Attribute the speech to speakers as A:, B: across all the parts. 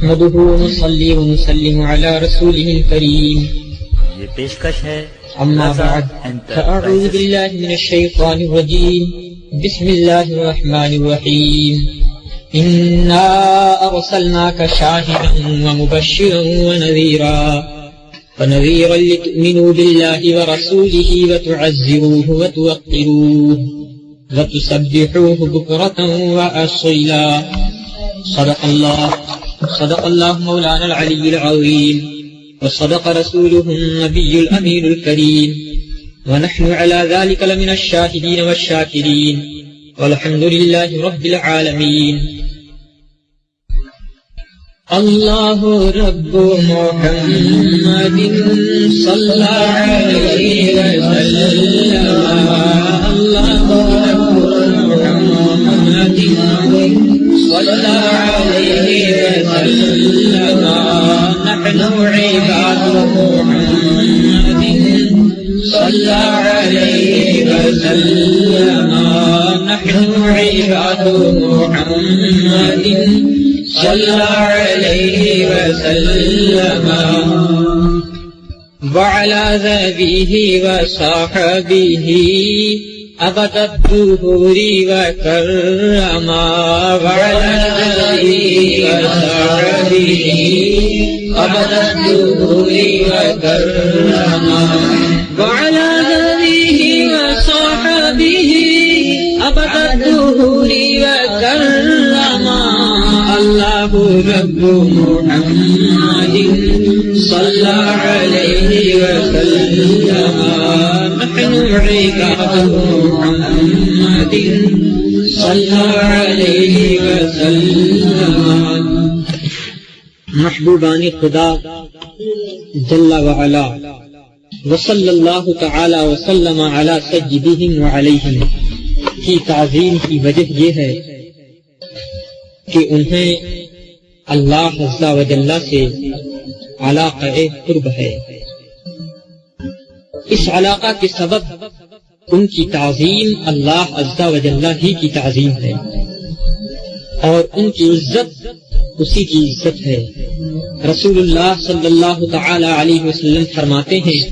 A: نحمده ونصلي ونسلم على رسوله الكريم.
B: یہ پیشکش ہے
A: أما بعد فأعوذ بالله من الشيطان الرجيم. بسم الله الرحمن الرحيم. إنا أرسلناك شاهدا ومبشرا ونذيرا لتؤمنوا بالله ورسوله وتعزروه وتوقروه وتسبحوه بكرة وأصيلا. صدق الله مولانا العلي العظيم وصدق رسوله النبي الأمين الكريم ونحن على ذلك لمن الشاهدين والشاكرين والحمد لله رب العالمين. الله رب محمد صلى عليه وسلم. الله رب محمد صلى عليه وسلم. نحن عباد محمد صلى عليه وسلم. نحن عباد محمد صلى عليه وسلم. وعلى ذبيه وصحبه أبد الدهور وكرما. وعلى ذبيه وصحبه أبد الدهور وكرما. وعلى ذبيه وصحبه أبد الدهور وكرما. الله رب محمد صلى عليه وسلم. نحن عباد محمد صلى عليه وسلم. محبوبان خدا جل وعلا وصلی اللہ تعالی وسلم علی سیدہم وعلیہم کی تعظیم کی وجہ یہ ہے کہ انہیں اللہ عز و جل سے علاقہ قرب ہے. اس علاقہ کے سبب ان کی تعظیم اللہ عز و جل ہی کی تعظیم ہے اور ان کی عزت اسی کی عزت ہے. رسول اللہ صلی اللہ تعالی علیہ وسلم فرماتے ہیں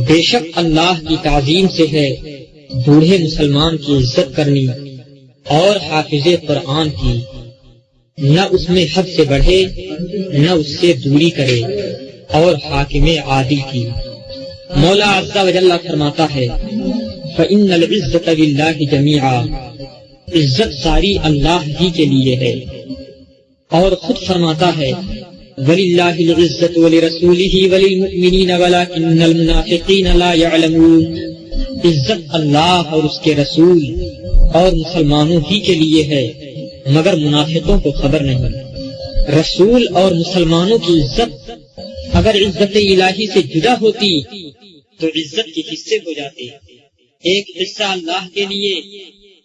A: بے شک اللہ کی تعظیم سے ہے بوڑھے مسلمان کی عزت کرنی اور حافظ قرآن کی، نہ اس میں حد سے بڑھے نہ اس سے دوری کرے، اور حاکم عادل کی. مولا عز و جل فرماتا ہے فَإِنَّ الْعِزَّةَ لِلَّهِ جَمِيعًا، عزت ساری اللہ ہی کے لیے ہے. اور خود فرماتا ہے وَلِلَّهِ الْعِزَّةُ وَلِرَسُولِهِ وَلِلْمُؤْمِنِينَ وَلَكِنَّ الْمُنَافِقِينَ لَا يَعْلَمُونَ. عزت اللہ اور اس کے رسول اور مسلمانوں ہی کے لیے ہے مگر منافقوں کو خبر نہیں. رسول اور مسلمانوں کی عزت اگر عزت الہی سے جدا ہوتی تو عزت کے حصے ہو جاتے. ایک حصہ اللہ کے لیے،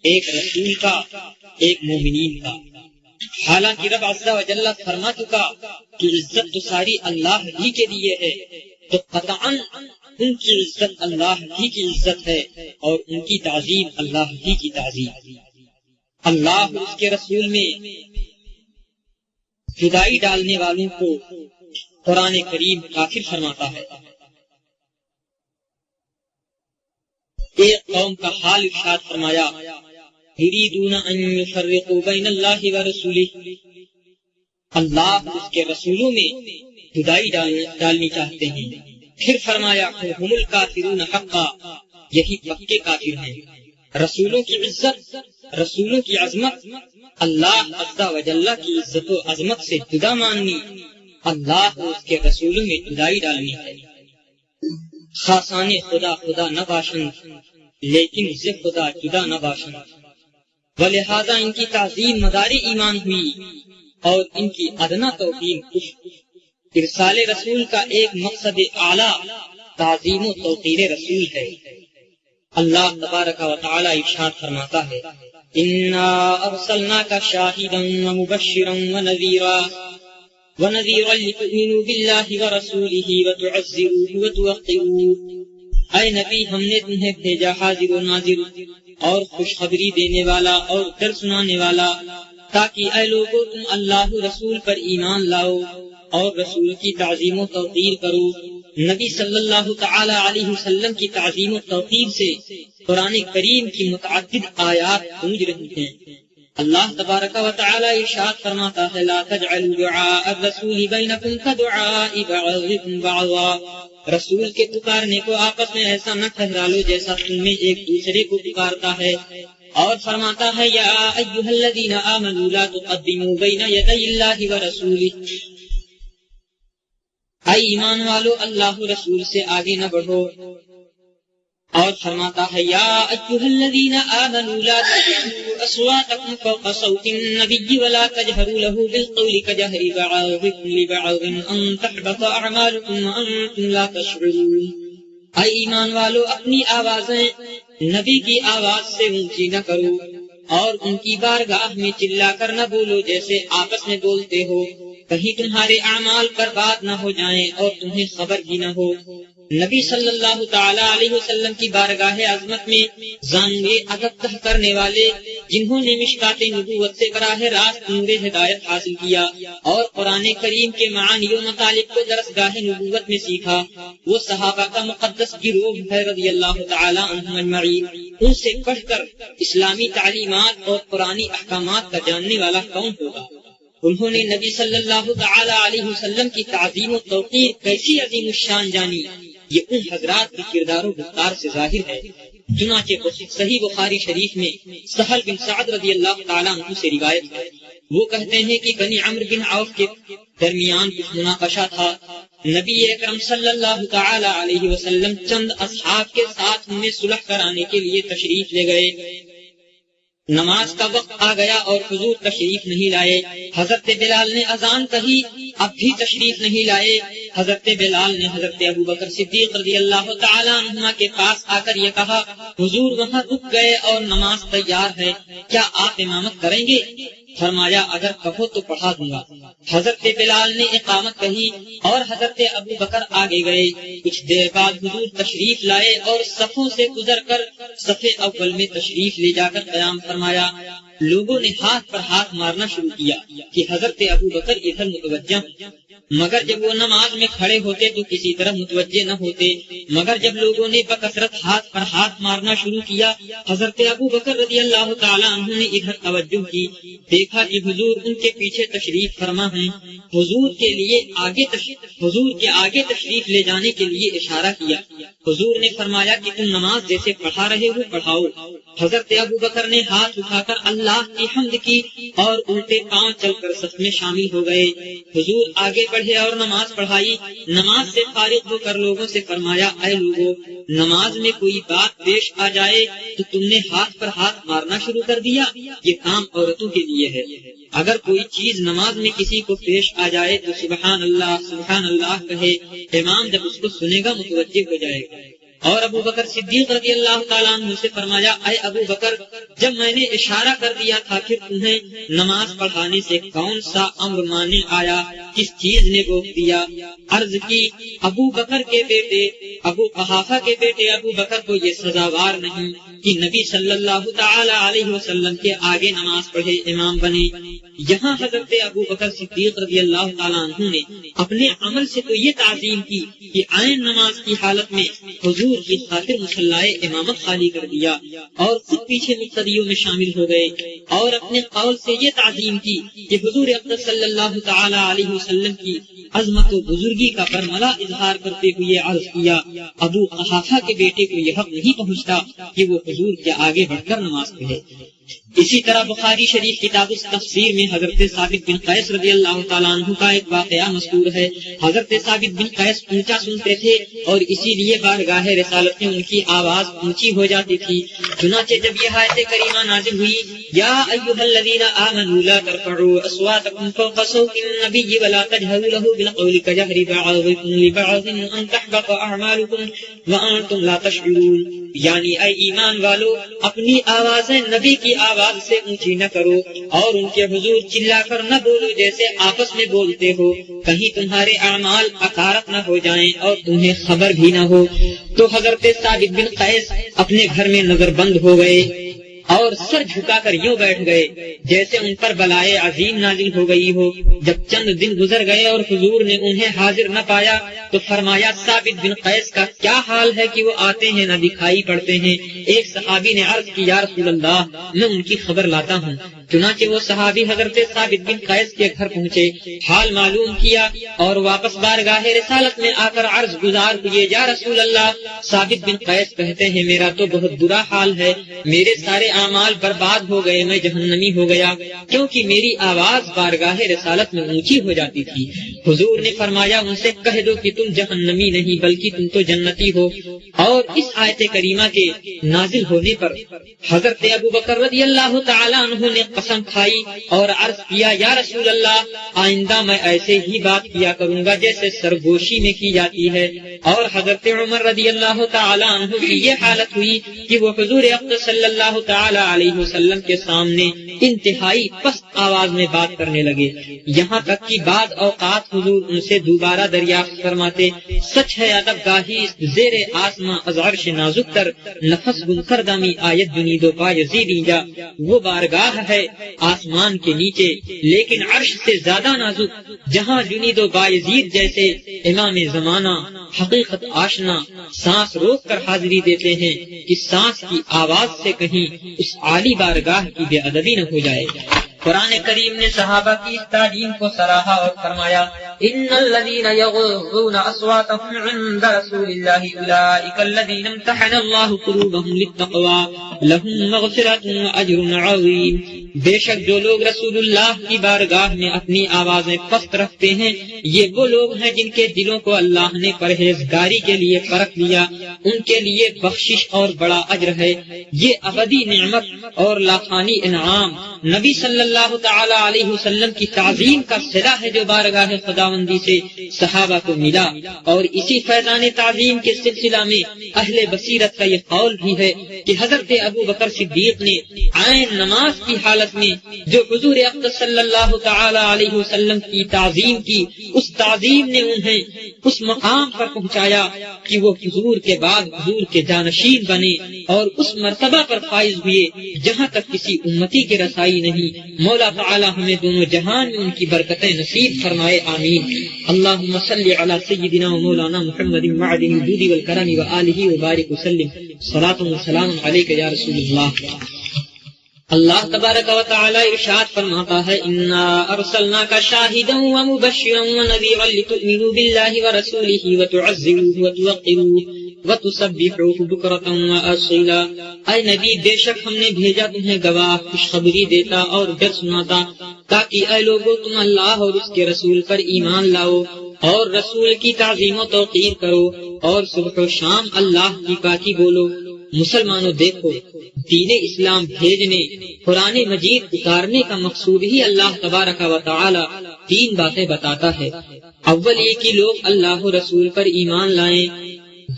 A: ایک رسول کا، ایک مومنین کا. حالانکہ رب عز و جل فرما چکا کہ عزت تو ساری اللہ ہی کے لیے ہے، تو قطعاً ان کی عزت اللہ ہی کی عزت ہے اور ان کی تعظیم اللہ ہی کی تعظیم. اللہ اور اس کے رسول میں فدائی ڈالنے والوں کو قرآن کریم کافر فرماتا ہے. ایک قوم کا حال ارشاد فرمایا یریدون ان یفرقوا بین اللہ ورسولہ. اللہ اور اس کے رسولوں میں جدائی ڈالنی چاہتے ہیں. پھر فرمایا ہم الکافرون حقا، یہی پکے کافر ہیں. رسولوں کی عزت، رسولوں کی عظمت، اللہ عز و جل کی عزت و عظمت سے جدا ماننی، اللہ اور اس کے رسولوں میں جدائی ڈالنی ہے. خاصان خدا خدا نہ باشند لیکن ز خدا جدا نہ باشند. ولہذا ان کی تعظیم مدار ایمان ہوئی اور ان کی ادنا توقیر کش. ارسال رسول کا ایک مقصد اعلیٰ تعظیم و توقیر رسول ہے. اللہ تبارک و تعالی ارشاد فرماتا ہے انا ارسلناک شاہدا ومبشرا ونذیرا لتؤمنوا باللہ ورسولہ وتعزروہ وتوقروہ. اے نبی ہم نے تمہیں بھیجا حاضر و ناظر اور خوشخبری دینے والا اور ڈر سنانے والا تاکہ اے لوگو تم اللہ رسول پر ایمان لاؤ اور رسول کی تعظیم و توقیر کرو۔ نبی صلی اللہ تعالی علیہ وسلم کی تعظیم و توقیر سے قرآن کریم کی متعدد آیات گونج رہی ہیں۔ اللہ تبارک و تعالی ارشاد فرماتا ہے لا تجعلوا دعاء الرسول بینکم کدعاء بعضکم بعضا، رسول کے پکارنے کو آپس میں ایسا نہ ٹھہرا لو جیسا تم میں ایک دوسرے کو پکارتا ہے، اور فرماتا ہے یا ایھا الذین آمنوا لا تقدموا بین یدی اللہ ورسولہ، اے ایمان والو اللہ رسول سے آگے نہ بڑھو، اور فرماتا ہے یا ایھا الذین آمنوا لا ترفعوا اصواتکم فوق صوت النبی ولا تجہروا له بالقول کجہر بعضکم لبعض ان تحبط اعمالکم وانتم لا تشعرون، اے ایمان والو اپنی آوازیں نبی کی آواز سے اونچی نہ کرو اور ان کی بارگاہ میں چلا کر نہ بولو جیسے آپس میں بولتے ہو، کہیں تمہارے اعمال برباد نہ ہو جائیں اور تمہیں خبر بھی نہ ہو۔ نبی صلی اللہ تعالی علیہ وسلم کی بارگاہ عظمت میں زانوے ادب تہ کرنے والے جنہوں نے مشکات نبوت سے براہ راست نور ہدایت حاصل کیا اور قرآن کریم کے معانی و مطالب کو درسگاہ نبوت میں سیکھا، وہ صحابہ کا مقدس گروہ ہے رضی اللہ تعالی عنہم اجمعین۔ ان سے پڑھ کر اسلامی تعلیمات اور قرآنی احکامات کا جاننے والا کون ہوگا؟ انہوں نے نبی صلی اللہ تعالی علیہ وسلم کی تعظیم و توقیر کیسی عظیم الشان جانی، یہ ان حضرات کے کردار و گفتار سے ظاہر ہے۔ چنانچہ صحیح بخاری شریف میں سہل بن سعد رضی اللہ تعالیٰ عنہ سے روایت ہے، وہ کہتے ہیں کہ بنی عمرو بن عوف کے درمیان کچھ مناقشہ تھا، نبی اکرم صلی اللہ تعالی علیہ وسلم چند اصحاب کے ساتھ ہمیں صلح کرانے کے لیے تشریف لے گئے، نماز کا وقت آ گیا اور حضور تشریف نہیں لائے، حضرت بلال نے اذان کہی، اب بھی تشریف نہیں لائے، حضرت بلال نے حضرت ابوبکر صدیق رضی اللہ تعالی عنہما کے پاس آ کر یہ کہا حضور وہاں رک گئے اور نماز تیار ہے، کیا آپ امامت کریں گے؟ فرمایا اگر کہو تو پڑھا دوں گا۔ حضرت بلال نے اقامت کہی اور حضرت ابوبکر آگے گئے، کچھ دیر بعد حضور تشریف لائے اور صفوں سے گزر کر صف اول میں تشریف لے جا کر قیام فرمایا۔ لوگوں نے ہاتھ پر ہاتھ مارنا شروع کیا کہ حضرت ابوبکر ادھر متوجہ، مگر جب وہ نماز میں کھڑے ہوتے تو کسی طرح متوجہ نہ ہوتے، مگر جب لوگوں نے بکثرت ہاتھ پر ہاتھ مارنا شروع کیا، حضرت ابوبکر رضی اللہ تعالی عنہ نے ادھر توجہ کی، دیکھا کہ حضور ان کے پیچھے تشریف فرما ہیں، حضور کے آگے تشریف لے جانے کے لیے اشارہ کیا۔ حضور نے فرمایا کہ تم نماز جیسے پڑھا رہے ہو پڑھاؤ۔ حضرت ابوبکر نے ہاتھ اٹھا کر اللہ کی حمد کی اور الٹے پاؤں چل کر صف میں شامل ہو گئے۔ حضور آگے پڑھے اور نماز پڑھائی۔ نماز سے فارغ ہو کر لوگوں سے فرمایا اے لوگو، نماز میں کوئی بات پیش آ جائے تو تم نے ہاتھ پر ہاتھ مارنا شروع کر دیا، یہ کام عورتوں کے لیے ہے۔ اگر کوئی چیز نماز میں کسی کو پیش آ جائے تو سبحان اللہ کہے، امام جب اس کو سنے گا متوجہ ہو جائے گا۔ اور ابو بکر صدیق رضی اللہ تعالیٰ عنہ سے فرمایا اے ابو بکر، جب میں نے اشارہ کر دیا تھا پھر تمہیں نماز پڑھانے سے کون سا امر مانے آیا، کس چیز نے روک دیا؟ عرض کی ابو بکر کے بیٹے ابو قحافہ کے بیٹے ابو بکر کو یہ سزاوار نہیں کہ نبی صلی اللہ تعالی علیہ وسلم کے آگے نماز پڑھے امام بنے۔ یہاں حضرت ابو بکر صدیق رضی اللہ تعالیٰ عنہ نے اپنے عمل سے تو یہ تعظیم کی کہ عین نماز کی حالت میں حضور کی خاطر مصلاح امامت خالی کر دیا اور خود پیچھے مقتدیوں میں شامل ہو گئے، اور اپنے قول سے یہ تعظیم کی کہ حضور اقدس صلی اللہ تعالی علیہ وسلم کی عظمت و بزرگی کا برملا اظہار کرتے ہوئے عرض کیا ابو قحافہ کے بیٹے کو یہ حق نہیں پہنچتا کہ وہ حضور کے آگے بڑھ کر نماز پڑھے۔ اسی طرح بخاری شریف کتاب التفسیر میں حضرت ثابت بن قیس رضی اللہ تعالیٰ عنہ کا ایک واقعہ مذکور ہے۔ حضرت ثابت بن قیس اونچا سنتے تھے اور اسی لیے بارگاہ رسالت میں ان کی آواز اونچی ہو جاتی تھی۔ چنانچہ جب یہ آیت کریمہ نازل ہوئی یا ایھا الذین آمنوا لا ترفعوا اصواتکم فوق صوت النبی ولا تجہروا له بالقول کجہر بعضکم لبعض ان تحبط اعمالکم وانتم لا تشعرون، یعنی اے ایمان والو اپنی آوازیں نبی کی آواز سے اونچی نہ کرو اور ان کے حضور چلا کر نہ بولو جیسے آپس میں بولتے ہو، کہیں تمہارے اعمال اکارت نہ ہو جائیں اور تمہیں خبر بھی نہ ہو۔ تو حضرت ثابت بن قیس اپنے گھر میں نظر بند ہو گئے اور سر جھکا کر یوں بیٹھ گئے جیسے ان پر بلائے عظیم نازل ہو گئی ہو۔ جب چند دن گزر گئے اور حضور نے انہیں حاضر نہ پایا تو فرمایا ثابت بن قیس کا کیا حال ہے کہ وہ آتے ہیں نہ دکھائی پڑتے ہیں؟ ایک صحابی نے عرض کی یا رسول اللہ میں ان کی خبر لاتا ہوں۔ چنانچہ وہ صحابی حضرت ثابت بن قیس کے گھر پہنچے، حال معلوم کیا اور واپس بارگاہ رسالت میں آ کر عرض گزار ہوئے یا رسول اللہ ثابت بن قیس کہتے ہیں میرا تو بہت برا حال ہے، میرے سارے اعمال برباد ہو گئے، میں جہنمی ہو گیا کیونکہ میری آواز بارگاہ رسالت میں اونچی ہو جاتی تھی۔ حضور نے فرمایا ان سے کہہ دو کہ تم جہنمی نہیں بلکہ تم تو جنتی ہو۔ اور اس آیت کریمہ کے نازل ہونے پر حضرت ابو بکر رضی اللہ تعالیٰ عنہ نے قسم کھائی اور عرض کیا یا رسول اللہ آئندہ میں ایسے ہی بات کیا کروں گا جیسے سرگوشی میں کی جاتی ہے۔ اور حضرت عمر رضی اللہ تعالیٰ عنہ کی یہ حالت ہوئی کہ وہ حضور اقدس صلی اللہ تعالیٰ علیہ وسلم کے سامنے انتہائی پست آواز میں بات کرنے لگے، یہاں تک کہ بعض اوقات حضور ان سے دوبارہ دریافت فرماتے سچ ہے ادب گاہی زیر آسماں از عرش نازک تر نفس گم کردمی آیت جنید و پا یزید جا۔ وہ بارگاہ ہے آسمان کے نیچے لیکن عرش سے زیادہ نازک، جہاں جنید و بایزید جیسے امام زمانہ حقیقت آشنا سانس روک کر حاضری دیتے ہیں کہ سانس کی آواز سے کہیں اس عالی بارگاہ کی بے ادبی نہ ہو جائے۔ قرآن کریم نے صحابہ کی اس تعلیم کو سراہا اور فرمایا ان الذين يغضون اصواتهم عند رسول الله اولئك الذين امتحن الله قلوبهم للتقوى لهم مغفرة واجر عظيم۔ بے شک جو لوگ رسول اللہ کی بارگاہ میں اپنی آوازیں پست رکھتے ہیں یہ وہ لوگ ہیں جن کے دلوں کو اللہ نے پرہیزگاری کے لیے پرکھ لیا، ان کے لیے بخشش اور بڑا اجر ہے۔ یہ ابدی نعمت اور لاکھانی انعام نبی صلی اللہ تعالی علیہ وسلم کی تعظیم کا صلہ ہے جو بارگاہ خداوندی سے صحابہ کو ملا۔ اور اسی فیضان تعظیم کے سلسلہ میں اہل بصیرت کا یہ قول بھی ہے کہ حضرت ابو بکر صدیق نے عین نماز کی حالت میں جو حضور اقدس صلی اللہ تعالی علیہ وسلم کی تعظیم کی، اس تعظیم نے انہیں اس مقام پر پہنچایا کہ وہ حضور کے بعد حضور کے جانشین بنے اور اس مرتبہ پر فائز ہوئے جہاں تک کسی امتی کی رسائی نہیں۔ مولا تعالی ہمیں دونوں جہان میں ان کی برکتیں نصیب فرمائے، آمین۔ اللہم صلی علی سیدنا و مولانا محمد معدن الجود والکرم وآلہ وبارک وسلم۔ صلاۃ و سلام علیک یا رسول اللہ۔ اللہ تبارک و تعالی ارشاد فرماتا ہے انا ارسلناک شاہدا ومبشرا ونذیرا لتؤمنوا باللہ ورسولہ وتعزروہ وتوقروہ وتسبحوہ بکرۃ واصیلا۔ اے نبی بے شک ہم نے بھیجا تمہیں گواہ، خوشخبری دیتا اور ڈر سناتا تاکہ اے لوگو تم اللہ اور اس کے رسول پر ایمان لاؤ اور رسول کی تعظیم و توقیر کرو اور صبح و شام اللہ کی پاکی بولو۔ مسلمانوں دیکھو، دین اسلام بھیجنے، قرآن مجید اتارنے کا مقصود ہی اللہ تبارک و تعالی تین باتیں بتاتا ہے۔ اول یہ کہ لوگ اللہ و رسول پر ایمان لائیں،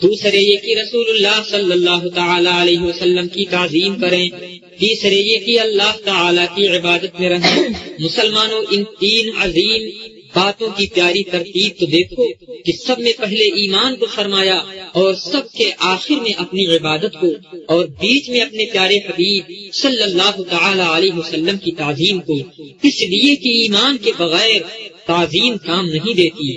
A: دوسرے یہ کہ رسول اللہ صلی اللہ تعالی علیہ وسلم کی تعظیم کریں، تیسرے یہ کہ اللہ تعالی کی عبادت میں رہیں۔ مسلمانوں ان تین عظیم باتوں کی پیاری ترتیب تو دیکھو کہ سب میں پہلے ایمان کو فرمایا اور سب کے آخر میں اپنی عبادت کو اور بیچ میں اپنے پیارے حبیب صلی اللہ تعالی علیہ وسلم کی تعظیم کو، اس لیے کہ ایمان کے بغیر تعظیم کام نہیں دیتی۔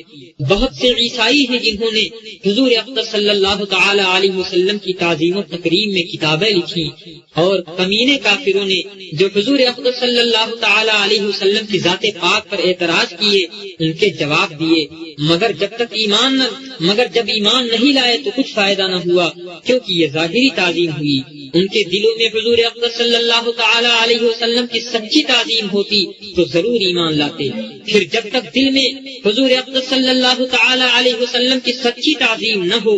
A: بہت سے عیسائی ہیں جنہوں نے حضور اقدس صلی اللہ تعالی علیہ وسلم کی تعظیم و تکریم میں کتابیں لکھی، اور کمینے کافروں نے جو حضور اقدس صلی اللہ تعالی علیہ وسلم کی ذات پاک پر اعتراض کیے ان کے جواب دیے، مگر جب ایمان نہیں لائے تو کچھ فائدہ نہ ہوا، کیونکہ یہ ظاہری تعظیم ہوئی۔ ان کے دلوں میں حضور اقدس صلی اللہ تعالی علیہ وسلم کی سچی تعظیم ہوتی تو ضرور ایمان لاتے، پھر جب تک دل میں حضور اقدس صلی اللہ تعالی علیہ وسلم کی سچی تعظیم نہ ہو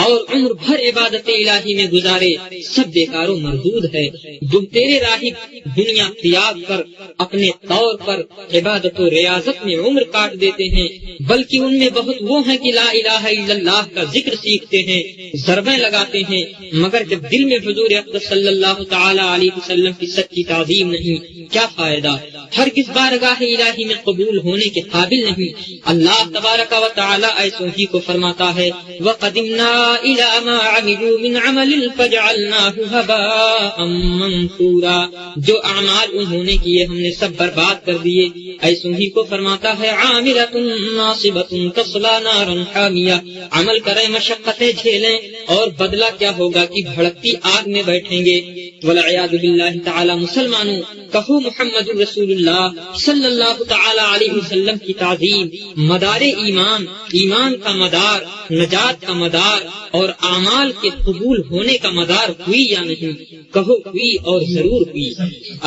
A: اور عمر بھر عبادت الہی میں گزارے سب بیکار و مردود ہے۔ تم تیرے راہب دنیا تیاگ کر اپنے طور پر عبادت و ریاضت میں عمر کاٹ دیتے ہیں، بلکہ ان میں بہت وہ ہیں کہ لا الہ الا اللہ کا ذکر سیکھتے ہیں، ضربیں لگاتے ہیں، مگر جب دل میں حضور اقدس صلی اللہ تعالی علیہ وسلم کی سچی تعظیم نہیں، کیا فائدہ؟ ہرگز بارگاہ الہی میں قبول ہونے کے قابل نہیں۔ اللہ تبارک و تعالی ایسوں ہی کو فرماتا ہے وَقَدِمْنَا إِلَىٰ مَا عَمِلُوا مِنْ عَمَلٍ فَجَعَلْنَاهُ هَبَاءً مَنثُورًا، جو اعمال انہوں نے کیے ہم نے سب برباد کر دیے۔ ایسوں ہی کو فرماتا ہے عَامِلَةٌ نَاصِبَةٌ تَصْلَىٰ نَارًا حَامِيَةً، عمل کریں مشقتیں جھیلیں اور بدلہ کیا ہوگا کہ بھڑکتی آگ میں بیٹھیں گے۔ والعیاذ باللہ تعالی۔ مسلمانوں کہو محمد رسول اللہ صلی اللہ تعالی علیہ وسلم کی تعظیم مدار ایمان، ایمان کا مدار، نجات کا مدار اور اعمال کے قبول ہونے کا مدار ہوئی یا نہیں؟ کہو ہوئی اور ضرور ہوئی۔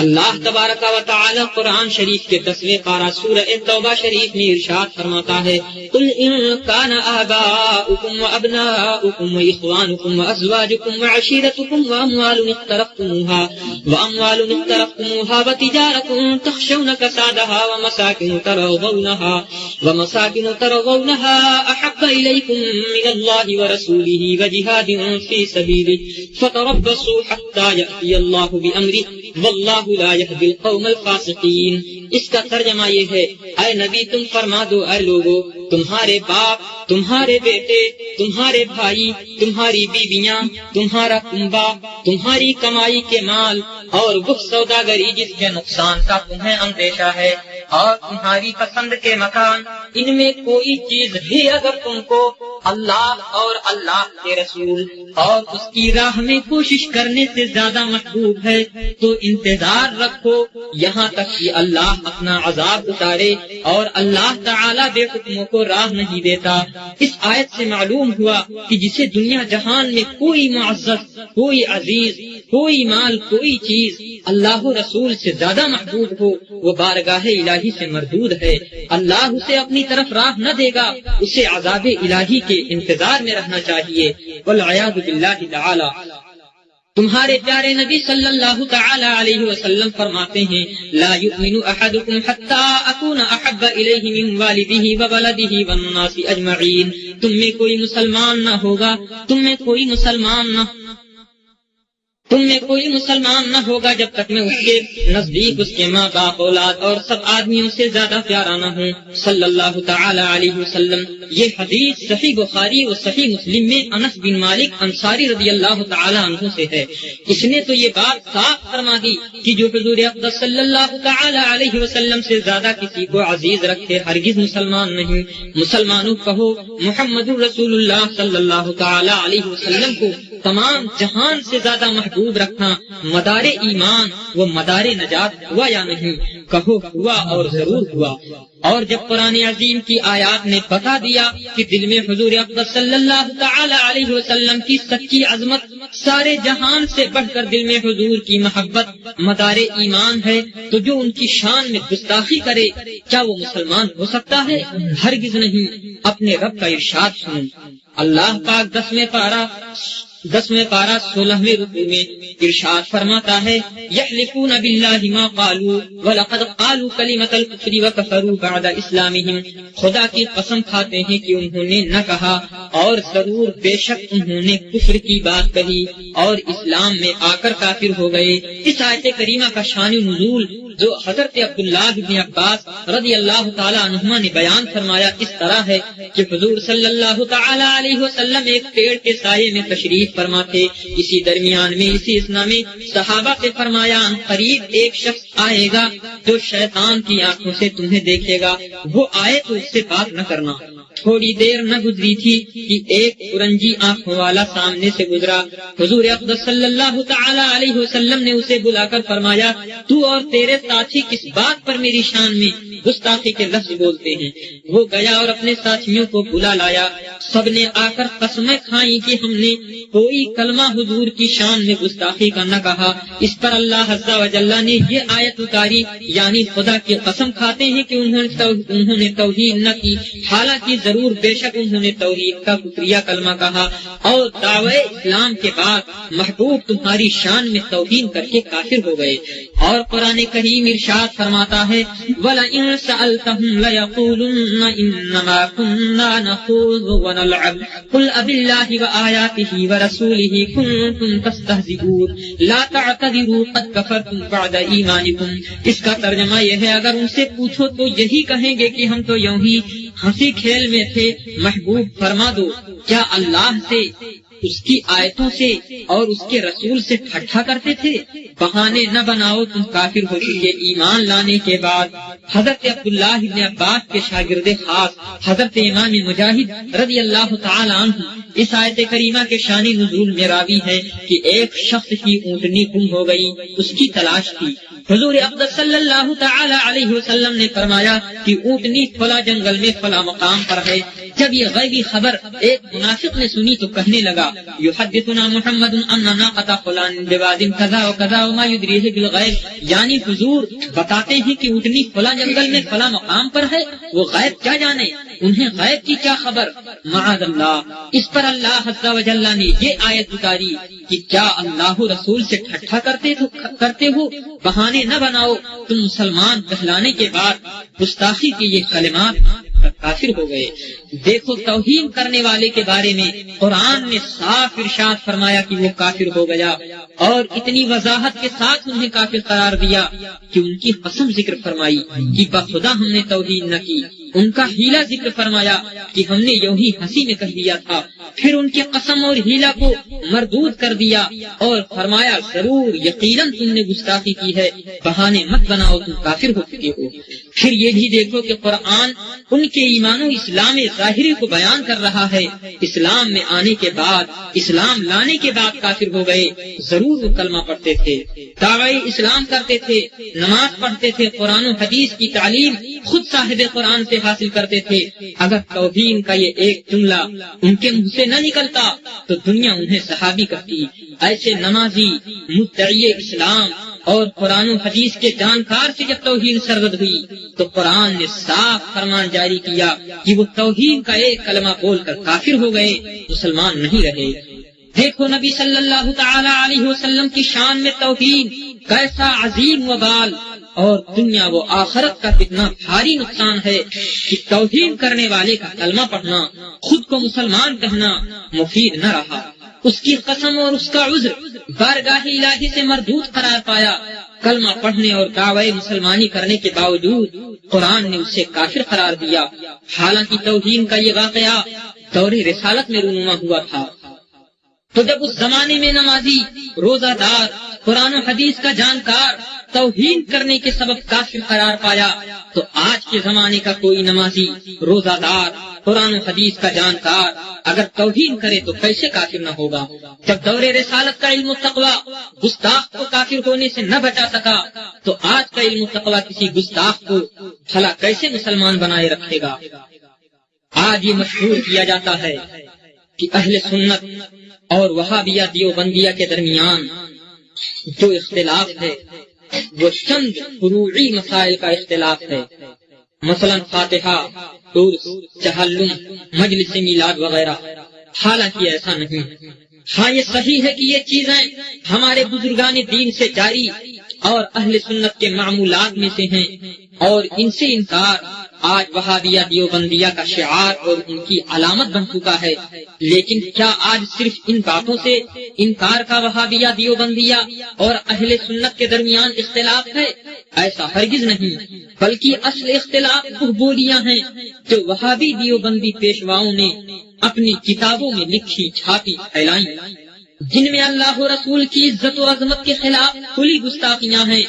A: اللہ تبارک و تعالی قرآن شریف کے 10ویں پارہ سورہ توبہ شریف میں ارشاد فرماتا ہے قل ان کان آباؤکم وابناؤکم واخوانکم وازواجکم وعشیرتکم واموال اقترفتموها وتجارة تخشون كسادها ومساكن ترضونها أحب إليكم من الله ورسوله وجهاد في سبيله فتربصوا حتى يأتي الله بأمره والله لا يهدي القوم الفاسقين۔ اس کا ترجمہ یہ ہے اے نبی تم فرما دو اے لوگو، تمہارے باپ، تمہارے بیٹے، تمہارے بھائی، تمہاری بیویاں، تمہارا کنبہ، تمہاری کمائی کے مال اور وہ سوداگری جس کے نقصان کا تمہیں اندیشہ ہے اور تمہاری پسند کے مکان، ان میں کوئی چیز بھی اگر تم کو اللہ اور اللہ کے رسول اور اس کی راہ میں کوشش کرنے سے زیادہ محبوب ہے تو انتظار رکھو یہاں تک کہ اللہ اپنا عذاب اتارے، اور اللہ تعالی بے حکموں کو راہ نہیں دیتا۔ اس آیت سے معلوم ہوا کہ جسے دنیا جہان میں کوئی معزز، کوئی عزیز، کوئی مال، کوئی چیز اللہ رسول سے زیادہ محبوب ہو وہ بارگاہ الہی سے مردود ہے۔ اللہ اسے اپنی طرف راہ نہ دے گا، اسے عذاب الہی کے انتظار میں رہنا چاہیے۔ والعیاذ باللہ تعالی۔ تمہارے پیارے نبی صلی اللہ تعالی علیہ وسلم فرماتے ہیں لا یؤمن احدکم حتی اکون احب الیہ من والدہ وولدہ والناس اجمعین، تم میں کوئی مسلمان نہ ہوگا، تم میں کوئی مسلمان نہ ہوگا جب تک میں اس کے نزدیک اس کے ماں باپ، اولاد اور سب آدمیوں سے زیادہ پیارا نہ ہوں صلی اللہ تعالی علیہ وسلم۔ یہ حدیث صحیح بخاری اور صحیح مسلم میں انس بن مالک انصاری رضی اللہ تعالی عنہ سے ہے۔ اس نے تو یہ بات صاف فرما دی کہ جو حضور اقدس صلی اللہ تعالی علیہ وسلم سے زیادہ کسی کو عزیز رکھے ہرگز مسلمان نہیں۔ مسلمانوں کہو محمد رسول اللہ صلی اللہ تعالی علیہ وسلم کو تمام جہان سے زیادہ محبوب رکھنا مدار ایمان و مدار نجات ہوا یا نہیں؟ کہو ہوا اور ضرور ہوا۔ اور جب قرآن عظیم کی آیات نے بتا دیا کہ دل میں حضور اقدس صلی اللہ تعالی علیہ وسلم کی سچی عظمت سارے جہان سے بڑھ کر دل میں حضور کی محبت مدار ایمان ہے، تو جو ان کی شان میں گستاخی کرے کیا وہ مسلمان ہو سکتا ہے؟ ہرگز نہیں۔ اپنے رب کا ارشاد سنو۔ اللہ پاک 10ویں پارہ 16ویں رکوع میں ارشاد فرماتا ہے یحلفون باللہ ما قالوا ولقد قالوا کلمۃ الکفر وکفروا بعد اسلامہم، خدا کی قسم کھاتے ہیں کہ انہوں نے نہ کہا اور ضرور بے شک انہوں نے کفر کی بات کہی اور اسلام میں آ کر کافر ہو گئے۔ اس آیت کریمہ کا شان نزول جو حضرت عبداللہ بن عباس رضی اللہ تعالی عنہما نے بیان فرمایا اس طرح ہے کہ حضور صلی اللہ تعالی علیہ وسلم ایک پیڑ کے سائے میں تشریف فرما تھے۔ اسی درمیان میں اسی اسنا میں صحابہ سے فرمایا قریب ایک شخص آئے گا جو شیطان کی آنکھوں سے تمہیں دیکھے گا، وہ آئے تو اس سے بات نہ کرنا۔ تھوڑی دیر نہ گزری تھی کہ ایک پرنجی آنکھوں والا سامنے سے گزرا۔ حضور اقدس صلی اللہ تعالی علیہ وسلم نے اسے بلا کر فرمایا تو اور تیرے ساتھی کس بات پر میری شان میں گستاخی کے لفظ بولتے ہیں؟ وہ گیا اور اپنے ساتھیوں کو بلا لایا۔ سب نے آ کر قسمیں کھائیں کہ ہم نے کوئی کلمہ حضور کی شان میں گستاخی کا نہ کہا۔ اس پر اللہ عز و جل نے یہ آیت اتاری، یعنی خدا کی قسم کھاتے ہیں کہ انہوں نے توحید نہ کی، حالانکہ ضرور بے شک انہوں نے توحید کا کفریہ کلمہ کہا اور دعوی اسلام کے بعد محبوب تمہاری شان میں توہین کر کے کافر ہو گئے۔ اور قرآن کریم حکیم ارشاد فرماتا ہے وَلَئِن سَأَلْتَهُمْ لَيَقُولُنَّ إِنَّمَا كُنَّا نَخُوضُ وَنَلْعَبُ قُلْ أَبِاللَّهِ وَآيَاتِهِ وَرَسُولِهِ كُنتُمْ تَسْتَهْزِئُونَ لَا تَعْتَذِرُوا قَدْ كَفَرْتُمْ بَعْدَ إِيمَانِكُمْ۔ اس کا ترجمہ یہ ہے اگر ان سے پوچھو تو یہی کہیں گے کہ ہم تو یوں ہی ہنسی کھیل میں تھے۔ محبوب فرما دو کیا اللہ سے، اس کی آیتوں سے اور اس کے رسول سے ٹھٹھا کرتے تھے؟ بہانے نہ بناؤ، تم کافر ہو چکے ایمان لانے کے بعد۔ حضرت عبداللہ ابن عباس کے شاگرد خاص حضرت امام مجاہد رضی اللہ تعالی عنہ اس آیت کریمہ کے شان نزول میں راوی ہے کہ ایک شخص کی اونٹنی گم ہو گئی، اس کی تلاش کی۔ حضور اقدس صلی اللہ تعالی علیہ وسلم نے فرمایا کہ اونٹنی فلاں جنگل میں فلاں مقام پر ہے۔ جب یہ غیبی خبر ایک منافق نے سنی تو کہنے لگا یحدثنا محمد ان ناقۃ فلان بواد کذا وکذا وما یدریہ بالغیب، یعنی حضور بتاتے ہیں کہ اونٹنی فلاں جنگل میں فلاں مقام پر ہے، وہ غیب کیا جانے، انہیں غیب کی کیا خبر۔ معاذ اللہ۔ اس پر اللہ عز و جل نے یہ آیت اتاری کہ کیا اللہ رسول سے ٹھٹھا کرتے ہو، بہانے نہ بناؤ، تم مسلمان کہلانے کے بعد گستاخی کے یہ کلمات کافر ہو گئے۔ دیکھو توہین کرنے والے کے بارے میں قرآن نے صاف ارشاد فرمایا کہ وہ کافر ہو گیا، اور اتنی وضاحت کے ساتھ انہیں کافر قرار دیا کہ ان کی قسم ذکر فرمائی کہ بخدا ہم نے توہین نہ کی، ان کا ہیلا ذکر فرمایا کہ ہم نے یوں ہی ہنسی میں کہہ دیا تھا، پھر ان کی قسم اور ہیلا کو مردود کر دیا اور فرمایا ضرور یقیناً تم نے گستاخی کی ہے، بہانے مت بناؤ، تم کافر ہو چکے ہو۔ پھر یہ بھی دیکھو کہ قرآن ان کے ایمان و اسلام ظاہری کو بیان کر رہا ہے۔ اسلام میں آنے کے بعد، اسلام لانے کے بعد کافر ہو گئے، ضرور وہ کلمہ پڑھتے تھے، دعوی اسلام کرتے تھے، نماز پڑھتے تھے، قرآن و حدیث کی تعلیم خود صاحب قرآن سے حاصل کرتے تھے۔ اگر توہین کا یہ ایک جملہ ان کے منہ سے نہ نکلتا تو دنیا انہیں صحابی کہتی۔ ایسے نمازی مدعی اسلام اور قرآن و حدیث کے جانکار سے جب توہین سرزد ہوئی تو قرآن نے صاف فرمان جاری کیا کہ وہ توہین کا ایک کلمہ بول کر کافر ہو گئے، مسلمان نہیں رہے۔ دیکھو نبی صلی اللہ تعالی علیہ وسلم کی شان میں توہین کیسا عظیم وبال اور دنیا و آخرت کا کتنا بھاری نقصان ہے کہ توہین کرنے والے کا کلمہ پڑھنا، خود کو مسلمان کہنا مفید نہ رہا۔ اس کی قسم اور اس کا عذر بارگاہ الہی سے مردود قرار پایا۔ کلمہ پڑھنے اور دعوی مسلمانی کرنے کے باوجود قرآن نے اسے کافر قرار دیا، حالانکہ توہین کا یہ واقعہ دور رسالت میں رونما ہوا تھا۔ تو جب اس زمانے میں نمازی، روزہ دار، قرآن و حدیث کا جانکار توہین کرنے کے سبب کافر قرار پایا تو آج کے زمانے کا کوئی نمازی، روزہ دار، قرآن و حدیث کا جانکار اگر توہین کرے تو کیسے کافر نہ ہوگا؟ جب دور رسالت کا علم و تقویٰ گستاخ کو کافر ہونے سے نہ بچا سکا تو آج کا علم و تقویٰ کسی گستاخ کو بھلا کیسے مسلمان بنائے رکھے گا؟ آج یہ مشہور کیا جاتا ہے کہ اہل سنت اور وہابیہ دیوبندیہ کے درمیان جو اختلاف ہے وہ چند فروعی مسائل کا اختلاف ہے، مثلا فاتحہ، عرس، تحلم، مجلس میلاد وغیرہ۔ حالانکہ ایسا نہیں۔ ہاں یہ صحیح ہے کہ یہ چیزیں ہمارے بزرگان دین سے جاری اور اہل سنت کے معمولات میں سے ہیں، اور ان سے انکار آج وہابیہ دیوبندیہ کا شعار اور ان کی علامت بن چکا ہے۔ لیکن کیا آج صرف ان باتوں سے انکار کا وہابیہ دیوبندیہ اور اہل سنت کے درمیان اختلاف ہے؟ ایسا ہرگز نہیں، بلکہ اصل اختلاف وہ بولیاں ہیں جو وہابی دیوبندی پیشواؤں نے اپنی کتابوں میں لکھی چھاپی پھیلائیں، جن میں اللہ و رسول کی عزت و عظمت کے خلاف کھلی گستاخیاں ہیں،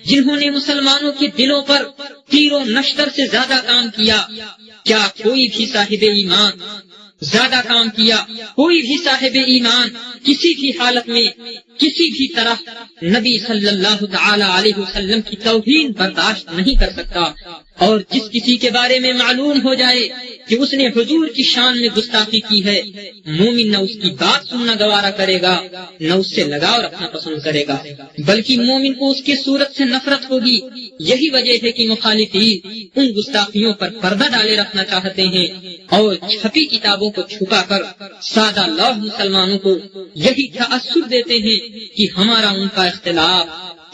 A: جنہوں نے مسلمانوں کے دلوں پر تیر و نشتر سے زیادہ کام کیا۔ کیا کوئی بھی صاحب ایمان زیادہ کام کیا؟ کوئی بھی صاحب ایمان کسی بھی حالت میں کسی بھی طرح نبی صلی اللہ تعالی علیہ وسلم کی توہین برداشت نہیں کر سکتا، اور جس کسی کے بارے میں معلوم ہو جائے کہ اس نے حضور کی شان میں گستاخی کی ہے، مومن نہ اس کی بات سننا گوارا کرے گا، نہ اس سے لگاؤ رکھنا پسند کرے گا، بلکہ مومن کو اس کی صورت سے نفرت ہوگی۔ یہی وجہ ہے کہ مخالفین ان گستاخیوں پر پردہ ڈالے رکھنا چاہتے ہیں اور چھپی کتابوں کو چھپا کر سادہ لوح مسلمانوں کو یہی تاثر دیتے ہیں کہ ہمارا ان کا اختلاف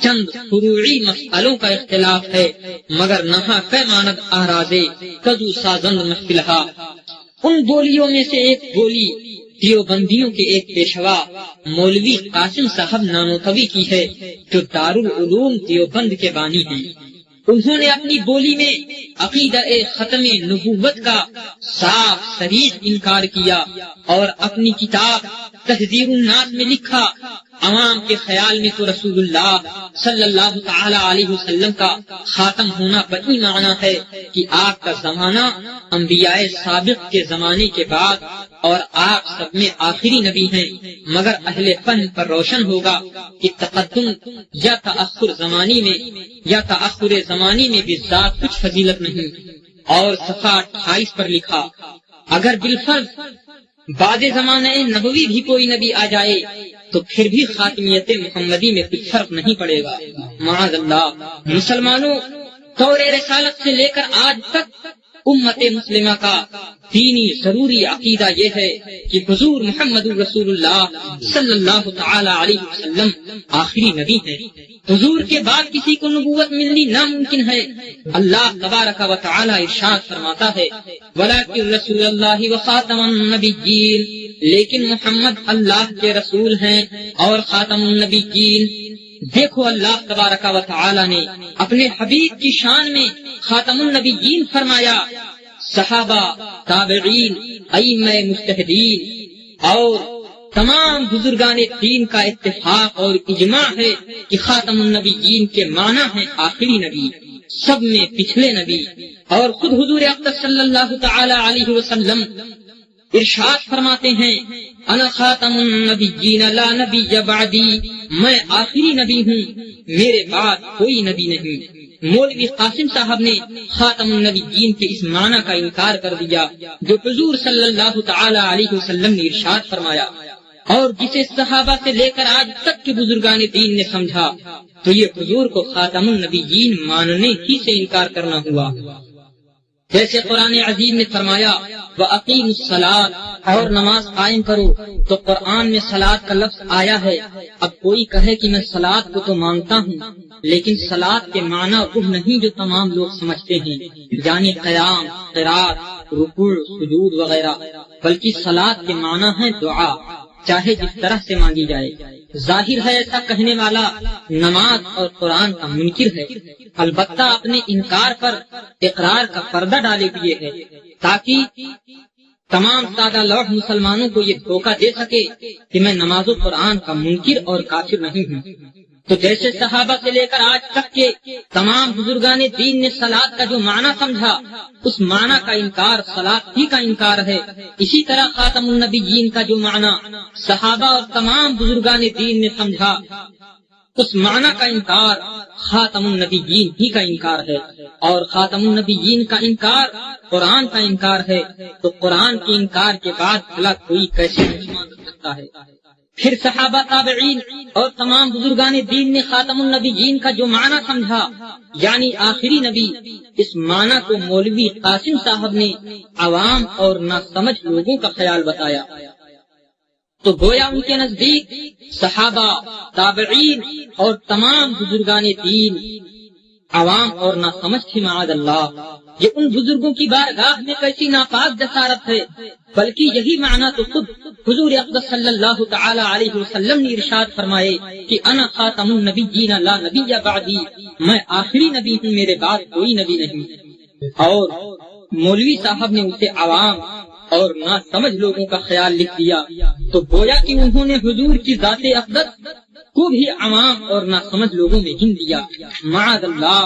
A: چند فروعی مسئلوں کا اختلاف ہے، مگر نہا پیماند آرازے کدو سازند محفلہا۔ ان بولیوں میں سے ایک بولی دیوبندیوں کے ایک پیشوا مولوی قاسم صاحب نانوتوی کی ہے، جو دارالعلوم دیوبند کے بانی ہیں۔ انہوں نے اپنی بولی میں عقیدہ ختم نبوت کا صاف صریح انکار کیا اور اپنی کتاب تحذیر الناس میں لکھا، عوام کے خیال میں تو رسول اللہ صلی اللہ تعالی علیہ وسلم کا خاتم ہونا بڑی معنی ہے کہ آپ کا زمانہ انبیاء سابق کے زمانے کے بعد اور آپ سب میں آخری نبی ہیں، مگر اہل فن پر روشن ہوگا کہ تقدم یا تأخر زمانی میں بھی ذات کچھ فضیلت نہیں۔ اور صفحہ 28 پر لکھا، اگر بالفرض بعد زمانہ نبوی بھی کوئی نبی آ جائے تو پھر بھی خاتمیت محمدی میں کچھ فرق نہیں پڑے گا۔ معاذ اللہ۔ مسلمانوں، دور رسالت سے لے کر آج تک امت مسلمہ کا دینی ضروری عقیدہ یہ ہے کہ حضور محمد رسول اللہ صلی اللہ تعالی علیہ وسلم آخری نبی ہیں۔ حضور کے بعد کسی کو نبوت ملنی ناممکن ہے۔ اللہ تبارک و تعالی ارشاد فرماتا ہے، وَلَٰكِن رَّسُولَ اللَّهِ وَخَاتَمَ النَّبِيِّينَ، لیکن محمد اللہ کے رسول ہیں اور خاتم النبیین۔ دیکھو اللہ تبارک و تعالی نے اپنے حبیب کی شان میں خاتم النبیین فرمایا۔ صحابہ، تابعین، ائمہ مجتہدین اور تمام بزرگان دین کا اتفاق اور اجماع ہے کہ خاتم النبیین کے معنی ہے آخری نبی، سب میں پچھلے نبی۔ اور خود حضور اقدس صلی اللہ تعالی علیہ وسلم ارشاد فرماتے ہیں، انا خاتم النبیین لا نبی بعدی، میں آخری نبی ہوں، میرے بعد کوئی نبی نہیں۔ مولوی قاسم صاحب نے خاتم النبیین کے اس معنی کا انکار کر دیا جو حضور صلی اللہ تعالی علیہ وسلم نے ارشاد فرمایا، اور جسے صحابہ سے لے کر آج تک کے بزرگان دین نے سمجھا تو یہ حضور کو خاتم النبیین ماننے ہی سے انکار کرنا ہوا۔ جیسے قرآن عظیم نے فرمایا، وَأَقِيمُوا الصَّلَاةَ، اور نماز قائم کرو، تو قرآن میں صلاۃ کا لفظ آیا ہے۔ اب کوئی کہے کہ میں صلاۃ کو تو مانتا ہوں، لیکن صلاۃ کے معنی وہ نہیں جو تمام لوگ سمجھتے ہیں، یعنی قیام، قرات، رکوع، سجود وغیرہ، بلکہ صلاۃ کے معنی ہے دعا، چاہے جس طرح سے مانگی جائے۔ ظاہر ہے ایسا کہنے والا نماز اور قرآن کا منکر ہے، البتہ اپنے انکار پر اقرار کا پردہ ڈالے ہوئے ہے تاکہ تمام سادہ لوح مسلمانوں کو یہ دھوکہ دے سکے کہ میں نماز و قرآن کا منکر اور کافر نہیں ہوں۔ تو جیسے صحابہ سے لے کر آج تک کے تمام بزرگان دین نے صلاۃ کا جو معنی سمجھا اس معنی کا انکار صلاۃ ہی کا انکار ہے، اسی طرح خاتم النبیین کا جو معنی صحابہ اور تمام بزرگان دین نے سمجھا اس معنی کا انکار خاتم النبیین ہی کا انکار ہے، اور خاتم النبیین کا انکار قرآن کا انکار ہے۔ تو قرآن کے انکار کے بعد بھلا کوئی کیسے مسلمان ہو سکتا ہے؟ پھر صحابہ، تابعین اور تمام بزرگان دین نے خاتم النبیین کا جو معنی سمجھا یعنی آخری نبی، اس معنی کو مولوی قاسم صاحب نے عوام اور ناسمجھ لوگوں کا خیال بتایا۔ تو گویا ان کے نزدیک صحابہ، تابعین اور تمام بزرگان دین عوام اور ناسمجھ تھے، معاذ اللہ۔ یہ ان بزرگوں کی بارگاہ میں کیسی ناپاک جسارت ہے، بلکہ یہی معنی تو خود حضور اقدس صلی اللہ تعالی علیہ وسلم نے ارشاد فرمائے کہ انا خاتم النبیین لا نبی بعدی، میں آخری نبی ہوں، میرے بعد کوئی نبی نہیں۔ اور مولوی صاحب نے اسے عوام اور نہ سمجھ لوگوں کا خیال لکھ دیا، تو گویا کہ انہوں نے حضور کی ذات اقدس کو بھی عوام اور نہ سمجھ لوگوں میں گن دیا۔ معاذ اللہ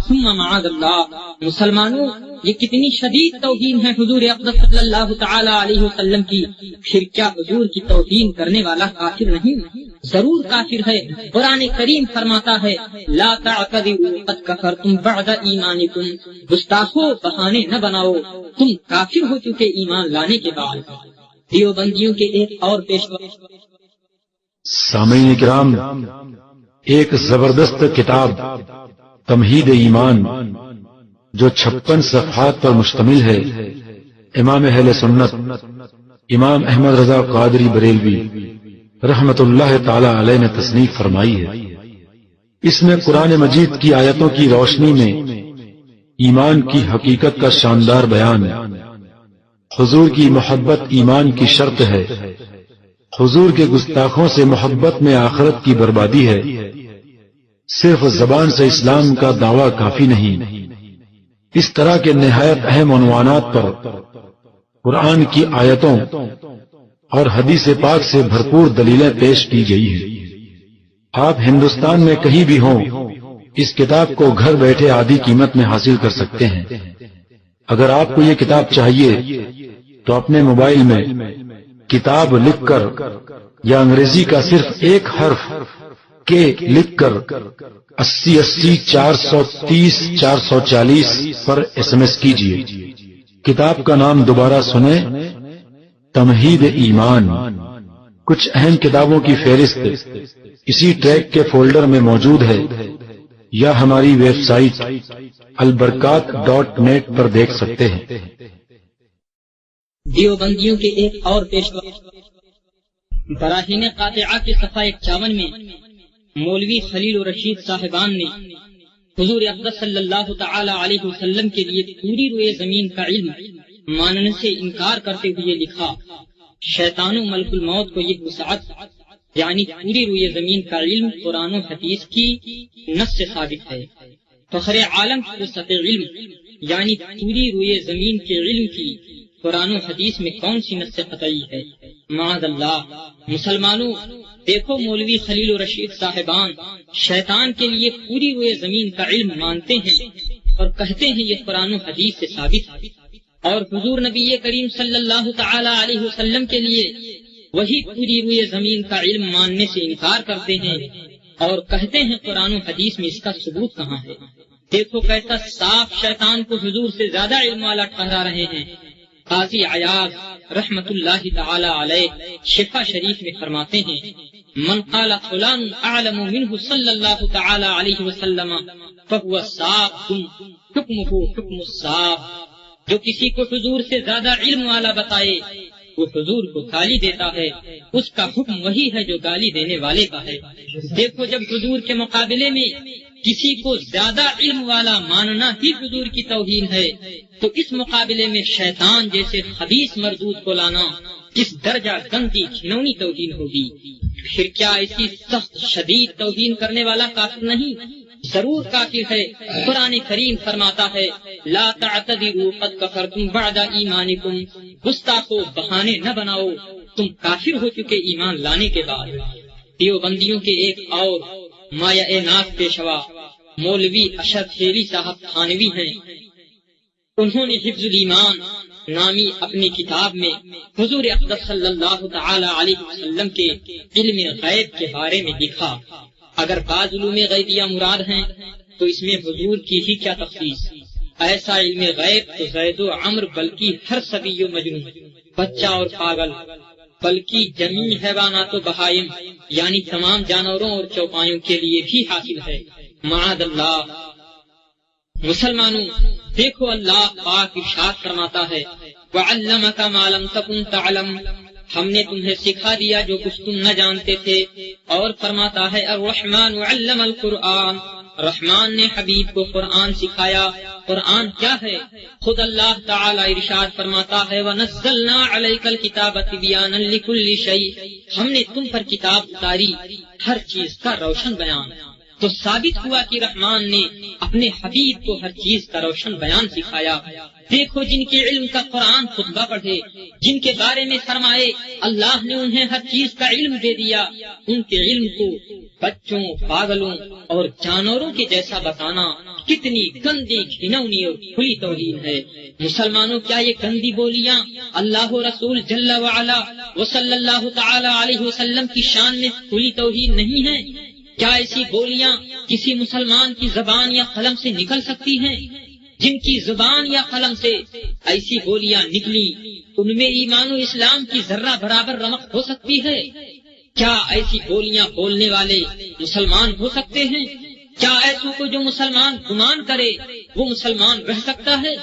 A: ثم معاذ اللہ۔ مسلمانوں، یہ کتنی شدید توہین ہے حضور اقدس صلی اللہ تعالی علیہ وسلم کی۔ پھر کیا حضور کی توہین کرنے والا کافر نہیں؟ ضرور کافر ہے۔ قرآن کریم فرماتا ہے، لا تعتذروا قد کفرتم بعد ایمانکم، گستاخو بہانے نہ بناؤ، تم کافر ہو چکے ایمان لانے کے بعد۔ دیوبندیوں کے ایک اور پیشوا
C: سامعین کرام، ایک زبردست کتاب تمہید ایمان جو 56 صفحات پر مشتمل ہے، امام اہل سنت امام احمد رضا قادری بریلوی رحمت اللہ تعالی علیہ نے تصنیف فرمائی ہے۔ اس میں قرآن مجید کی آیتوں کی روشنی میں ایمان کی حقیقت کا شاندار بیان ہے۔ حضور کی محبت ایمان کی شرط ہے۔ حضور کے گستاخوں سے محبت میں آخرت کی بربادی ہے۔ صرف زبان سے اسلام کا دعویٰ کافی نہیں۔ اس طرح کے نہایت اہم عنوانات پر قرآن کی آیتوں اور حدیث پاک سے بھرپور دلیلیں پیش کی گئی ہیں۔ آپ ہندوستان میں کہیں بھی ہوں اس کتاب کو گھر بیٹھے آدھی قیمت میں حاصل کر سکتے ہیں۔ اگر آپ کو یہ کتاب چاہیے تو اپنے موبائل میں کتاب لکھ کر یا انگریزی کا صرف ایک حرف کے لکھ کر 8080 430 440 پر SMS کیجیے۔ کتاب کا نام دوبارہ سنیں، تمہید ایمان۔ کچھ اہم کتابوں کی فہرست اسی ٹریک کے فولڈر میں موجود ہے یا ہماری ویب سائٹ البرکات.net پر دیکھ سکتے ہیں۔
D: دیوبندیوں کے ایک اور پیشوا براہین قاطعہ کے صفحہ 51 میں مولوی خلیل الرشید صاحبان نے حضور اقدس صلی اللہ تعالی علیہ وسلم کے لیے پوری روئے زمین کا علم ماننے سے انکار کرتے ہوئے لکھا، شیطان و ملک الموت کو یہ وسعت یعنی پوری روئے زمین کا علم قرآن و حدیث کی نص سے ثابت ہے۔ فخر عالم کی وسعت علم یعنی پوری روئے زمین کے علم کی قرآن و حدیث میں کون سی نص قطعی ہے؟ معاذ اللہ۔ مسلمانوں دیکھو، مولوی خلیل الرشید صاحبان شیطان کے لیے پوری روئے زمین کا علم مانتے ہیں اور کہتے ہیں یہ قرآن و حدیث سے ثابت ہے، اور حضور نبی کریم صلی اللہ تعالی علیہ وسلم کے لیے وہی پوری روئے زمین کا علم ماننے سے انکار کرتے ہیں اور کہتے ہیں قرآن و حدیث میں اس کا ثبوت کہاں ہے؟ دیکھو کیسا صاف شیطان کو حضور سے زیادہ علم والا ٹھہرا رہے ہیں۔ قاضی عیاض رحمت اللہ تعالی علیہ شفا شریف میں فرماتے ہیں، من قال فلان اعلم منہ صلی اللہ تعالی علیہ وسلم فهو صاف حکمہ حکم الصاف۔ جو کسی کو حضور سے زیادہ علم والا بتائے وہ حضور کو گالی دیتا ہے، اس کا حکم وہی ہے جو گالی دینے والے کا ہے۔ دیکھو، جب حضور کے مقابلے میں کسی کو زیادہ علم والا ماننا ہی حضور کی توہین ہے تو اس مقابلے میں شیطان جیسے خبیث مردود کو لانا کس درجہ گندی گھنونی توہین ہوگی۔ پھر کیا ایسی سخت شدید توہین کرنے والا کافر نہیں؟ ضرور کافر ہے۔ قرآن کریم فرماتا ہے، لا تعتذروا قد کفرتم بعد ایمانکم، گستاخو بہانے نہ بناؤ، تم کافر ہو چکے ایمان لانے کے بعد۔ دیوبندیوں کے ایک اور مایہ ناز پیشوا مولوی اشرف خیلی صاحب تھانوی ہیں۔ انہوں نے حفظ الایمان نامی اپنی کتاب میں حضور اقدس صلی اللہ تعالی علیہ وسلم کے علم غیب کے بارے میں لکھا، اگر بعض علوم غیبیہ مراد ہیں تو اس میں حضور کی ہی کیا تخصیص؟ ایسا علم غیب تو زید و عمر بلکہ ہر صبی و مجنون، بچہ اور پاگل، بلکہ جمیع حیوانات و بہائم یعنی تمام جانوروں اور چوپایوں کے لیے بھی حاصل ہے۔ معاذ اللہ۔ مسلمانوں دیکھو، اللہ پاک ارشاد فرماتا ہے، وَعَلَّمَكَ مَا لَمْ تَكُنْ تَعْلَمْ، ہم نے تمہیں سکھا دیا جو کچھ تم نہ جانتے تھے۔ اور فرماتا ہے، الرحمن علم القرآن، رحمان نے حبیب کو قرآن سکھایا۔ قرآن کیا ہے؟ خود اللہ تعالی ارشاد فرماتا ہے، وَنَزَّلْنَا عَلَيْكَ الْكِتَابَ تِبْيَانًا لِكُلِّ شَيْءٍ، ہم نے تم پر کتاب اتاری ہر چیز کا روشن بیان۔ تو ثابت ہوا کہ رحمان نے اپنے حبیب کو ہر چیز کا روشن بیان سکھایا۔ دیکھو، جن کے علم کا قرآن خطبہ پڑھے، جن کے بارے میں فرمائے اللہ نے انہیں ہر چیز کا علم دے دیا، ان کے علم کو بچوں، پاگلوں اور جانوروں کے جیسا بتانا کتنی گندی، گھنونی اور کھلی توہین ہے۔ مسلمانوں کیا یہ گندی بولیاں اللہ و رسول جل وعلا و صلی اللہ تعالی علیہ وسلم کی شان میں کھلی توہین نہیں ہے؟ کیا ایسی بولیاں کسی مسلمان کی زبان یا قلم سے نکل سکتی ہیں؟ جن کی زبان یا قلم سے ایسی بولیاں نکلی ان میں ایمان و اسلام کی ذرہ برابر رمق ہو سکتی ہے؟ کیا ایسی بولیاں بولنے والے مسلمان ہو سکتے ہیں؟ کیا ایسوں کو جو مسلمان گمان کرے وہ مسلمان رہ سکتا ہے؟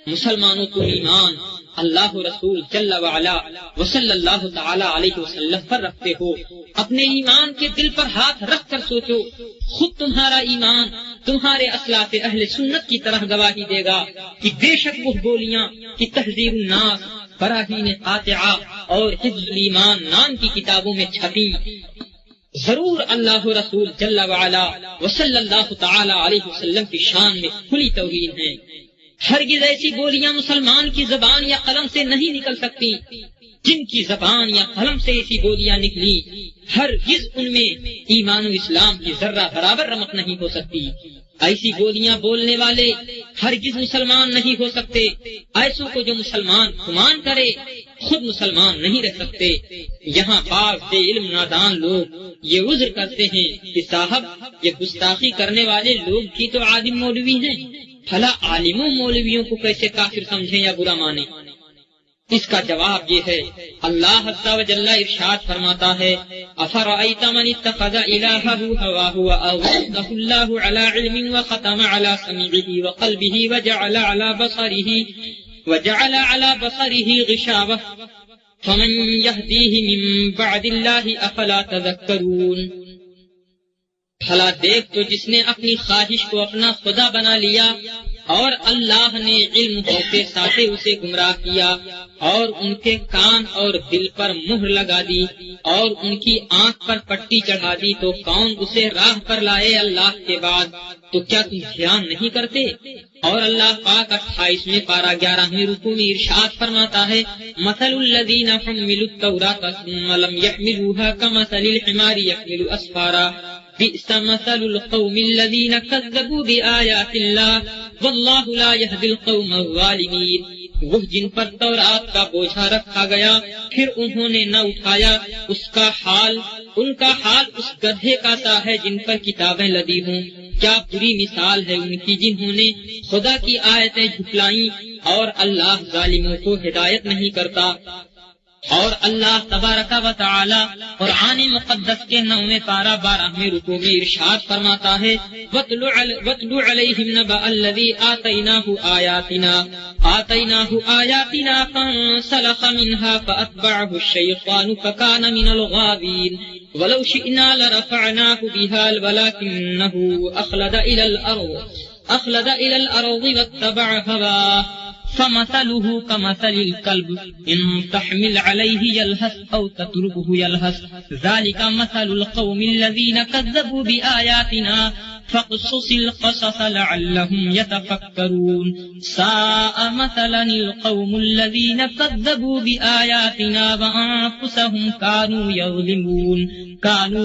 D: مسلمانوں کو ایمان اللہ رسول جل وعلا وصلی اللہ تعالی علیہ وسلم پر رکھتے ہو، اپنے ایمان کے دل پر ہاتھ رکھ کر سوچو، خود تمہارا ایمان تمہارے اسلاف اہل سنت کی طرح گواہی دے گا کہ بے شک وہ گولیاں کہ تہذیب الناس، براہین قاطعہ اور حفظ الایمان نام کی کتابوں میں چھپی، ضرور اللہ رسول جل وعلا وصلی اللہ تعالی علیہ وسلم کی شان میں کھلی توہین ہے۔ ہرگز ایسی بولیاں مسلمان کی زبان یا قلم سے نہیں نکل سکتی، جن کی زبان یا قلم سے ایسی بولیاں نکلی ہرگز ان میں ایمان و اسلام کی ذرہ برابر رمق نہیں ہو سکتی۔ ایسی بولیاں بولنے والے ہرگز مسلمان نہیں ہو سکتے۔ ایسوں کو جو مسلمان گمان کرے خود مسلمان نہیں رہ سکتے۔ یہاں بعض بے علم نادان لوگ یہ عذر کرتے ہیں کہ صاحب یہ گستاخی کرنے والے لوگ بھی تو عالم مولوی ہیں، بھلا عالموں مولویوں کو کیسے کافر سمجھیں یا برا مانیں؟ اس کا جواب یہ ہے، اللہ عز و جل ارشاد فرماتا ہے، افرأیت من اتخذ الہہ ہواہ واضلہ اللہ علی علم وختم علی سمعہ وقلبہ وجعل علی بصرہ غشاوہ فمن یہدیہ من بعد اللہ افلا تذکرون۔ بھلا دیکھ تو جس نے اپنی خواہش کو اپنا خدا بنا لیا اور اللہ نے علم ہوتے ساتھ اسے گمراہ کیا اور ان کے کان اور دل پر مہر لگا دی اور ان کی آنکھ پر پٹی چڑھا دی، تو کون اسے راہ پر لائے اللہ کے بعد؟ تو کیا تم دھیان نہیں کرتے؟ اور اللہ پاک 28ویں پارہ 11ویں رکوع میں ارشاد فرماتا ہے، مثل الذین حملوا التوراۃ ثم لم يحملوها كمثل الحمار يحمل اسفارا بئس مثل القوم الذین کذبوا بآیات اللہ واللہ لا یہدی القوم الظالمین۔ وہ جن پر تورات کا بوجھا رکھا گیا پھر انہوں نے نہ اٹھایا، ان کا حال اس گدھے کا سا ہے جن پر کتابیں لدی ہوں۔ کیا بری مثال ہے ان کی جنہوں نے خدا کی آیتیں جھٹلائیں، اور اللہ ظالموں کو ہدایت نہیں کرتا۔ اور اللہ تبارک و تعالی قرآن مقدس کے 9ویں پارہ 12ویں رکوع میں ارشاد فرماتا ہے، وَاتْلُ عَلَيْهِمْ نَبَأَ الَّذِي آتَيْنَاهُ آيَاتِنَا فَانسَلَخَ مِنْهَا فَأَتْبَعَهُ الشَّيْطَانُ فَكَانَ مِنَ الْغَاوِينَ وَلَوْ شِئْنَا لَرَفَعْنَاهُ بِهَا وَلَكِنَّهُ أَخْلَدَ إِلَى الْأَرْضِ وَاتَّبَعَ هَوَاهُ فمثله كمثل الكلب إن تحمل عليه يلهث أو تتركه يلهث ذلك مثل القوم الذين كذبوا بآياتنا فاقصص القصص لعلهم يتفكرون ساء مثلا القوم الذين كذبوا بآياتنا وأنفسهم كانوا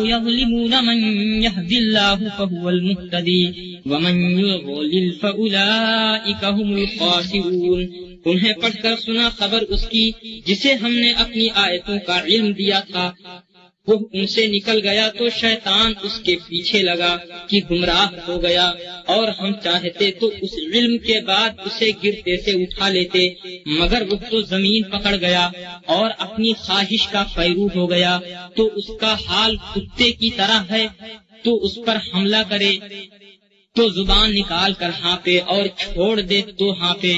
D: يظلمون من يهدي الله فهو المهتدي ومن يضلل فأولئك هم الخاسرون۔ انہیں پڑھ کر سنا خبر اس کی جسے ہم نے اپنی آیتوں کا علم دیا تھا، وہ ان سے نکل گیا تو شیطان اس کے پیچھے لگا کہ گمراہ ہو گیا، اور ہم چاہتے تو اس علم کے بعد اسے گرتے سے اٹھا لیتے، مگر وہ تو زمین پکڑ گیا اور اپنی خواہش کا پیرو ہو گیا، تو اس کا حال کتے کی طرح ہے، تو اس پر حملہ کرے تو زبان نکال کر ہانپے اور چھوڑ دے تو ہانپے۔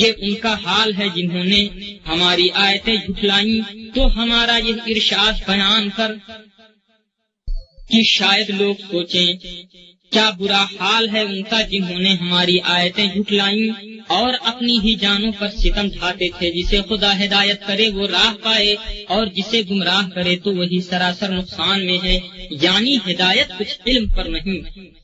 D: یہ ان کا حال ہے جنہوں نے ہماری آیتیں جھٹلائیں، تو ہمارا یہ ارشاد بیان کر کہ شاید لوگ سوچیں کیا برا حال ہے ان کا جنہوں نے ہماری آیتیں جھٹلائیں اور اپنی ہی جانوں پر ستم ڈھاتے تھے۔ جسے خدا ہدایت کرے وہ راہ پائے اور جسے گمراہ کرے تو وہی سراسر نقصان میں ہے۔ یعنی ہدایت کچھ علم پر نہیں،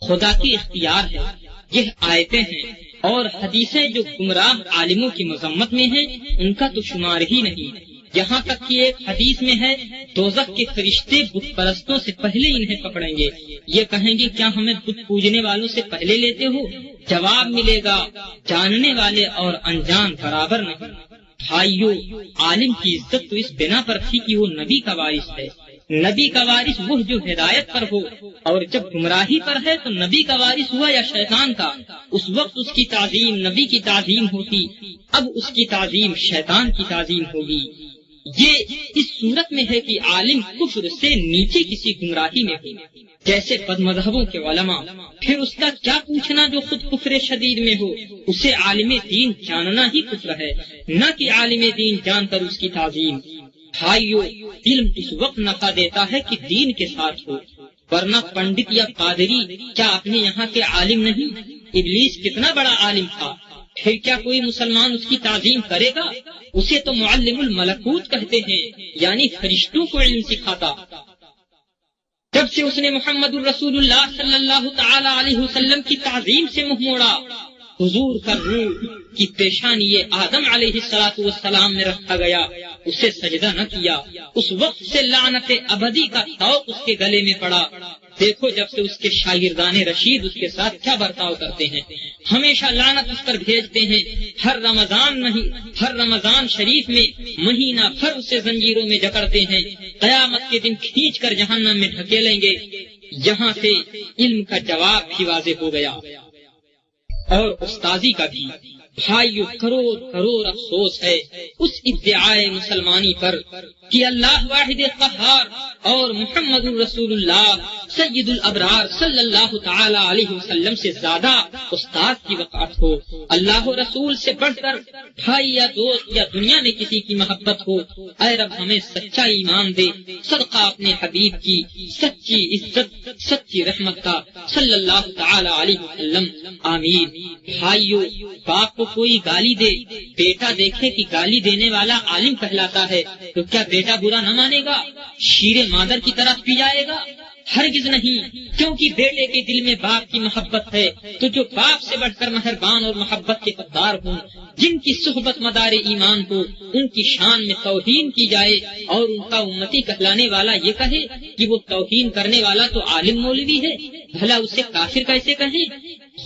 D: خدا کی اختیار ہے۔ یہ آیتیں ہیں اور حدیثیں جو گمراہ عالموں کی مذمت میں ہیں، ان کا تو شمار ہی نہیں۔ یہاں تک کہ ایک حدیث میں ہے، دوزخ کے فرشتے بت پرستوں سے پہلے انہیں پکڑیں گے، یہ کہیں گے کیا ہمیں بت پوجنے والوں سے پہلے لیتے ہو؟ جواب ملے گا جاننے والے اور انجان برابر نہیں۔ بھائیو، عالم کی عزت تو اس بنا پر تھی کہ وہ نبی کا وارث ہے۔ نبی کا وارث وہ جو ہدایت پر ہو، اور جب گمراہی پر ہے تو نبی کا وارث ہوا یا شیطان کا؟ اس وقت اس کی تعظیم نبی کی تعظیم ہوتی، اب اس کی تعظیم شیطان کی تعظیم ہوگی۔ یہ اس صورت میں ہے کہ عالم کفر سے نیچے کسی گمراہی میں ہو، جیسے بد مذہبوں کے علماء، پھر اس کا کیا پوچھنا جو خود کفر شدید میں ہو، اسے عالم دین جاننا ہی کفر ہے، نہ کہ عالم دین جان کر اس کی تعظیم۔ بھائیو، علم اس وقت نفع دیتا ہے کہ دین کے ساتھ ہو، ورنہ پنڈت یا پادری کیا اپنے یہاں کے عالم نہیں؟ ابلیس کتنا بڑا عالم تھا، پھر کیا کوئی مسلمان اس کی تعظیم کرے گا؟ اسے تو معلم الملکوت کہتے ہیں، یعنی فرشتوں کو علم سکھاتا۔ جب سے اس نے محمد الرسول اللہ صلی اللہ تعالی علیہ وسلم کی تعظیم سے منہ موڑا، حضور کا روح کی پیشانی آدم علیہ السلام میں رکھا گیا، اسے سجدہ نہ کیا، اس وقت سے لعنت ابدی کا طوق اس کے گلے میں پڑا۔ دیکھو جب سے اس کے شاگردان رشید اس کے ساتھ کیا برتاؤ کرتے ہیں، ہمیشہ لعنت اس پر بھیجتے ہیں۔ ہر رمضان شریف میں مہینہ بھر اسے زنجیروں میں جکڑتے ہیں، قیامت کے دن کھینچ کر جہنم میں ڈھکیلیں گے۔ یہاں سے علم کا جواب بھی واضح ہو گیا اور استاذی کا بھی۔ بھائیو، کروڑ افسوس ہے اس ادعائے مسلمانی پر کہ اللہ واحد قہار اور محمد الرسول اللہ سید الابرار صلی اللہ تعالی علیہ وسلم سے زیادہ استاد کی وقعت ہو، اللہ و رسول سے بڑھ کر بھائی یا دوست یا دنیا میں کسی کی محبت ہو۔ اے رب ہمیں سچا ایمان دے، صدقہ اپنے حبیب کی سچی عزت، سچی رحمت کا صلی اللہ تعالی علیہ وسلم، آمین۔ بھائیو، باپ کو کوئی گالی دے، بیٹا دیکھے کہ گالی دینے والا عالم کہلاتا ہے تو کیا بیٹا برا نہ مانے گا، شیر مادر کی طرف پی جائے گا؟ ہرگز نہیں، کیونکہ بیٹے کے دل میں باپ کی محبت ہے تو جو باپ سے بڑھ کر مہربان اور محبت کے حقدار ہوں، جن کی صحبت مدار ایمان ہو، ان کی شان میں توہین کی جائے اور ان کا امتی کہلانے والا یہ کہے کہ وہ توہین کرنے والا تو عالم مولوی ہے، بھلا اسے کافر کیسے کہیں؟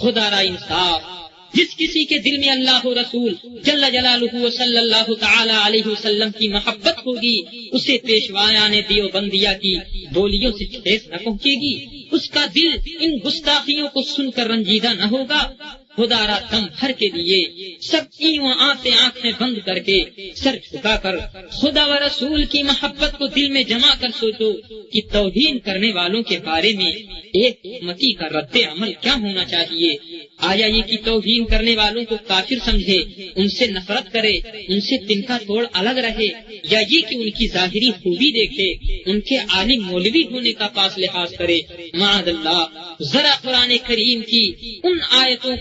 D: خدا را انصاف۔ جس کسی کے دل میں اللہ و رسول جل جلالہ صلی اللہ تعالی علیہ وسلم کی محبت ہوگی، اسے پیشوایان دیوبندیہ کی بولیوں سے ٹھیس نہ پہنچے گی، اس کا دل ان گستاخیوں کو سن کر رنجیدہ نہ ہوگا۔ خدا را دم بھر کے لیے سب آنکھیں بند کر کے سر جھکا کر خدا و رسول کی محبت کو دل میں جما کر سوچو کہ توہین کرنے والوں کے بارے میں ایک امتی کا رد عمل کیا ہونا چاہیے۔ آیا یہ کہ توہین کرنے والوں کو کافر سمجھے، ان سے نفرت کرے، ان سے تنکا توڑ الگ رہے، یا یہ کہ ان کی ظاہری خوبی دیکھے، ان کے عالم مولوی ہونے کا پاس لحاظ کرے؟ معاذ اللہ۔ ذرا قرآن کریم کی ان آیتوں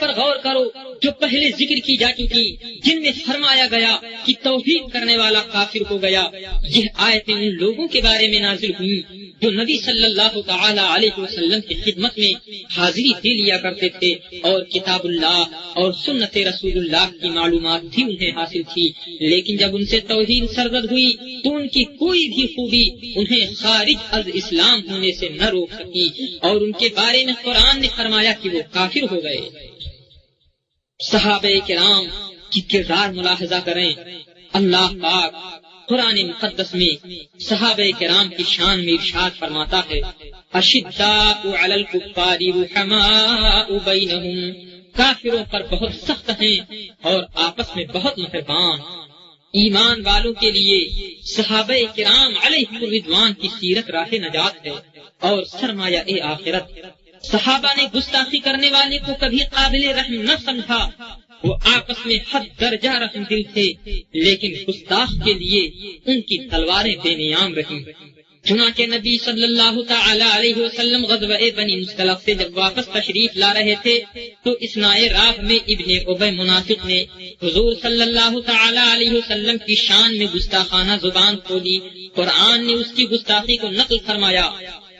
D: پر غور کرو جو پہلے ذکر کی جا چکی، جن میں فرمایا گیا کہ توحید کرنے والا کافر ہو گیا۔ یہ آیتیں ان لوگوں کے بارے میں نازل ہوئی جو نبی صلی اللہ تعالی علیہ وسلم کی خدمت میں حاضری دے لیا کرتے تھے اور کتاب اللہ اور سنت رسول اللہ کی معلومات بھی انہیں حاصل تھی، لیکن جب ان سے توہین سرزد ہوئی تو ان کی کوئی بھی خوبی انہیں خارج از اسلام ہونے سے نہ روک سکی، اور ان کے بارے میں قرآن نے فرمایا کہ وہ کافر ہو گئے۔ صحابہ کرام کی کردار ملاحظہ کریں۔ اللہ پاک قرآن مقدس میں صحابہ کرام کی شان میں ارشاد فرماتا ہے، اشداء علی الکفار رحماء بینہم، کافروں پر بہت سخت ہیں اور آپس میں بہت مہربان۔ ایمان والوں کے لیے صحابہ کرام علیہ الرضوان کی سیرت راہ نجات ہے اور سرمایہ آخرت۔ صحابہ نے گستاخی کرنے والے کو کبھی قابل رحم نہ سمجھا، وہ آپس میں حد درجہ رحم دل تھے، لیکن گستاخ کے لیے ان کی تلواریں بے نیام رہیں۔ چنانچہ نبی صلی اللہ تعالی علیہ وسلم غزوہ بنی مصطلق سے جب واپس تشریف لا رہے تھے تو اثناء راہ میں ابن ابی منافق نے حضور صلی اللہ تعالی علیہ وسلم کی شان میں گستاخانہ زبان کھولی۔ قرآن نے اس کی گستاخی کو نقل فرمایا،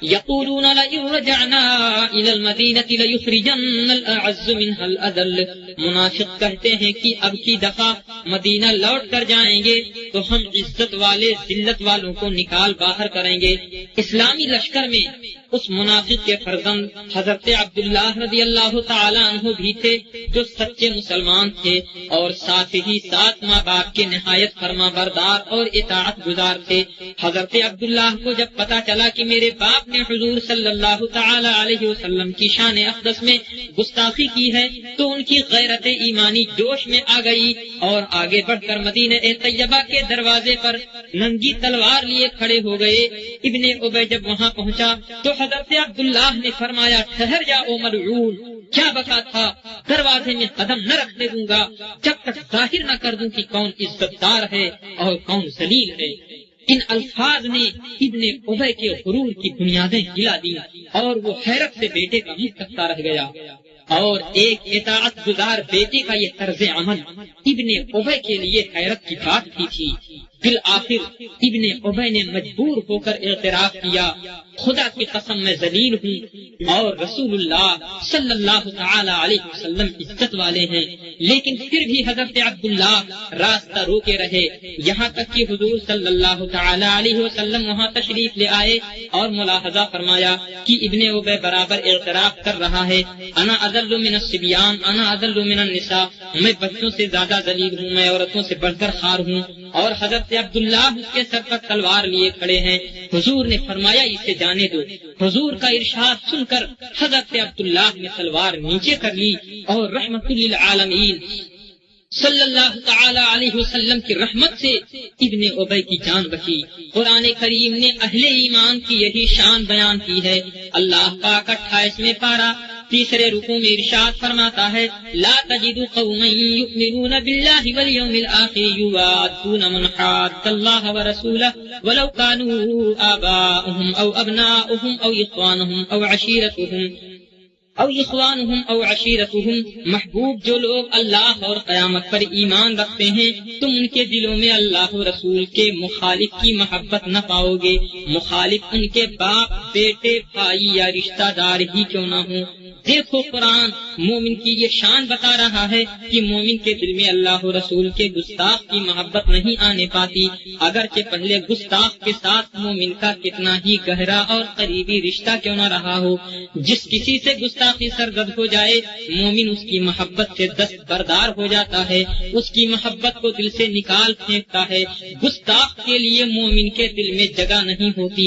D: یقولون لئن رجعنا الى المدینۃ لیخرجن الاعز منها الاذل، منافق کہتے ہیں کہ اب کی دفعہ مدینہ لوٹ کر جائیں گے تو ہم عزت والے ذلت والوں کو نکال باہر کریں گے۔ اسلامی لشکر میں اس منافق کے فرزند حضرت عبداللہ رضی اللہ تعالی عنہ بھی تھے جو سچے مسلمان تھے اور ساتھ ہی ساتھ ماں باپ کے نہایت فرما بردار اور اطاعت گزار تھے۔ حضرت عبداللہ کو جب پتا چلا کہ میرے باپ نے حضور صلی اللہ تعالی علیہ وسلم کی شان اقدس میں گستاخی کی ہے تو ان کی غیرت ایمانی جوش میں آ گئی اور آگے بڑھ کر مدینہ طیبہ کے دروازے پر ننگی تلوار لیے کھڑے ہو گئے۔ ابن ابی جب وہاں پہنچا تو حضرت عبداللہ نے فرمایا ٹھہر جا او ملعون، کیا بکا تھا، دروازے میں قدم نہ رکھنے دوں گا جب تک ظاہر نہ کر دوں کہ کون عزت دار ہے اور کون ذلیل ہے۔ ان الفاظ نے ابن ابی کے غرور کی بنیادیں ہلا دی اور وہ حیرت سے بیٹے کا منہ تکتا رہ گیا۔ اور ایک اطاعت گزار بیٹے کا یہ طرز عمل ابن ابی کے لیے حیرت کی بات کی تھی۔ بالآخر ابن ابی نے مجبور ہو کر اعتراف کیا، خدا کی قسم میں ذلیل ہوں اور رسول اللہ صلی اللہ تعالی علیہ وسلم عزت والے ہیں، لیکن پھر بھی حضرت عبداللہ راستہ روکے رہے یہاں تک کہ حضور صلی اللہ تعالی علیہ وسلم وہاں تشریف لے آئے اور ملاحظہ فرمایا کہ ابن ابی برابر اعتراف کر رہا ہے، انا اذل من الصبیان، انا اذل من النساء، میں بچوں سے زیادہ ذلیل ہوں، میں عورتوں سے بڑھ کر خوار ہوں۔ اور حضرت عبداللہ اس کے سر پر تلوار لیے کھڑے ہیں۔ حضور نے فرمایا اسے جانے دو۔ حضور کا ارشاد سن کر حضرت عبداللہ نے تلوار نیچے کر لی اور رحمت للعالمین صلی اللہ تعالی علیہ وسلم کی رحمت سے ابن ابی کی جان بچی۔ قرآن کریم نے اہل ایمان کی یہی شان بیان کی ہے۔ اللہ پاک 28ویں پارہ تیسرے رکوع میں ارشاد فرماتا ہے، لا تجد قوما یؤمنون باللہ والیوم الآخر یوادون من حاد اللہ ورسولہ ولو كانوا آباءهم او ابناءهم او اخوانهم او عشیرتهم محبوب جو لوگ اللہ اور قیامت پر ایمان رکھتے ہیں تم ان کے دلوں میں اللہ و رسول کے مخالف کی محبت نہ پاؤ گے، مخالف ان کے باپ، بیٹے، بھائی یا رشتہ دار ہی کیوں نہ ہوں۔ دیکھو قرآن مومن کی یہ شان بتا رہا ہے کہ مومن کے دل میں اللہ و رسول کے گستاخ کی محبت نہیں آنے پاتی، اگرچہ پہلے گستاخ کے ساتھ مومن کا کتنا ہی گہرا اور قریبی رشتہ کیوں نہ رہا ہو۔ جس کسی سے گستاخی سرزد ہو جائے مومن اس کی محبت سے دستبردار ہو جاتا ہے، اس کی محبت کو دل سے نکال پھینکتا ہے۔ گستاخ کے لیے مومن کے دل میں جگہ نہیں ہوتی۔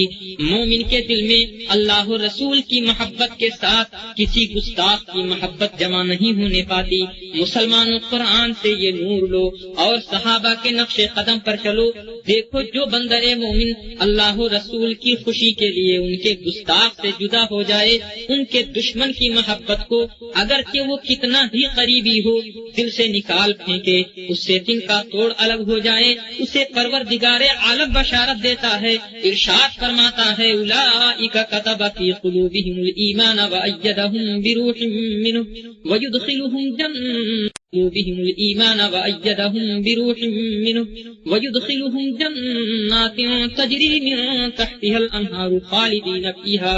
D: مومن کے دل میں اللہ و رسول کی محبت کے ساتھ کسی گستاخ کی محبت جمع نہیں ہونے پاتی۔ مسلمانوں قرآن سے یہ نور لو اور صحابہ کے نقش قدم پر چلو۔ دیکھو جو بندہ مومن اللہ و رسول کی خوشی کے لیے ان کے گستاخ سے جدا ہو جائے، ان کے دشمن کی محبت کو اگرچہ وہ کتنا ہی قریبی ہو دل سے نکال پھینکے، اس سے دل کا توڑ الگ ہو جائے، اسے پروردگار عالم بشارت دیتا ہے، ارشاد فرماتا ہے، اولئک کتب فی قلوبہم الایمان وأیدہم بروح منہ ویدخلہم جنات تجری من تحتها الانہار خالدین فیہا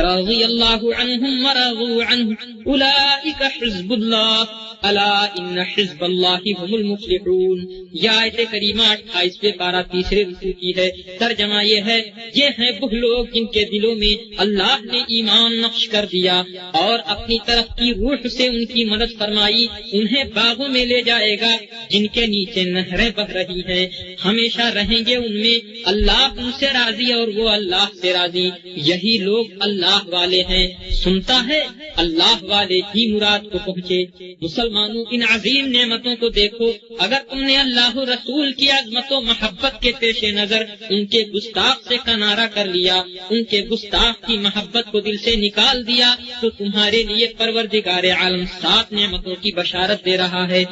D: رضی اللہ عنہم ورضوا عنہ اولئک حزب اللہ الا ان حزب اللہ هم المفلحون۔ یہ آیت کریمہ 28ویں پارہ تیسرے رکوع کی ہے۔ ترجمہ یہ ہے، یہ ہیں وہ لوگ جن کے دلوں میں اللہ نے ایمان نقش کر دیا اور اپنی طرف کی روح سے ان کی مدد فرمائی، انہیں باغوں میں لے جائے گا جن کے نیچے نہریں بہ رہی ہیں، ہمیشہ رہیں گے ان میں، اللہ ان سے راضی اور وہ اللہ سے راضی۔ یہی لوگ اللہ والے ہیں۔ سنتا ہے اللہ والے ہی مراد کو پہنچے۔ مسلمانوں ان عظیم نعمتوں کو دیکھو، اگر تم نے اللہ و رسول کی عظمت و محبت کے پیش نظر ان کے گستاخ سے کنارہ کر لیا، ان کے گستاخ کی محبت کو دل سے نکال دیا، تو تمہارے لیے پروردگار عالم 7 نعمتوں کی بشارت دے رہا ہے۔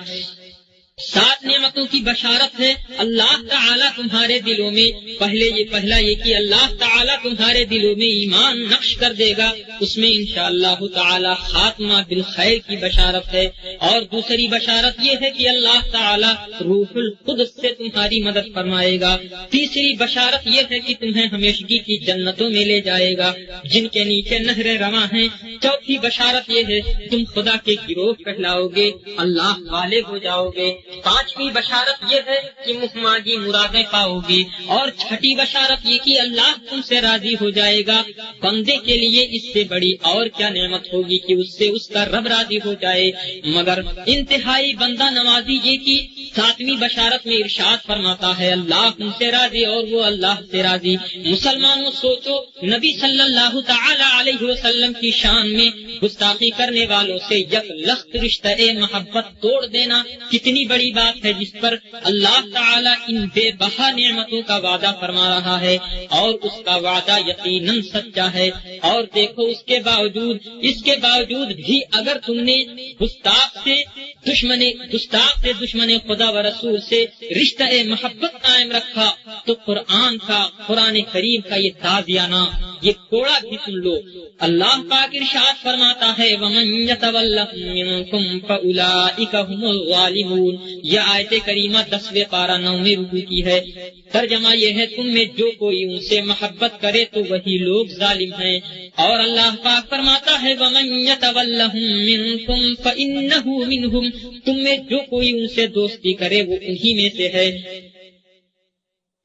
D: 7 نعمتوں کی بشارت ہے۔ اللہ تعالیٰ تمہارے دلوں میں پہلا یہ کہ اللہ تعالیٰ تمہارے دلوں میں ایمان نقش کر دے گا، اس میں انشاءاللہ تعالی خاتمہ بالخیر کی بشارت ہے، اور دوسری بشارت یہ ہے کہ اللہ تعالی روح القدس سے تمہاری مدد فرمائے گا، تیسری بشارت یہ ہے کہ تمہیں ہمیشگی کی جنتوں میں لے جائے گا جن کے نیچے نہریں رواں ہیں، چوتھی بشارت یہ ہے تم خدا کے گروہ کہلاؤ گے، اللہ والے ہو جاؤ گے، پانچویں بشارت یہ ہے کہ مہمانگی مرادیں پاؤ گے، اور چھٹی بشارت یہ کہ اللہ تم سے راضی ہو جائے گا۔ بندے کے لیے اس سے بڑی اور کیا نعمت ہوگی کہ اس سے اس کا رب راضی ہو جائے، مگر انتہائی بندہ نوازی یہ کی ساتویں بشارت میں ارشاد فرماتا ہے اللہ تم سے راضی اور وہ اللہ سے راضی۔ مسلمانوں سوچو، نبی صلی اللہ تعالی علیہ وسلم کی شان میں گستاخی کرنے والوں سے یک لخت رشتہ محبت توڑ دینا کتنی بڑی بات ہے، جس پر اللہ تعالی ان بے بہا نعمتوں کا وعدہ فرما رہا ہے، اور اس کا وعدہ یقیناً سچا ہے۔ اور دیکھو اس کے باوجود بھی اگر تم نے گستاخ سے دشمن خدا و رسول سے رشتہ محبت قائم رکھا تو قرآن کریم کا یہ تازیانہ، یہ کوڑا بھی سن لو۔ اللہ پاک ارشاد فرماتا ہے وَمَن يَتَوَلَّهُم مِّنكُمْ فَأُولَٰئِكَ هُمُ الظَّالِمُونَ۔ یہ آیت کریمہ 10ویں پارہ 9ویں رکوع کی ہے۔ ترجمہ یہ ہے تم میں جو کوئی ان سے محبت کرے تو وہی لوگ ظالم ہیں، اور اللہ پاک فرماتا ہے وَمَن يَتَوَلَّهُم مِّنكُمْ فَإِنَّهُ مِنْهُمْ۔ تم میں جو کوئی ان سے دوستی کرے وہ انہی میں سے ہے۔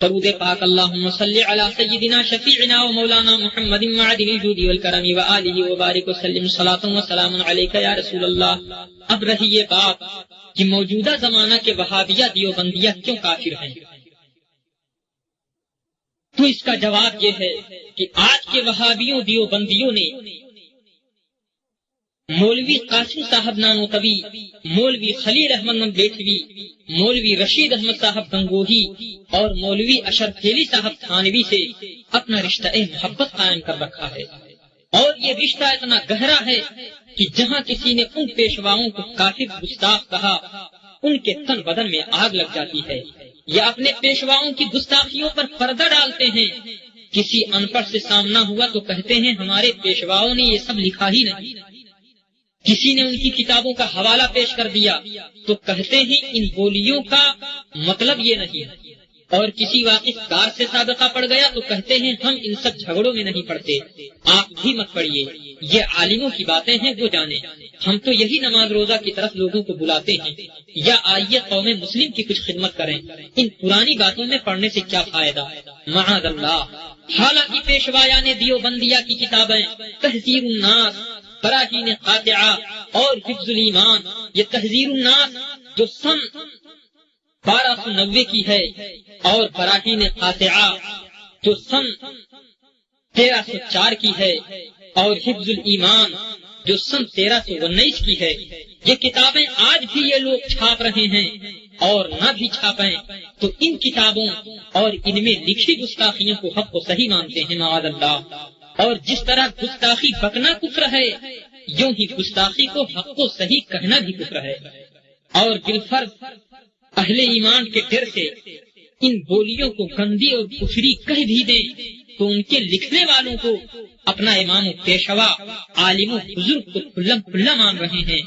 D: درود پاک اللہم صلی علی سیدنا شفیعنا و مولانا محمد معدن الجود والکرم و آلہ وبارک وسلم صلاۃ و سلام علیک یا رسول اللہ۔ اب رہی یہ بات کہ موجودہ زمانہ کے وہابیہ دیوبندیہ کیوں کافر ہیں، تو اس کا جواب یہ ہے کہ آج کے وہابیوں دیوبندیوں نے مولوی قاسم صاحب نانوتوی، مولوی خلیل احمد بیٹھوی، مولوی رشید احمد صاحب گنگوہی اور مولوی اشرف صاحب تھانوی سے اپنا رشتہ محبت قائم کر رکھا ہے، اور یہ رشتہ اتنا گہرا ہے کہ جہاں کسی نے ان پیشواؤں کو کافر گستاخ کہا ان کے تن بدن میں آگ لگ جاتی ہے، یا اپنے پیشواؤں کی گستاخیوں پر پردہ ڈالتے ہیں۔ کسی ان پڑھ سے سامنا ہوا تو کہتے ہیں ہمارے پیشواؤں نے یہ سب لکھا ہی نہیں، کسی نے ان کی کتابوں کا حوالہ پیش کر دیا تو کہتے ہیں ان بولیوں کا مطلب یہ نہیں، اور کسی واقف کار سے سابقہ پڑ گیا تو کہتے ہیں ہم ان سب جھگڑوں میں نہیں پڑتے، آپ بھی مت پڑھیے، یہ عالموں کی باتیں ہیں وہ جانے، ہم تو یہی نماز روزہ کی طرف لوگوں کو بلاتے ہیں، یا آئیے قوم مسلم کی کچھ خدمت کریں، ان پرانی باتوں میں پڑھنے سے کیا فائدہ، معاذ اللہ۔ حالانکہ پیشوایان دیوبندیہ کی کتابیں تحذیر الناس، براہین قاطعہ اور حفظ الایمان، یہ تحذیر الناس جو سن 1290 کی ہے اور براہین قاطعہ جو سن 1304 کی ہے، اور حفظ الایمان جو سن 1319 کی ہے، یہ کتابیں آج بھی یہ لوگ چھاپ رہے ہیں، اور نہ بھی چھاپیں تو ان کتابوں اور ان میں لکھی گستاخیوں کو حق و صحیح مانتے ہیں، معاذ اللہ۔ اور جس طرح گستاخی بکنا کفر ہے، یوں ہی گستاخی کو حق و صحیح کہنا بھی کفر ہے، اور بالفرض اہل ایمان کے ڈر سے ان بولیوں کو گندی اور کفری کہہ بھی دیں تو ان کے لکھنے والوں کو اپنا امام و پیشوا، عالم و بزرگ کو کھلم کھلا مان رہے ہیں،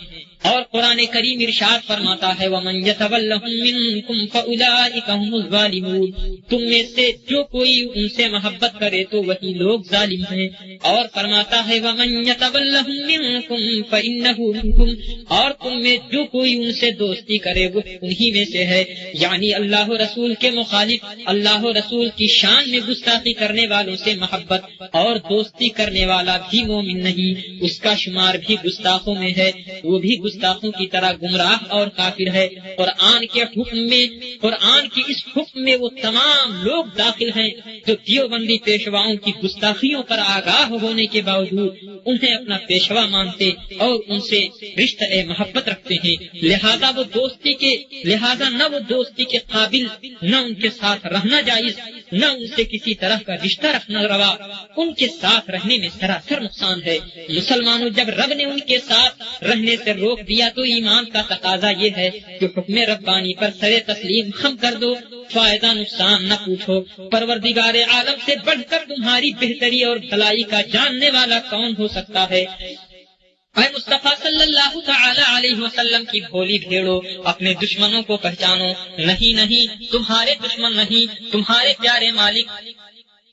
D: اور قرآن کریم ارشاد فرماتا ہے وَمَن يَتَوَلَّهُم مِّنكُمْ فَأُولَٰئِكَ هُمُ الظَّالِمُونَ۔ تم میں سے جو کوئی ان سے محبت کرے تو وہی لوگ ظالم ہیں، اور فرماتا ہے وَمَن يَتَوَلَّهُم مِّنكُمْ فَإِنَّهُ مِنكُمْ، اور تم میں جو کوئی ان سے دوستی کرے وہ انہی میں سے ہے، یعنی اللہ و رسول کے مخالف، اللہ و رسول کی شان میں گستاخی کرنے والوں سے محبت اور دوستی کرنے والا بھی مومن نہیں، اس کا شمار بھی گستاخوں میں ہے، وہ بھی گستاخوں کی طرح گمراہ اور کافر ہے۔ قرآن کے اس حکم میں وہ تمام لوگ داخل ہیں جو دیوبندی پیشواؤں کی گستاخیوں پر آگاہ ہونے کے باوجود انہیں اپنا پیشوا مانتے اور ان سے رشتہ محبت رکھتے ہیں، لہذا نہ وہ دوستی کے قابل، نہ ان کے ساتھ رہنا جائز، نہ ان سے کسی طرح کا رشتہ رکھنا روا، ان کے ساتھ رہنے میں سراسر نقصان ہے۔ مسلمانوں، جب رب نے ان کے ساتھ رہنے سے روک دیا تو ایمان کا تقاضا یہ ہے کہ حکم ربانی پر سر تسلیم خم کر دو، فائدہ نقصان نہ پوچھو۔ پروردگار عالم سے بڑھ کر تمہاری بہتری اور بھلائی کا جاننے والا کون ہو سکتا ہے؟ اے مصطفیٰ صلی اللہ تعالی علیہ وسلم کی بھولی بھیڑو، اپنے دشمنوں کو پہچانو۔ نہیں، تمہارے دشمن نہیں، تمہارے پیارے مالک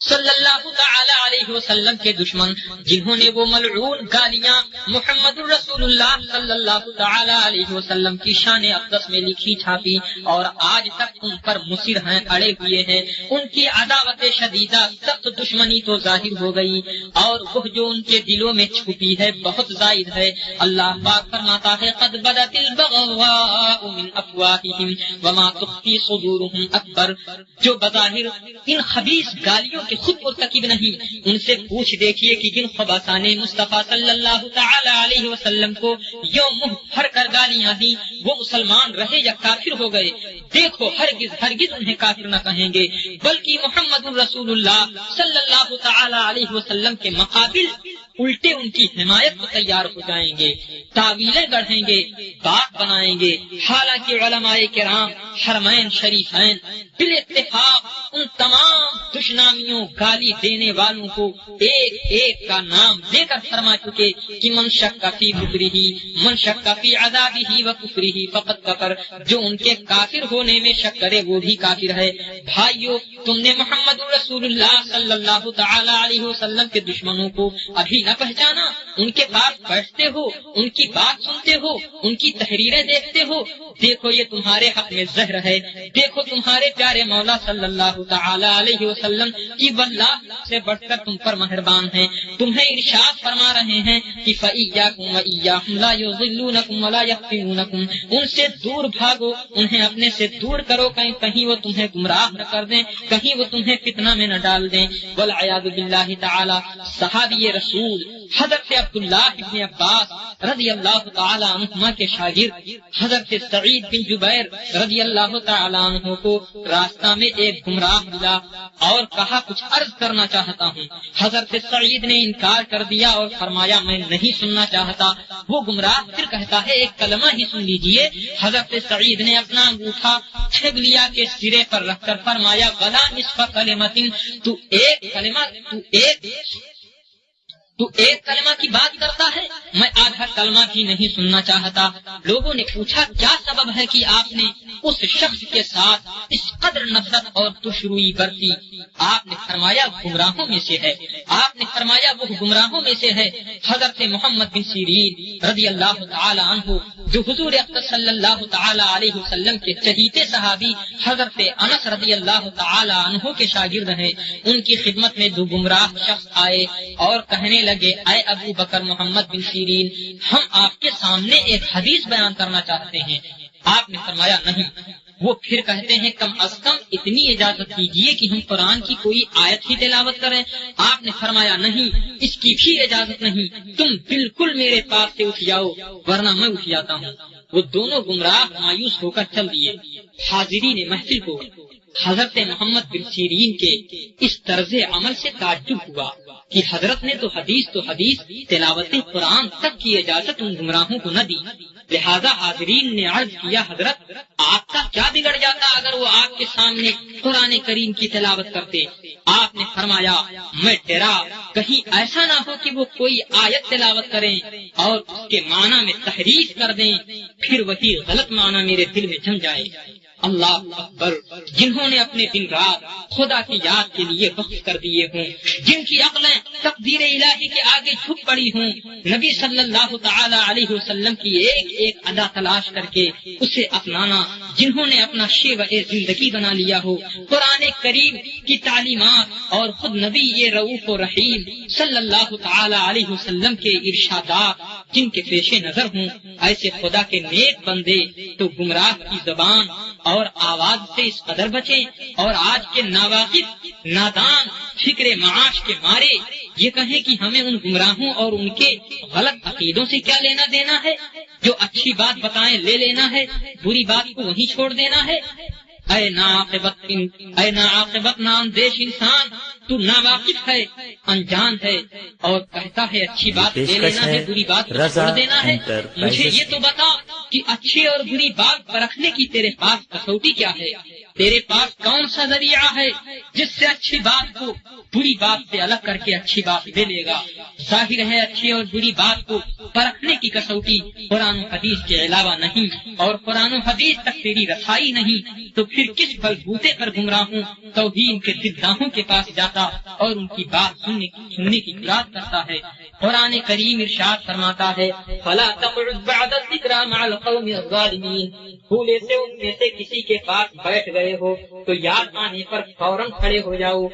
D: صلی اللہ تعالی علیہ وسلم کے دشمن، جنہوں نے وہ ملعون گالیاں محمد الرسول اللہ صلی اللہ تعالی علیہ وسلم کی شان اقدس میں لکھی چھاپی اور آج تک ان پر مصر ہیں، اڑے ہوئے ہیں، ان کی عداوت شدیدہ سخت دشمنی تو ظاہر ہو گئی، اور وہ جو ان کے دلوں میں چھپی ہے بہت زائد ہے۔ اللہ پاک فرماتا ہے قد بدت البغضاء من افواہہم وما تخفی صدورہم اکبر۔ جو بظاہر ان خبیث گالیوں کہ خود مرتکب نہیں، ان سے پوچھ دیکھیے کہ جن خباثاں نے مصطفیٰ صلی اللہ تعالی علیہ وسلم کو یوں منہ بھر کر گالیاں دی، وہ مسلمان رہے یا کافر ہو گئے؟ دیکھو، ہرگز انہیں کافر نہ کہیں گے، بلکہ محمد الرسول اللہ صلی اللہ تعالی علیہ وسلم کے مقابل الٹے ان کی حمایت کو تیار ہو جائیں گے، تعویلیں گڑھیں گے، بات بنائیں گے۔ حالانکہ علماء کرام حرمین شریفین بالاتفاق ان تمام دشنامیوں گالی دینے والوں کو ایک ایک کا نام دے کر فرما چکے کہ من شک فی کفرہ من شک فی عذابہ و کفرہ فقد کفر، جو ان کے کافر ہونے میں شک کرے وہ بھی کافر ہے۔ بھائیو، تم نے محمد رسول اللہ صلی اللہ تعالی علیہ وسلم کے دشمنوں کو ابھی نہ پہچانا؟ ان کے پاس بیٹھتے ہو، ان کی بات سنتے ہو، ان کی تحریریں دیکھتے ہو۔ دیکھو، یہ تمہارے حق میں زہر ہے۔ دیکھو، تمہارے پیارے مولا صلی اللہ تعالی علیہ وسلم کی واللہ سے بڑھ کر تم پر مہربان ہیں، تمہیں ارشاد فرما رہے ہیں کہ فَإِيَّاكُمْ وَإِيَّاهُمْ لَا يُضِلُّونَكُمْ وَلَا يَخْفِينَكُمْ۔ ان سے دور بھاگو، انہیں اپنے سے دور کرو، کہیں وہ تمہیں گمراہ نہ کر دیں، کہیں وہ تمہیں فتنہ میں نہ ڈال دیں۔ والعیاذ باللہ تعالی۔ صحابی رسول حضرت عبداللہ ابن عباس رضی اللہ تعالی عنہما کے شاگرد حضرت سعید بن جبیر رضی اللہ تعالی عنہ کو راستہ میں ایک گمراہ ملا اور کہا کچھ عرض کرنا چاہتا ہوں۔ حضرت سعید نے انکار کر دیا اور فرمایا میں نہیں سننا چاہتا۔ وہ گمراہ پھر کہتا ہے ایک کلمہ ہی سن لیجئے۔ حضرت سعید نے اپنا انگوٹھا چھگلیا کے سرے پر رکھ کر فرمایا ولا نصف کلمۃ، تو ایک کلمہ کی بات کرتا ہے، میں آدھا کلمہ بھی نہیں سننا چاہتا۔ لوگوں نے پوچھا کیا سبب ہے کہ آپ نے اس شخص کے ساتھ اس قدر نفرت اور دشروئی برتی؟ آپ نے فرمایا گمراہوں میں سے ہے۔ آپ نے فرمایا وہ گمراہوں میں سے ہے۔ حضرت محمد بن سیرین رضی اللہ تعالی عنہ جو حضور اقدس صلی اللہ تعالی علیہ وسلم کے چہیتے صحابی حضرت انس رضی اللہ تعالی عنہ کے شاگرد ہیں، ان کی خدمت میں دو گمراہ شخص آئے اور کہنے لگے اے ابو بکر محمد بن سیرین، ہم آپ کے سامنے ایک حدیث بیان کرنا چاہتے ہیں۔ آپ نے فرمایا نہیں۔ وہ پھر کہتے ہیں کم از کم اتنی اجازت دیجیے کہ ہم قرآن کی کوئی آیت ہی تلاوت کریں۔ آپ نے فرمایا نہیں، اس کی بھی اجازت نہیں، تم بالکل میرے پاس سے اٹھ جاؤ ورنہ میں اٹھ جاتا ہوں۔ وہ دونوں گمراہ مایوس ہو کر چل دیے۔ حاضرین محفل کو حضرت محمد بن سیرین کے اس طرز عمل سے تعجب ہوا کہ حضرت نے تو حدیث تلاوت قرآن تک کی اجازت ان گمراہوں کو نہ دی۔ لہذا حاضرین نے عرض کیا حضرت آپ کا کیا بگڑ جاتا اگر وہ آپ کے سامنے قرآن کریم کی تلاوت کرتے؟ آپ نے فرمایا میں ڈرا کہیں ایسا نہ ہو کہ وہ کوئی آیت تلاوت کریں اور اس کے معنی میں تحریف کر دیں، پھر وہی غلط معنی میرے دل میں جم جائے۔ اللہ اکبر، جنہوں نے اپنے دن رات خدا کی یاد کے لیے وقف کر دیے ہوں، جن کی عقلیں تقدیر الہی کے آگے جھک پڑی ہوں، نبی صلی اللہ تعالی علیہ وسلم کی ایک ایک ادا تلاش کر کے اسے اپنانا، جنہوں نے اپنا شیوہ زندگی بنا لیا ہو قرآن کریم کی تعلیمات اور خود نبی یہ رؤوف و رحیم صلی اللہ تعالی علیہ وسلم کے ارشادات جن کے پیش نظر ہوں، ایسے خدا کے نیک بندے تو گمراہ کی زبان اور آواز سے اس قدر بچیں اور آج کے ناواقف نادان فکر معاش کے مارے یہ کہیں کہ ہمیں ان گمراہوں اور ان کے غلط عقیدوں سے کیا لینا دینا ہے، جو اچھی بات بتائیں لے لینا ہے، بری بات کو وہیں چھوڑ دینا ہے۔ اے ناعاقبت نااندیش انسان، تو ناواقف ہے، انجان ہے، اور کہتا ہے اچھی بات لے لینا ہے، بری بات چھوڑ دینا ہے۔ مجھے یہ تو بتا کہ اچھی اور بری بات پرکھنے کی تیرے پاس کسوٹی کیا ہے؟ تیرے پاس کون سا ذریعہ ہے جس سے اچھی بات کو بری بات سے الگ کر کے اچھی بات لے لے گا؟ ظاہر ہے اچھی اور بری بات کو پرکھنے کی کسوٹی قرآن و حدیث کے علاوہ نہیں، اور قرآن و حدیث تک تیری رسائی نہیں، تو پھر کس بل بوتے پر گمراہ ہوں توہین کے ددگاہوں کے پاس جاتا اور ان کی بات سننے کی جرات کرتا ہے۔ قرآن کریم ارشاد فرماتا ہے فَلَا تَقْعُدْ بَعْدَ الذِّكْرَىٰ مَعَ الْقَوْمِ الظَّالِمِينَ، بھولے سے ان میں سے کسی کے پاس بیٹھ گئے ہو تو یاد آنے پر فوراً کھڑے ہو جاؤ۔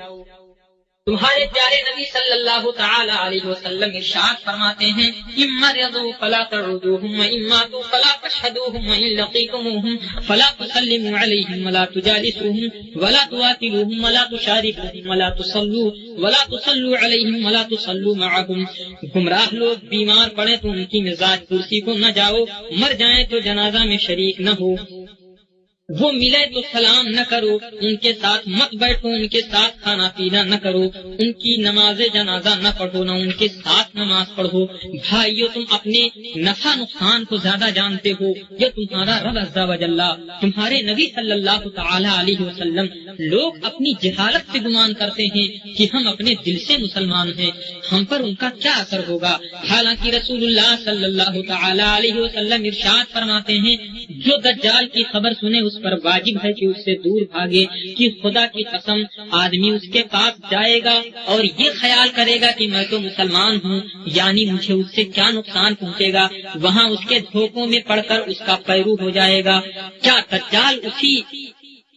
D: تمہارے پیارے نبی صلی اللہ تعالی علیہ وسلم ارشاد فرماتے ہیں اما رضوا فلا تعودوهم واما تو فلا تشهدوهم وان لقيتموهم فلا تسلموا عليهم ولا تجالسوهم ولا تواتلوهم ولا تشاركوهم ولا تصلوا عليهم ولا تصلوا معهم۔ گمراہ لوگ بیمار پڑے تو ان کی مزاج کرسی کو نہ جاؤ، مر جائیں تو جنازہ میں شریک نہ ہو، وہ ملے تو سلام نہ کرو، ان کے ساتھ مت بیٹھو، ان کے ساتھ کھانا پینا نہ کرو، ان کی نماز جنازہ نہ پڑھو، نہ ان کے ساتھ نماز پڑھو۔ بھائیو، تم اپنے نفع نقصان کو زیادہ جانتے ہو یا تمہارا رب عز و جل، تمہارے نبی صلی اللہ تعالی علیہ وسلم؟ لوگ اپنی جہالت سے گمان کرتے ہیں کہ ہم اپنے دل سے مسلمان ہیں، ہم پر ان کا کیا اثر ہوگا؟ حالانکہ رسول اللہ صلی اللہ تعالی علیہ وسلم ارشاد فرماتے ہیں جو دجال کی خبر سنے اس پر واجب ہے کہ اس سے دور بھاگے، کہ خدا کی قسم آدمی اس کے پاس جائے گا اور یہ خیال کرے گا کہ میں تو مسلمان ہوں، یعنی مجھے اس سے کیا نقصان پہنچے گا، وہاں اس کے دھوکوں میں پڑ کر اس کا پیرو ہو جائے گا۔ کیا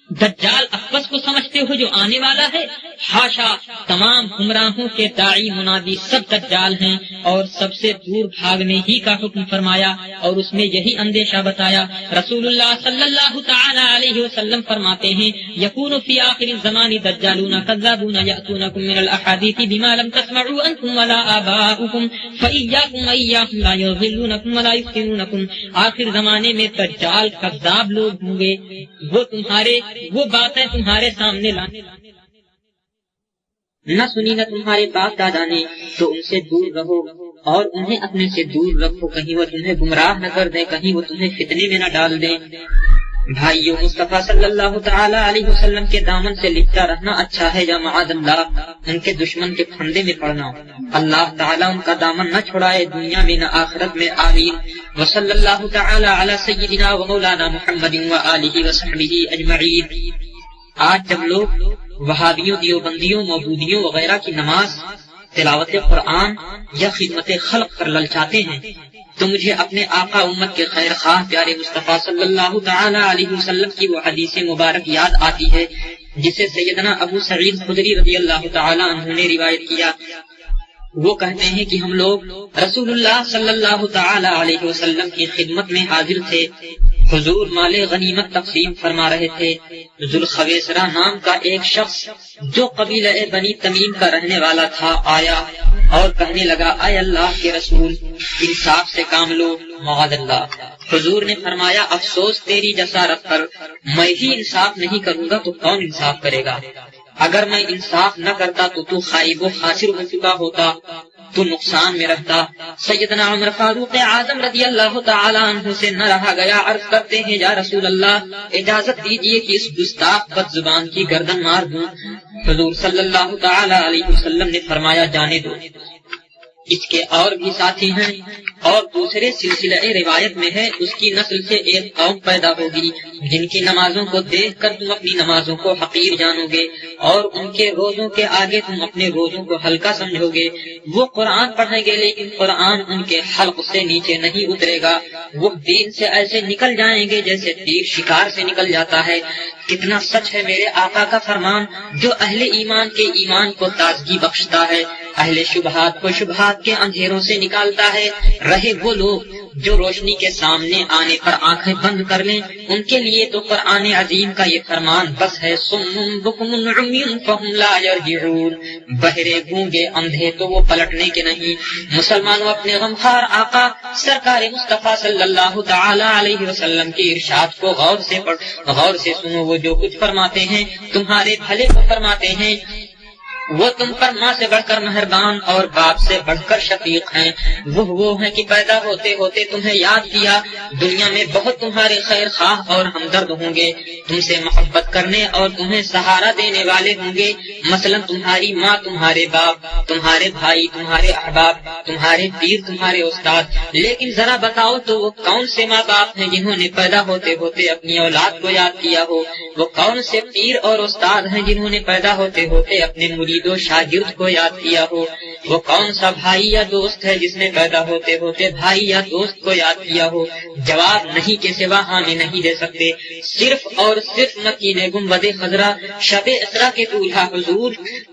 D: دجال اقبس کو سمجھتے ہو جو آنے والا ہے؟ حاشا، تمام گمراہوں کے داعی منادی سب دجال ہیں، اور سب سے دور بھاگنے ہی کا حکم فرمایا اور اس میں یہی اندیشہ بتایا۔ رسول اللہ صلی اللہ تعالی علیہ وسلم فرماتے ہیں یکون فی آخر الزمان دجالون کذابون یأتونکم من الاحادیث بما لم تسمعوا انتم ولا آباؤکم فإیاکم وإیاہم لا یضلونکم ولا یفتنونکم۔ آخر زمانے میں دجال کذاب لوگ ہوں گے، وہ باتیں تمہارے سامنے لانے نہ سنی نہ تمہارے باپ دادا نے، تو ان سے دور رہو اور انہیں اپنے سے دور رکھو، کہیں وہ تمہیں گمراہ نہ کر دیں، کہیں وہ تمہیں فتنے میں نہ ڈال دیں۔ بھائیو، مصطفیٰ صلی اللہ تعالی علیہ وسلم کے دامن سے لپٹا رہنا اچھا ہے یا معاذ اللہ ان کے دشمن کے پھندے میں پڑنا؟ اللہ تعالیٰ ان کا دامن نہ چھڑائے، دنیا میں نہ آخرت میں، آمین۔ وصلی اللہ تعالی علی سیدنا و مولانا محمد و آلہ و صحبہ اجمعین۔ آج جب لوگ وہابیوں، دیوبندیوں، موجودیوں وغیرہ کی نماز، تلاوت قرآن یا خدمت خلق پر للچاتے ہیں تو مجھے اپنے آقا امت کے خیر خواہ پیارے مصطفیٰ صلی اللہ تعالی علیہ وسلم کی وہ حدیث مبارک یاد آتی ہے جسے سیدنا ابو سعید خدری رضی اللہ تعالی عنہ نے روایت کیا۔ وہ کہتے ہیں کہ ہم لوگ رسول اللہ صلی اللہ تعالی علیہ وسلم کی خدمت میں حاضر تھے، حضور مال غنیمت تقسیم فرما رہے تھے۔ ذوالخویسرہ نام کا ایک شخص جو قبیلہ بنی تمیم کا رہنے والا تھا آیا اور کہنے لگا اے اللہ کے رسول، انصاف سے کام لو، معاذ اللہ۔ حضور نے فرمایا افسوس تیری جسارت پر، میں ہی انصاف نہیں کروں گا تو کون انصاف کرے گا؟ اگر میں انصاف نہ کرتا تو خائب و خاسر ہو چکا ہوتا، تو نقصان میں رہتا۔ سیدنا عمر فاروق اعظم رضی اللہ تعالی عنہ سے نہ رہا گیا، عرض کرتے ہیں یا رسول اللہ اجازت دیجیے کہ اس گستاخ بد زبان کی گردن مار دوں۔ حضور صلی اللہ تعالی علیہ وسلم نے فرمایا جانے دو، اس کے اور بھی ساتھی ہیں اور دوسرے سلسلہ روایت میں ہے اس کی نسل سے ایک قوم پیدا ہوگی جن کی نمازوں کو دیکھ کر تم اپنی نمازوں کو حقیر جانو گے اور ان کے روزوں کے آگے تم اپنے روزوں کو ہلکا سمجھو گے۔ وہ قرآن پڑھیں گے لیکن قرآن ان کے حلق سے نیچے نہیں اترے گا، وہ دین سے ایسے نکل جائیں گے جیسے تیر شکار سے نکل جاتا ہے۔ کتنا سچ ہے میرے آقا کا فرمان جو اہل ایمان کے ایمان کو تازگی بخشتا ہے
A: اہل شبہات کو شبہات کے اندھیروں سے نکالتا ہے. رہے وہ لوگ جو روشنی کے سامنے آنے پر آنکھیں بند کر لیں، ان کے لیے تو قرآن عظیم کا یہ فرمان بس ہے، صم بکم عمی فہم لا یرجعون، بہرے گونگے اندھے تو وہ پلٹنے کے نہیں. مسلمانوں، اپنے غمخوار آقا سرکار مصطفیٰ صلی اللہ تعالی علیہ وسلم کے ارشاد کو غور سے سنو. وہ جو کچھ فرماتے ہیں تمہارے بھلے کو فرماتے ہیں. وہ تم پر ماں سے بڑھ کر مہربان اور باپ سے بڑھ کر شفیق ہیں. وہ ہیں کہ پیدا ہوتے ہوتے تمہیں یاد کیا. دنیا میں بہت تمہارے خیر خواہ اور ہمدرد ہوں گے، تم سے محبت کرنے اور تمہیں سہارا دینے والے ہوں گے. مثلا تمہاری ماں، تمہارے باپ، تمہارے بھائی، تمہارے احباب، تمہارے پیر، تمہارے استاد. لیکن ذرا بتاؤ تو وہ کون سے ماں باپ ہیں جنہوں نے پیدا ہوتے ہوتے اپنی اولاد کو یاد کیا ہو؟ وہ کون سے پیر اور استاد ہیں جنہوں نے پیدا ہوتے ہوتے اپنے مرید و شاگرد کو یاد کیا ہو؟ وہ کون سا بھائی یا دوست ہے جس نے پیدا ہوتے ہوتے بھائی یا دوست کو یاد کیا ہو؟ جواب نہیں کے سوا ہاں میں نہیں دے سکتے. صرف اور صرف مکین گنبد خضرا شب اسرا کے دولہا حضور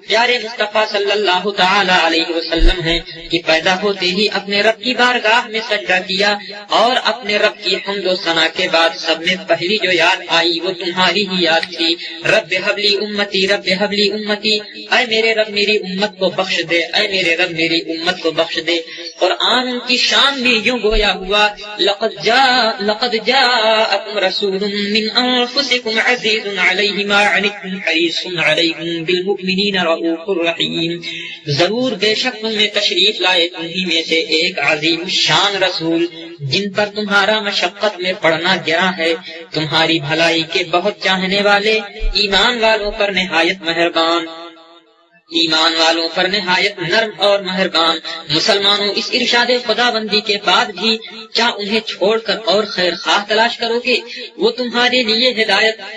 A: پیارے مصطفیٰ صلی اللہ تعالی علیہ وسلم ہیں کہ پیدا ہوتے ہی اپنے رب کی بارگاہ میں سجدہ کیا اور اپنے رب کی حمد و ثنا کے بعد سب میں پہلی جو یاد آئی وہ تمہاری ہی یاد تھی. رب حبلی امتی، رب حبلی امتی، اے میرے رب میری امت کو بخش دے، اے میرے رب میری امت کو بخش دے. قرآن ان کی شان بھی یوں گویا ہوا، لقد جاءکم رسول من انفسکم عزیز علیہ ما عنتم حریص علیکم بالمؤمنین رؤوف الرحیم. ضرور بے شک تم میں تشریف لائے تمہیں میں سے ایک عظیم شان رسول جن پر تمہارا مشقت میں پڑنا گرا ہے، تمہاری بھلائی کے بہت چاہنے والے، ایمان والوں پر نہایت مہربان، ایمان والوں پر نہایت نرم اور مہربان. مسلمانوں، اس ارشاد خدا بندی کے بعد بھی کیا انہیں چھوڑ کر اور خیر خواہ تلاش کرو گے؟ وہ تمہارے لیے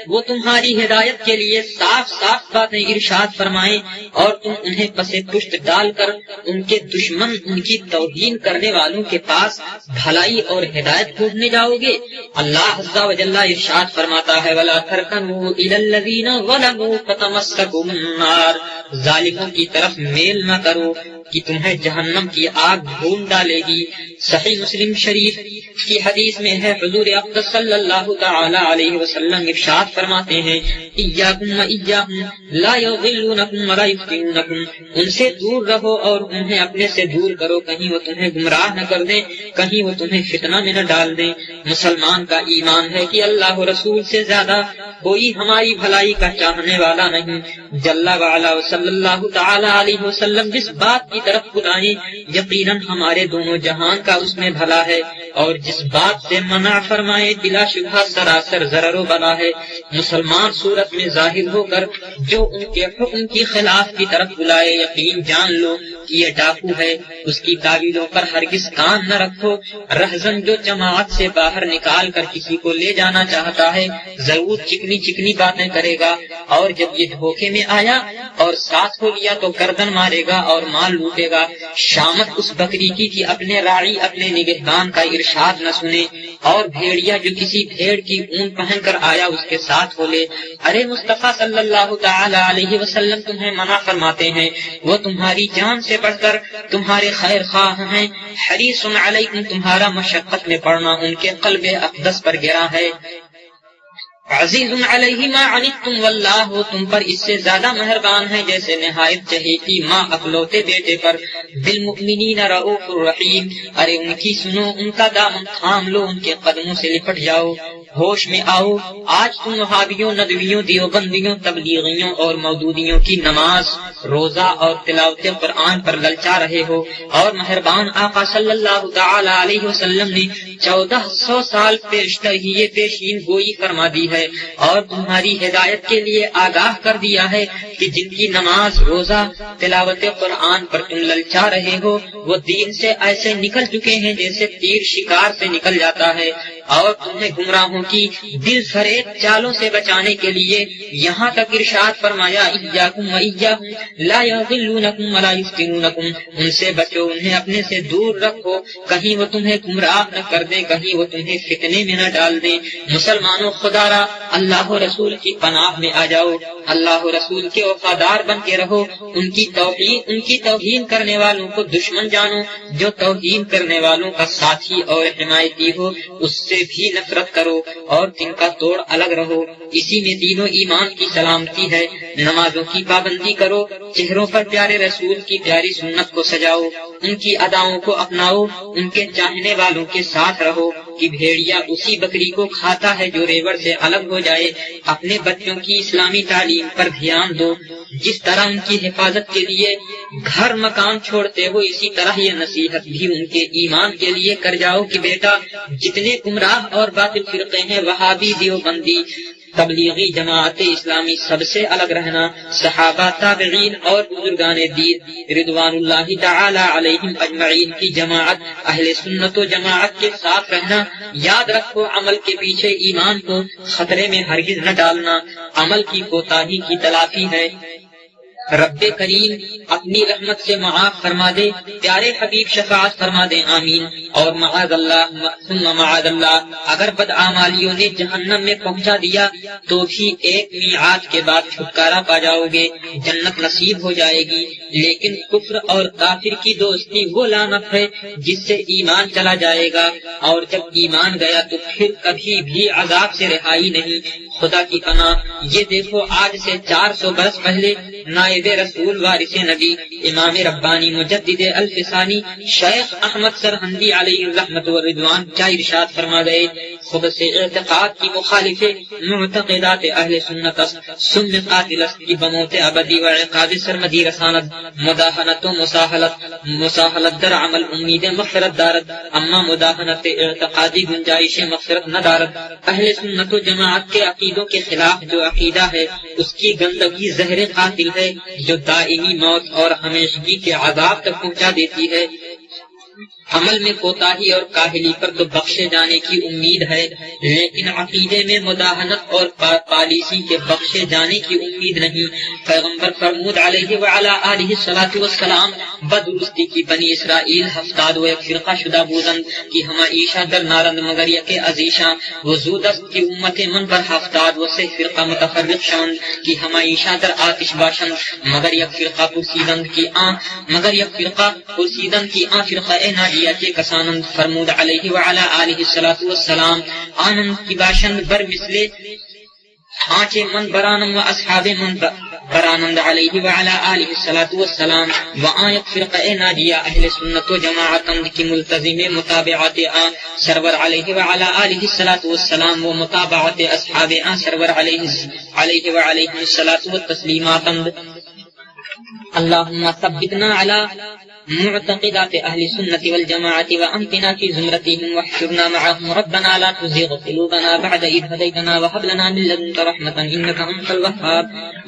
A: وہ تمہاری ہدایت کے لیے صاف صاف باتیں ارشاد فرمائیں اور تم انہیں پسے پشت ڈال کر ان کے دشمن، ان کی توہین کرنے والوں کے پاس بھلائی اور ہدایت ڈھونڈنے جاؤ گے. اللہ عز و جل ارشاد فرماتا ہے، وَلَا تَرْكَنُوا إِلَى الَّذِينَ ظَلَمُوا فَتَمَسَّكُمُ النَّارُ، ظالموں کی طرف میل نہ کرو کہ تمہیں جہنم کی آگ ڈھونڈ ڈالے گی. صحیح مسلم شریف کی حدیث میں ہے، حضور اقدس صلی اللہ تعالی علیہ وسلم ارشاد فرماتے ہیں، ایاکم و ایاہم لا یضلونکم ولا یفتنونکم، ان سے دور رہو اور انہیں اپنے سے دور کرو، کہیں وہ تمہیں گمراہ نہ کر دیں، کہیں وہ تمہیں فتنہ میں نہ ڈال دیں. مسلمان کا ایمان ہے کہ اللہ رسول سے زیادہ کوئی ہماری بھلائی کا چاہنے والا نہیں. جل وعلا صلی اللہ تعالی علیہ وسلم جس بات کی طرف بلائیں یقیناً ہمارے دونوں جہان کا اس میں بھلا ہے، اور جس بات سے منع فرمائے بلا شبہ سراسر ضرر و بلا ہے. مسلمان صورت میں ظاہر ہو کر جو ان کے حکم کی خلاف کی طرف بلائے، یقین جان لو کہ یہ ڈاکو ہے. اس کی تعویلوں پر ہرگز کان نہ رکھو. رہزن جو جماعت سے باہر نکال کر کسی کو لے جانا چاہتا ہے ضرور چکنی چکنی باتیں کرے گا، اور جب یہ دھوکے میں آیا اور ساتھ ہو لیا تو گردن مارے گا اور مال لوٹے گا. شامت اس بکری کی کہ اپنے راعی اپنے نگہبان کا ارشاد نہ سنے، اور بھیڑیا جو کسی بھیڑ کی اون پہن کر آیا اس کے ساتھ ہو لے. ارے مصطفیٰ صلی اللہ تعالی علیہ وسلم تمہیں منع فرماتے ہیں، وہ تمہاری جان سے بڑھ کر تمہارے خیر خواہ ہیں. حریص علیکم، تمہارا مشقت میں پڑنا ان کے قلب اقدس پر گرا ہے. عزیز علیہ ما عنتم، واللہ وہ تم پر اس سے زیادہ مہربان ہے جیسے نہایت چہیتی ماں اکلوتے بیٹے پر. بالمؤمنین رؤوف الرحیم، ارے ان کی سنو، ان کا دامن تھام لو، ان کے قدموں سے لپٹ جاؤ، ہوش میں آؤ. آج تم وہابیوں، ندویوں، دیوبندیوں، تبلیغیوں اور مودودیوں کی نماز، روزہ اور تلاوت قرآن پر للچا رہے ہو، اور مہربان آقا صلی اللہ تعالی علیہ وسلم نے 1400 سال پیشتر ہی یہ پیشین گوئی فرما دی ہے اور تمہاری ہدایت کے لیے آگاہ کر دیا ہے کہ جن کی نماز، روزہ، تلاوت قرآن پر تم للچا رہے ہو وہ دین سے ایسے نکل چکے ہیں جیسے تیر شکار سے نکل جاتا ہے. اور تمہیں گمراہوں کی دل فریب چالوں سے بچانے کے لیے یہاں تک ارشاد فرمایا ایاکم و ایاہم لا یضلونکم ولا یفتنونکم، ان سے بچو، انہیں اپنے سے دور رکھو، کہیں وہ تمہیں گمراہ نہ کر دیں، کہیں وہ تمہیں فتنے میں نہ ڈال دیں۔ مسلمانوں، خدا را اللہ و رسول کی پناہ میں آ جاؤ، اللہ و رسول کے وفادار بن کے رہو، ان کی توہین کرنے والوں کو دشمن جانو، جو توہین کرنے والوں کا ساتھی اور حمایتی ہو اس سے بھی نفرت کرو، اور تن کا توڑ الگ رہو، اسی میں دین و ایمان کی سلامتی ہے۔ نمازوں کی پابندی کرو، چہروں پر پیارے رسول کی پیاری سنت کو سجاؤ، ان کی اداؤں کو اپناؤ، ان کے چاہنے والوں کے ساتھ رہو کہ بھیڑیا اسی بکری کو کھاتا ہے جو ریوڑ سے الگ ہو جائے۔ اپنے بچوں کی اسلامی تعلیم پر دھیان دو، جس طرح ان کی حفاظت کے لیے گھر مکان چھوڑتے ہو اسی طرح یہ نصیحت بھی ان کے ایمان کے لیے کر جاؤ کہ بیٹا جتنے گمراہ اور باطل فرقے ہیں، وہابی، دیوبندی، تبلیغی، جماعت اسلامی، سب سے الگ رہنا، صحابہ، تابعین اور بزرگان دین رضوان اللہ تعالی علیہم اجمعین کی جماعت، اہل سنت و جماعت کے ساتھ رہنا۔ یاد رکھو عمل کے پیچھے ایمان کو خطرے میں ہرگز نہ ڈالنا، عمل کی کوتاہی کی تلافی ہے۔ رب کریم اپنی رحمت سے معاف فرما دے، پیارے حبیب شفاعت فرما دے، آمین۔ اور معاذ اللہ ثم معاذ اللہ، اگر بدعمالیوں نے جہنم میں پہنچا دیا تو بھی ایک میعاد کے بعد چھٹکارا پا جاؤ گے، جنت نصیب ہو جائے گی۔ لیکن کفر اور کافر کی دوستی وہ لعنت ہے جس سے ایمان چلا جائے گا، اور جب ایمان گیا تو پھر کبھی بھی عذاب سے رہائی نہیں۔ خدا کی پناہ، یہ دیکھو آج سے 400 برس پہلے نائب رسول وارث نبی امام ربانی مجدد الفسانی شیخ احمد سرہندی علیہ الرحمت والرضوان کیا ارشاد فرما گئے، خود سے اعتقاد کی مخالف معتقدات اہل سنت سم قاتلس کی بموت ابدی و عقاب سرمدی رساند، مداحنت و مساحلت در عمل امید مغفرت دارد، اما مداحنت اعتقادی گنجائش مغفرت نہ دارد۔ اہل سنت و جماعت کے عقیدوں کے خلاف جو عقیدہ ہے اس کی گندگی زہر قاتل ہے جو دائمی موت اور ہمیشگی کے عذاب تک پہنچا دیتی ہے۔ عمل میں کوتاہی اور کاہلی پر تو بخشے جانے کی امید ہے، لیکن عقیدے میں مداحنت اور پالیسی کے بخشے جانے کی امید نہیں۔ پیغمبر فرمود علیہ وعلی آلہ الصلوۃ والسلام بدرستی کی بنی اسرائیل ہفتاد و ایک فرقہ شدہ بودند کی ہما عیشہ در نارند مگر یک عزیشاں وزودست کی امت من پر ہفتاد و سے فرقہ متفرق شوند کی ہما عیشہ در آتش باشند مگر یک فرقہ پرسیدند کی آن فرقہ ناجیہ کے کسانند۔ فرمود علیہ وعلی آلہ الصلوۃ والسلام آنند کی باشند بر مثل آنچے من برانم و اصحاب من برانند علیہ وعلی آلہ الصلوۃ والسلام و آن یک فرقہ ناجیہ اہل سنت و جماعتند کی ملتزم متابعات آن سرور علیہ وعلی آلہ الصلوۃ والسلام و متابعات اصحاب آن سرور علیہ وعلیہ الصلوۃ والتسلیماتند۔ اللهم ثبتنا على معتقدات اهل السنة والجماعة وامتنا في زمرتهم واحشرنا معهم ربنا لا تزغ قلوبنا بعد إذ هديتنا وهب لنا من لدنك رحمة إنك أنت الوهاب۔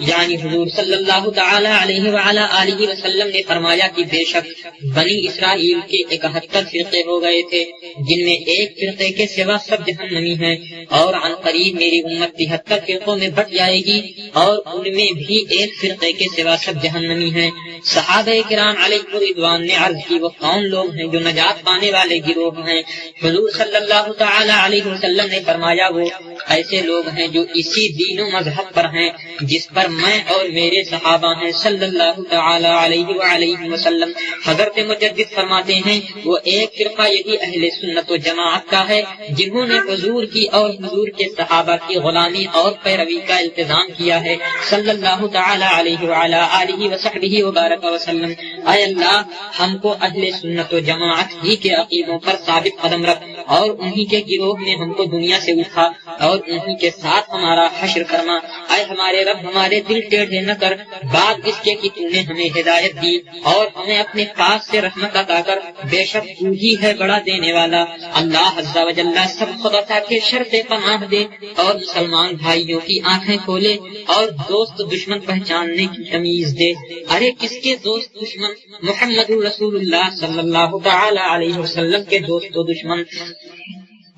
A: یعنی حضور صلی اللہ تعالی علیہ وعلی آلہ وسلم نے فرمایا کہ بے شک بنی اسرائیل کے 71 فرقے ہو گئے تھے جن میں ایک فرقے کے سوا سب جہنمی ہیں، اور عن قریب میری امت 73 فرقوں میں بٹ جائے گی اور ان میں بھی ایک فرقے کے سوا سب جہنمی ہیں۔ صحابہ کرام علیہ رضوان نے عرض کی وہ کون لوگ ہیں جو نجات پانے والے گروہ ہیں؟ حضور صلی اللہ تعالی علیہ وسلم نے فرمایا وہ ایسے لوگ ہیں جو اسی دین و مذہب پر ہیں جس پر میں اور میرے صحابہ ہیں صلی اللہ تعالی علیہ وآلہ وسلم۔ حضرت مجدد فرماتے ہیں وہ ایک فرقہ یہی اہل سنت و جماعت کا ہے جنہوں نے حضور کی اور حضور کے صحابہ کی غلامی اور پیروی کا التزام کیا ہے صلی اللہ تعالی علیہ وعلی آلہ وصحبہ وبارک وسلم۔ اے اللہ ہم کو اہل سنت و جماعت ہی کے عقیدوں پر ثابت قدم رکھ اور انہی کے گروہ میں ہم کو دنیا سے اٹھا اور انہی کے ساتھ ہمارا حشر فرما۔ اے ہمارے رب ہمارے دل ٹیڑھے نہ کر بعد اس کے کہ تو نے ہمیں ہدایت دی اور ہمیں اپنے پاس سے رحمت عطا کر، بے شک تو ہی ہے بڑا دینے والا۔ اللہ عز و جل سب خدا کے شر سے پناہ دے اور مسلمان بھائیوں کی آنکھیں کھولے اور دوست دشمن پہچاننے کی تمیز دے۔ ارے کس کے دوست دشمن؟ محمد رسول اللہ صلی اللہ تعالی علیہ وسلم کے دوست و دشمن۔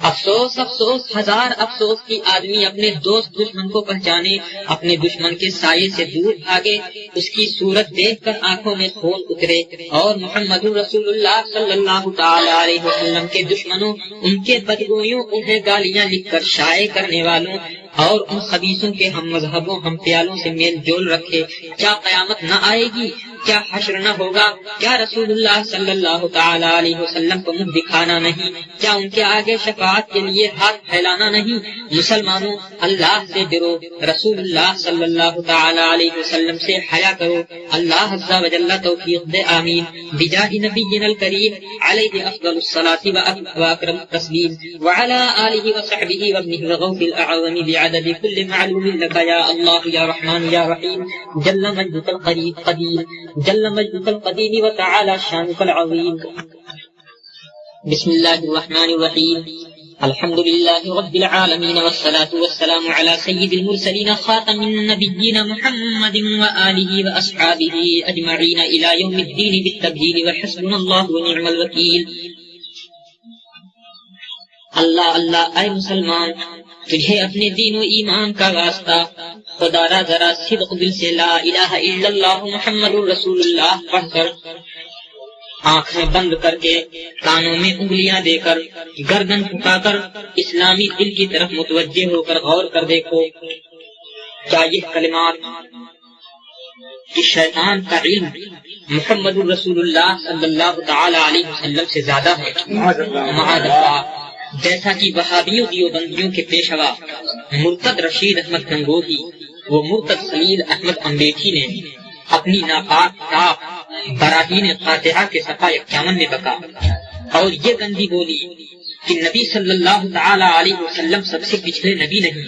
D: افسوس افسوس ہزار افسوس کی آدمی اپنے دوست دشمن کو پہچانے، اپنے دشمن کے سائے سے دور بھاگے، اس کی صورت دیکھ کر آنکھوں میں خون اترے، اور محمد رسول اللہ صلی اللہ تعالی علیہ وسلم کے دشمنوں، ان کے بدگوئیوں، انہیں گالیاں لکھ کر شائع کرنے والوں اور ان خبیثوں کے ہم مذہبوں ہم پیالوں سے میل جول رکھے، کیا قیامت نہ آئے گی؟ کیا حشر نہ ہوگا؟ کیا رسول اللہ صلی اللہ تعالی علیہ وسلم کو منہ دکھانا نہیں؟ کیا ان کے آگے شفاعت کے لیے ہاتھ پھیلانا نہیں؟ مسلمانوں، اللہ سے ڈرو، رسول اللہ صلی اللہ تعالی علیہ وسلم سے حیا کرو، اللہ عز و جل توفیق دے، آمین، بجاہ نبینا الکریم علیہ افضل الصلاة واکرم التسلیم، وعلی آلہ وصحبہ وابنہ الغوث الاعظم بعدد كل معلوم لك يا الله يا رحمن يا رحيم، جل مجدك القدير، جل مجدك القديم وتعالى شانك العظيم. بسم الله الرحمن الرحيم، الحمد لله رب العالمين، والصلاة والسلام على سيد المرسلين خاتم النبيين محمد وآله وأصحابه أجمعين إلى يوم الدين بالتبجيل، وحسبنا الله ونعم الوكيل. اللہ اللہ، اے مسلمان، تجھے اپنے دین و ایمان کا واسطہ خدا را ذرا صدق دل سے لا الہ الا اللہ محمد رسول اللہ پڑھ کر، آنکھیں بند کر کے، کانوں میں انگلیاں دے کر، گردن جھکا کر، اسلامی دل کی طرف متوجہ ہو کر غور کر دیکھو، کیا یہ کلمات کہ شیطان کا علم محمد رسول اللہ صلی اللہ تعالی علیہ وسلم سے زیادہ ہے؟ معاذ اللہ، جیسا کہ وہابیوں دیوبندیوں کے پیشوا مرتد رشید احمد گنگوہی و مرتد خلیل احمد امبیٹھی نے اپنی ناپاک کتاب براہین قاطعہ کے صفحہ 51 میں بکا اور یہ گندی بولی کہ نبی صلی اللہ تعالی علیہ وسلم سب سے پچھلے نبی نہیں،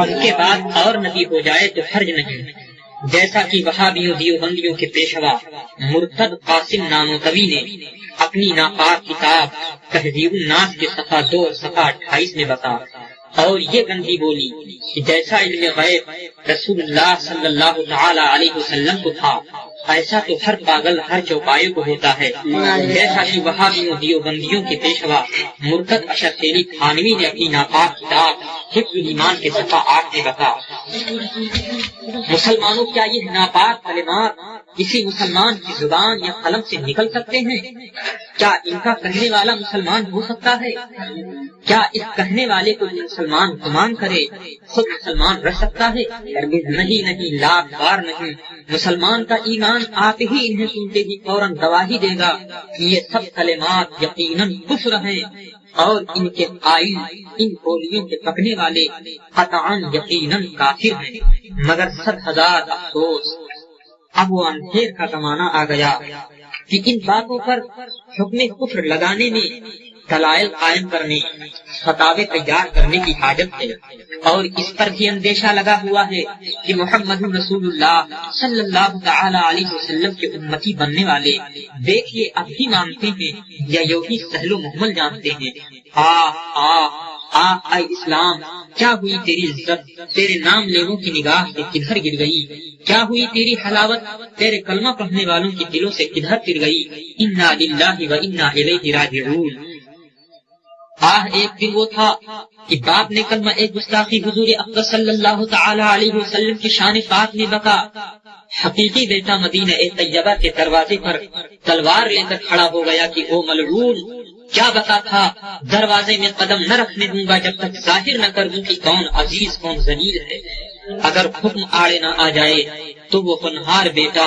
D: اس کے بعد اور نبی ہو جائے تو حرج نہیں، جیسا کہ وہابیوں دیوبندیوں کے پیشوا مرتد قاسم نانوتوی نے اپنی ناپاک کتاب تہذیب الناس کے صفحہ 2 اور صفحہ 28 میں بتا، اور یہ گندی بولی کہ جیسا علم غیب رسول اللہ صلی اللہ تعالی علیہ وسلم کو تھا، ایسا تو ہر پاگل ہر چوپائے کو ہوتا ہے، جیسا کہ وہابیوں دیوبندیوں کے پیشوا مرتد اشرف علی تھانوی نے اپنی ناپاک کتاب حفظ ایمان کے صفحہ 8 میں بتا۔ مسلمانوں، کیا یہ ناپاک کلمات کسی مسلمان کی زبان یا قلم سے نکل سکتے ہیں؟ کیا ان کا کہنے والا مسلمان ہو سکتا ہے؟ کیا اس کہنے والے کو مسلمان گمان کرے خود مسلمان رہ سکتا ہے؟ نہیں نہیں، لاکھ بار نہیں۔ مسلمان کا ایمان آپ ہی انہیں سنتے ہی فوراً گواہی دے گا کہ یہ سب کلمات یقیناً کفر ہیں، اور ان کے قائل، ان بولیوں کے پکنے والے قطعاً یقیناً کافر ہیں۔ مگر 100,000 افسوس، اب وہ اندھیر کا زمانہ آ گیا کہ ان باتوں پر حکم کفر لگانے میں دلائل قائم کرنے، فتاوے تیار کرنے کی حاجت ہے، اور اس پر بھی اندیشہ لگا ہوا ہے کہ محمد رسول اللہ صلی اللہ تعالی علیہ وسلم کے امتی بننے والے دیکھیے اب بھی مانتے ہیں یا یوں ہی سہل و محمل جانتے ہیں۔ اے اسلام، کیا ہوئی تیری عزت؟ تیرے نام لیوں کی نگاہ سے کدھر گر گئی؟ کیا ہوئی تیری حلاوت؟ تیرے کلمہ پڑھنے والوں کے دلوں سے کدھر گر گئی؟ انا للہ و انا الیہ راجعون۔ ایک دن وہ تھا کہ باپ نے کلمہ ایک گستاخی حضور اقدس صلی اللہ تعالی علیہ وسلم کی شان پاک میں بکا۔ حقیقی بیٹا مدینہ طیبہ کے دروازے پر تلوار لے کر کھڑا ہو گیا کہ او ملعون، کیا بتا تھا، دروازے میں قدم نہ رکھنے دوں گا جب تک ظاہر نہ کر دوں کہ کون عزیز کون ذلیل ہے۔ اگر حکم آڑے نہ آ جائے تو وہ ہنہار بیٹا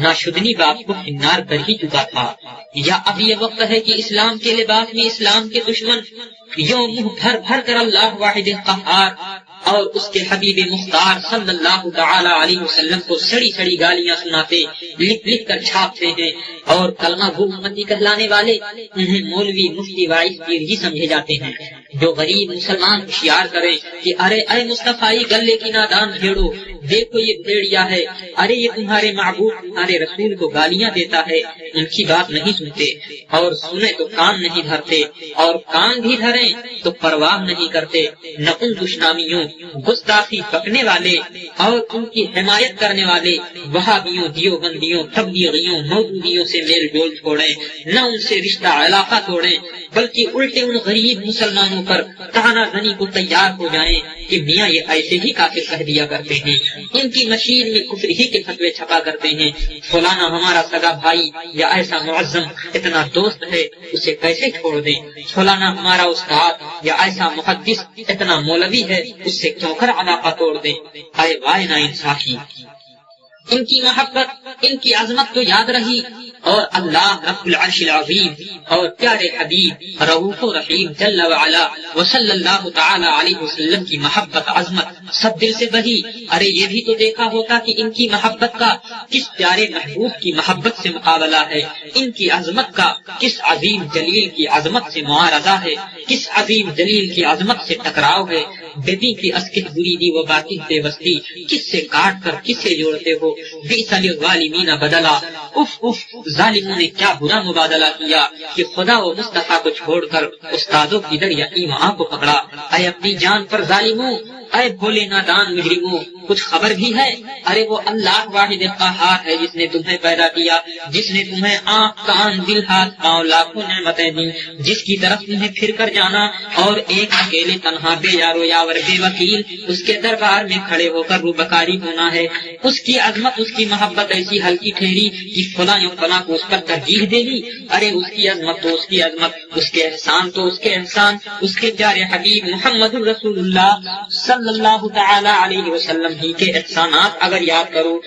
D: ناشدنی باپ کو ہنار کر ہی چکا تھا۔ یا اب یہ وقت ہے کہ اسلام کے لباس میں اسلام کے دشمن یوں منہ بھر بھر کر اللہ واحد قہار اور اس کے حبیب مختار صلی اللہ تعالی علیہ وسلم کو سڑی سڑی گالیاں سناتے، لکھ لکھ کر چھاپتے ہیں، اور کلمہ گو امتی کہلانے والے انہیں مولوی مفتی وائس پیر ہی سمجھے جاتے ہیں۔ جو غریب مسلمان ہوشیار کرے کہ ارے اے مصطفی گلے کی نادان بھیڑو، دیکھو یہ بھیڑیا ہے، ارے یہ تمہارے معبود تمہارے رسول کو گالیاں دیتا ہے، ان کی بات نہیں سنتے، اور سنے تو کان نہیں دھرتے، اور کان بھی دھریں تو پرواہ نہیں کرتے۔ نہ ان دشنامیوں، گستاخی پکنے والے اور ان کی حمایت کرنے والے وہابیوں، دیوبندیوں، تبلیغیوں، مودودیوں سے میل جول چھوڑیں، نہ ان سے رشتہ علاقہ توڑیں،
A: بلکہ الٹے ان غریب مسلمانوں پر تانا زنی کو تیار ہو جائیں کہ میاں یہ ایسے ہی کافر کہہ دیا کرتے ہیں، ان کی مشین میں کفر ہی کے فتوے چھپا کرتے ہیں، فلانا ہمارا سگا بھائی یا ایسا معظم اتنا دوست ہے اسے کیسے چھوڑ دیں، فلانا ہمارا استاد یا ایسا محدث اتنا مولوی ہے اس سے کیوں کر علاقہ توڑ دیں۔ اے وائے نا انصافی، ان کی محبت، ان کی عظمت تو یاد رہی، اور اللہ رب العرش العظیم اور پیارے حبیب رؤوف رحیم جل وعلا وصلی اللہ تعالی علیہ وسلم کی محبت عظمت سب دل سے بہی۔ ارے یہ بھی تو دیکھا ہوتا کہ ان کی محبت کا کس پیارے محبوب کی محبت سے مقابلہ ہے، ان کی عظمت کا کس عظیم جلیل کی عظمت سے معارضہ ہے، کس عظیم جلیل کی عظمت سے ٹکراؤ ہے۔ بیبی کی اسکت بریدی و باطن پیوستی، کس سے کاٹ کر کس سے جوڑتے ہو۔ بئس للظالمین بدلا، اف اف ظالموں نے کیا برا مبادلہ کیا کہ خدا و مصطفیٰ کو چھوڑ کر استادوں کی در یتیم ماں کو پکڑا۔ اے اپنی جان پر ظالموں، اے بھولے نادان مجرموں، کچھ خبر بھی ہے؟ ارے وہ اللہ واحد قہار ہے جس نے تمہیں پیدا کیا، جس نے تمہیں آنکھ کان دل ہاتھ پاؤں لاکھوں نعمتیں دی، جس کی طرف تمہیں پھر کر جانا اور ایک اکیلے تنہا بے یارو یاور بے وکیل اس کے دربار میں کھڑے ہو کر روبکاری ہونا ہے۔ اس کی عظمت، اس کی محبت ایسی ہلکی ٹھہری کہ فلاں فلاں کو اس پر ترجیح دے دی۔ ارے اس کی عظمت تو اس کی عظمت، اس کے احسان تو اس کے احسان، اس کے پیارے حبیب محمد رسول اللہ صلی اللہ تعالی علیہ وسلم ہی کے احسانات اگر یاد کرو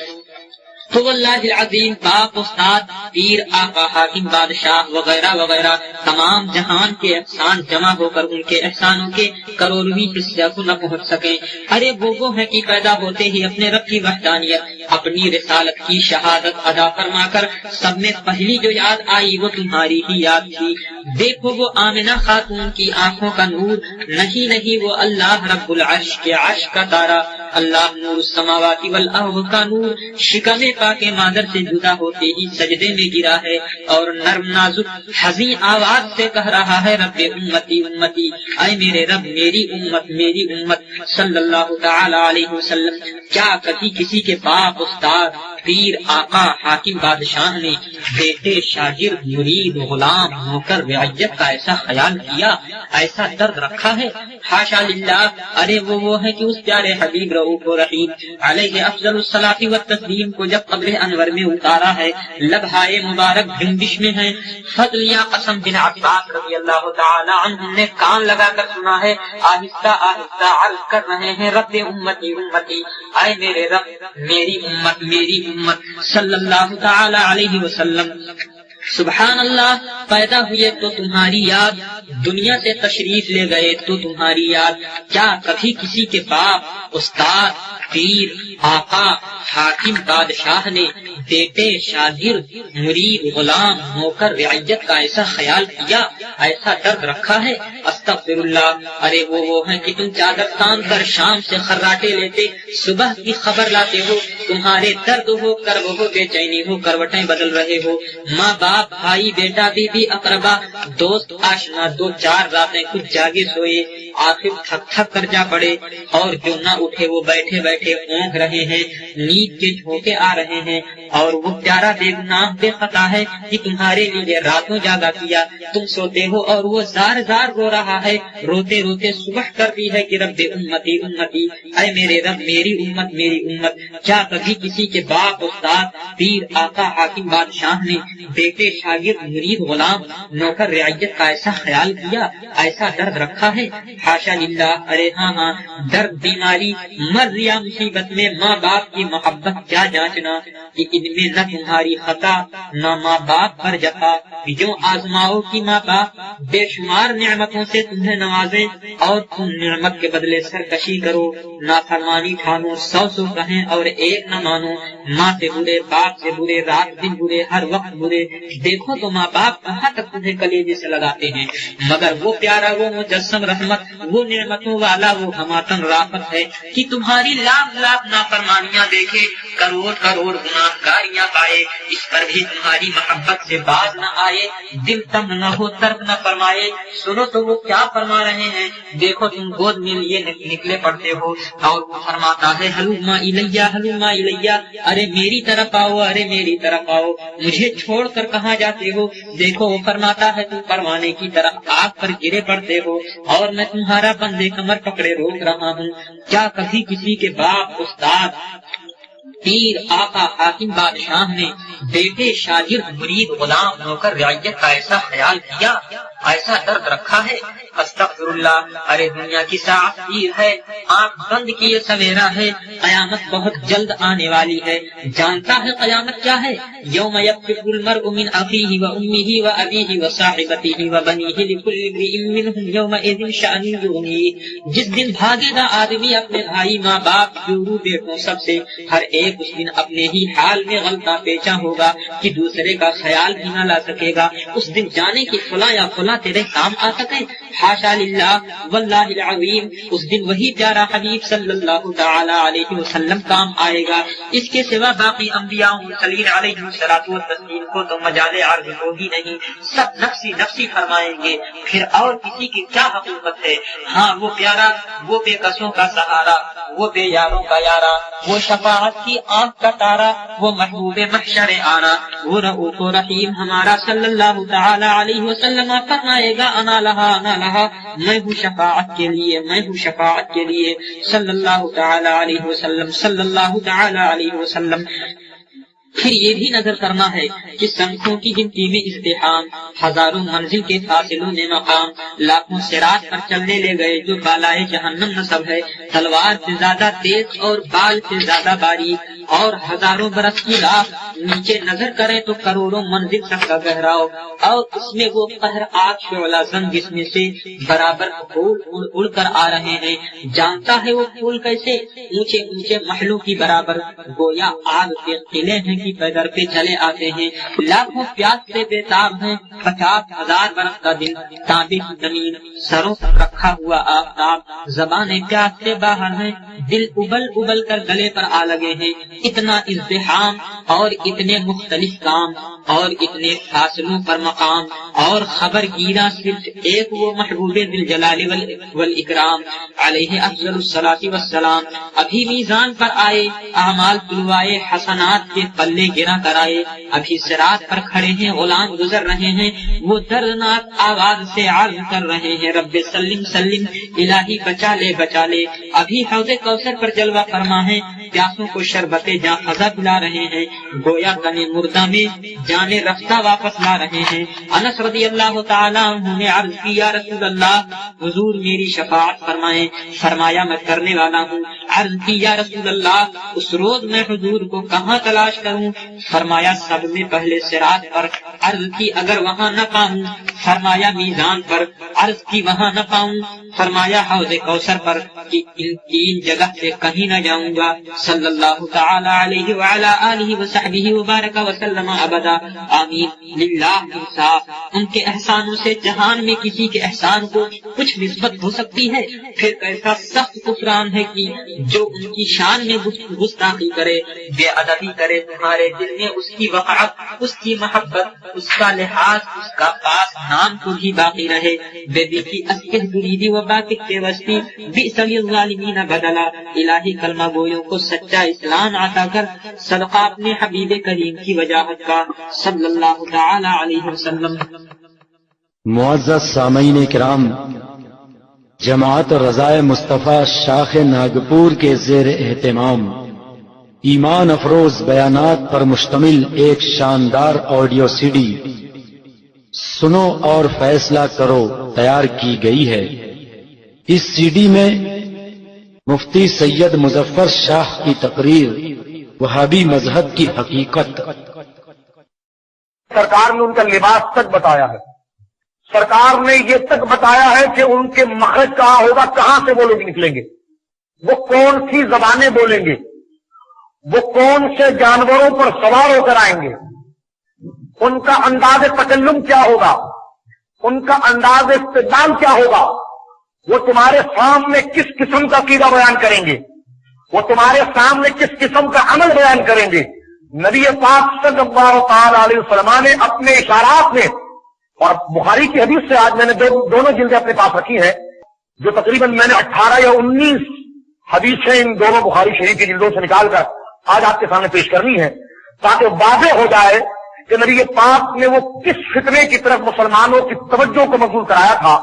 A: تو واللہ العظیم باپ، استاد، پیر، آقا، حاکم، بادشاہ وغیرہ وغیرہ تمام جہان کے احسان جمع ہو کر ان کے احسانوں کے کروڑویں حصے کو نہ پہنچ سکیں۔ ارے وہ ہیں کہ پیدا ہوتے ہی اپنے رب کی وحدانیت، اپنی رسالت کی شہادت ادا فرما کر سب میں پہلی جو یاد آئی وہ تمہاری ہی یاد تھی۔ دیکھو وہ آمنہ خاتون کی آنکھوں کا نور، نہیں وہ اللہ رب العرش کے عرش کا تارا، اللہ نور السماوات والارض کا نور، شکم پاک مادر سے جدا ہوتے ہی سجدے میں گرا ہے اور نرم نازک حزین آواز سے کہہ رہا ہے رب امتی امتی، اے میرے رب میری امت صلی اللہ تعالی علیہ وسلم۔ کیا کبھی کسی کے باپ، استاد، پیر، آقا، حاکم، بادشاہ نے بیٹے، شاگرد، مرید، غلام، نوکر، رعیت کا ایسا خیال کیا، ایسا درد رکھا ہے؟ حاشا للہ۔ ارے وہ ہے کہ اس پیارے حبیب رؤوف رحیم علیہ افضل الصلاۃ والتسلیم کو جب قبر انور میں اتارا ہے، لبہائے مبارک جنبش میں ہے، فضل یا قسم بن عباس رضی اللہ تعالی عنہ نے کان لگا کر سنا ہے، آہستہ آہستہ عرض کر رہے ہیں رب امتی امتی، اے میرے رب میری امت صلی اللہ تعالی علیہ وسلم۔ سبحان اللہ، پیدا ہوئے تو تمہاری یاد، دنیا سے تشریف لے گئے تو تمہاری یاد۔ کیا کبھی کسی کے باپ، استاد، پیر، آقا، حاکم، بادشاہ نے بیٹے، شاگرد، مرید، غلام، نوکر، رعیت کا ایسا خیال کیا، ایسا درد رکھا ہے؟ استغفر اللہ۔ ارے وہ ہیں کہ تم چادر تان کر شام سے خراٹے لیتے، صبح کی خبر لاتے ہو، تمہارے درد ہو، کرب ہو، بے چینی ہو، کروٹیں بدل رہے ہو، ماں باپ، بھائی، بیٹا، بیوی، اقربا، دوست، آشنا، 2-4 راتیں کچھ جاگے سوئے، آخر تھک تھک کر جا پڑے، اور جو نہ اٹھے وہ بیٹھے بیٹھے اونگ رہے ہیں، نیند کے جھونکے آ رہے ہیں، اور وہ پیارا بے گناہ بے خطا ہے کہ تمہارے لیے راتوں جاگا کیا، تم سوتے ہو اور وہ زار زار رو رہا ہے، روتے روتے صبح کر دی ہے کہ رب امتی امتی، اے میرے رب میری امت۔ کیا کبھی کسی کے باپ، استاد، پیر، آقا، حاکم، بادشاہ نے بیٹے، شاگرد، مرید، غلام، نوکر، رعیت کا ایسا خیال کیا، ایسا درد رکھا ہے؟ حاشا للہ۔ ارے ہاں، درد، بیماری، مرض یا مصیبت میں ماں باپ کی محبت کیا جانچنا کہ ان میں نہ تمہاری خطا نہ ماں باپ پر جفا۔ جو آزماؤ کی ماں باپ بے شمار نعمتوں سے تمہیں نوازے اور تم نعمت کے بدلے سرکشی کرو، نافرمانی ٹھانو، 100 کہیں اور ایک نہ مانو، ماں سے برے، باپ سے برے، رات دن برے، ہر وقت برے۔ دیکھو تو ماں باپ کہاں تک تمہیں کلیجے سے لگاتے ہیں، مگر وہ پیارا، وہ مجسم رحمت، وہ نعمتوں والا، وہ ہماتن رافت ہے کہ تمہاری لا لاکھ لاکھ نافرمانیاں دیکھے، کروڑ کروڑ گناہگاریاں پائے، اس پر بھی تمہاری محبت سے باز نہ آئے، دل تنگ نہ ہو، ترک نہ فرمائے۔ سنو تو وہ کیا فرما رہے ہیں، دیکھو تم گود میں لیے نکلے پڑتے ہو اور فرماتا ہے ہلما الیہ ہلما الیہ، ارے میری طرف آؤ، ارے میری طرف آؤ، مجھے چھوڑ کر کہاں جاتے ہو؟ دیکھو وہ فرماتا ہے تم پروانے کی طرح آگ پر گرے پڑتے ہو اور میں تمہارا بندے کمر پکڑے روک رہا ہوں۔ کیا کبھی کسی کے باپ، استاد، پیر، آقا، حاکم، بادشاہ نے بیٹے، شاگرد، مرید، غلام، نوکر، رعیت کا ایسا خیال کیا، ایسا درد رکھا ہے؟ استغفر اللہ، ارے دنیا کی ساعت دیر ہے، آنکھ بند کیے سویرا ہے، قیامت بہت جلد آنے والی ہے۔ جانتا ہے قیامت کیا ہے؟ یوم یفر المرء من اخیہ و امہ و ابیہ و صاحبتہ و بنیہ لکل امرئ منہم یومئذ شأن یغنیہ، جس دن بھاگے گا آدمی اپنے بھائی، ماں باپ، بیوی، بیٹوں، سب سے، ہر ایک اس دن اپنے ہی حال میں غلطہ پیچا ہوگا کہ دوسرے کا خیال بھی نہ لا سکے گا۔ اس دن جانے کی فلاں یا فلاں تیرے کام آ سکے، حاشا للہ واللہ العظیم، اس دن وہی پیارا حبیب صلی اللہ تعالی علیہ وسلم کام آئے گا۔ اس کے سوا باقی انبیاء مرسلین علیہ الصلوۃ والتسلیم کو تو مجال عرض ہوگی نہیں، سب نفسی نفسی فرمائیں گے، پھر اور کسی کی کیا حقیقت ہے؟ ہاں وہ پیارا، وہ بے کسوں کا سہارا، وہ بے یاروں کا یارا، وہ شفاعت کی آنکھ کا تارا، وہ محبوب محشر آنا، وہ رؤوف و رحیم ہمارا صلی اللہ تعالی علیہ وسلم فرمائے گا انا لہا انا لہا، میں ہوں شفاعت کے لیے، میں ہوں شفاعت کے لیے، صلی اللہ تعالی علیہ وسلم، صلی اللہ تعالی علیہ وسلم۔ پھر یہ بھی نظر کرنا ہے کہ سنکھوں کی گنتی میں ازدحام، ہزاروں منزل کے فاصلوں میں مقام، لاکھوں صراط پر چلنے لے گئے جو بالائے جہنم نصب ہے، تلوار سے زیادہ تیز اور بال سے زیادہ باریک، اور ہزاروں برس کی راہ، نیچے نظر کریں تو کروڑوں منزل تک کا گہراؤ، اور اس میں وہ قہر آگ شعلہ زن جس میں سے برابر پھول اڑ کر آ رہے ہیں۔ جانتا ہے وہ پھول کیسے؟ اونچے اونچے محلوں کی برابر، گویا آگ کے قلعے ہیں کہ پیدر پہ چلے آتے ہیں، لاکھوں پیاس سے بےتاب ہیں، 50,000 برس کا دن، تانبے کی زمین، سروں پر رکھا ہوا آفتاب، زبانیں پیاس سے باہر ہیں، دل ابل ابل کر گلے پر آ لگے ہیں، اتنا ازدحام اور اتنے مختلف کام اور اتنے فاصلوں پر مقام، اور خبر گیرا صرف ایک وہ محبوب ذی الجلال والاکرام علیہ افضل الصلاۃ والسلام۔ ابھی میزان پر آئے، اعمال تلوائے، حسنات کے پلے گرا کر آئے، ابھی صراط پر کھڑے ہیں، غلام گزر رہے ہیں، وہ دردناک آواز سے عرض کر رہے ہیں رب سلم سلم، الہی بچا لے بچا لے۔ ابھی حوض کوثر پر جلوہ فرما ہے، پیاسوں کو شربت جاں خزا پلا رہے ہیں، گویا کنے مردہ میں جان رفتہ واپس لا رہے ہیں۔ انس رضی اللہ تعالیٰ عنہ نے عرض کی یا رسول اللہ، حضور میری شفاعت فرمائیں۔ فرمایا میں کرنے والا ہوں۔ عرض کی یا رسول اللہ، اس روز میں حضور کو کہاں تلاش کروں؟ فرمایا سب میں پہلے صراط پر۔ عرض کی اگر وہاں نہ پاؤں؟ فرمایا میزان پر۔ عرض کی وہاں نہ پاؤں؟ فرمایا حوض کوثر پر۔ کہ ان تین جگہ سے کہیں نہ جاؤں گا۔ صلی اللہ تعالی علیہ وعلی آلہ وصحبہ وبارک وسلم ابدا آمین۔ للہ انصاف، ان کے احسانوں سے جہان میں کسی کے احسان کو کچھ نسبت ہو سکتی ہے؟ پھر کیسا سخت کفران ہے کہ جو ان کی شان میں گستاخی کرے، بے ادبی کرے، تمہارے دل میں اس کی وقعت، اس کی محبت، اس کا لحاظ، اس کا پاس نام کو بھی باقی رہے۔ بے بیکی اسکہ دریدی و باقی کے وسطی بئس للظالمین بدلا۔ الہی کلمہ گویوں کو سچا اسلام عطا کر، صدقہ اپنے حبیب کریم کی وجاہت کا، صلی اللہ تعالی علیہ وسلم۔
C: معزز سامعین کرام، جماعت رضائے مصطفیٰ شاخ ناگپور کے زیر اہتمام ایمان افروز بیانات پر مشتمل ایک شاندار آڈیو سی ڈی سنو اور فیصلہ کرو تیار کی گئی ہے۔ اس سی ڈی میں مفتی سید مظفر شاہ کی تقریر وہابی مذہب کی حقیقت۔
E: سرکار نے ان کا لباس تک بتایا ہے، سرکار نے یہ تک بتایا ہے کہ ان کے مخرج کہاں ہوگا، کہاں سے وہ لوگ نکلیں گے، وہ کون سی زبانیں بولیں گے، وہ کون سے جانوروں پر سوار ہو کر آئیں گے، ان کا انداز تکلم کیا ہوگا، ان کا انداز استدلال کیا ہوگا، وہ تمہارے سامنے کس قسم کا عقیدہ بیان کریں گے، وہ تمہارے سامنے کس قسم کا عمل بیان کریں گے. نبی پاک صلی اللہ تعالی علیہ وسلم نے اپنے اشارات میں، اور بخاری کی حدیث سے آج میں نے دونوں جلدیں اپنے پاس رکھی ہیں، جو تقریباً میں نے 18 یا 19 حدیثیں ان دونوں بخاری شریف کی جلدوں سے نکال کر آج آپ کے سامنے پیش کرنی ہے، تاکہ واضح ہو جائے کہ نبی پاک نے وہ کس فتنے کی طرف مسلمانوں کی توجہ کو مبذول کرایا تھا.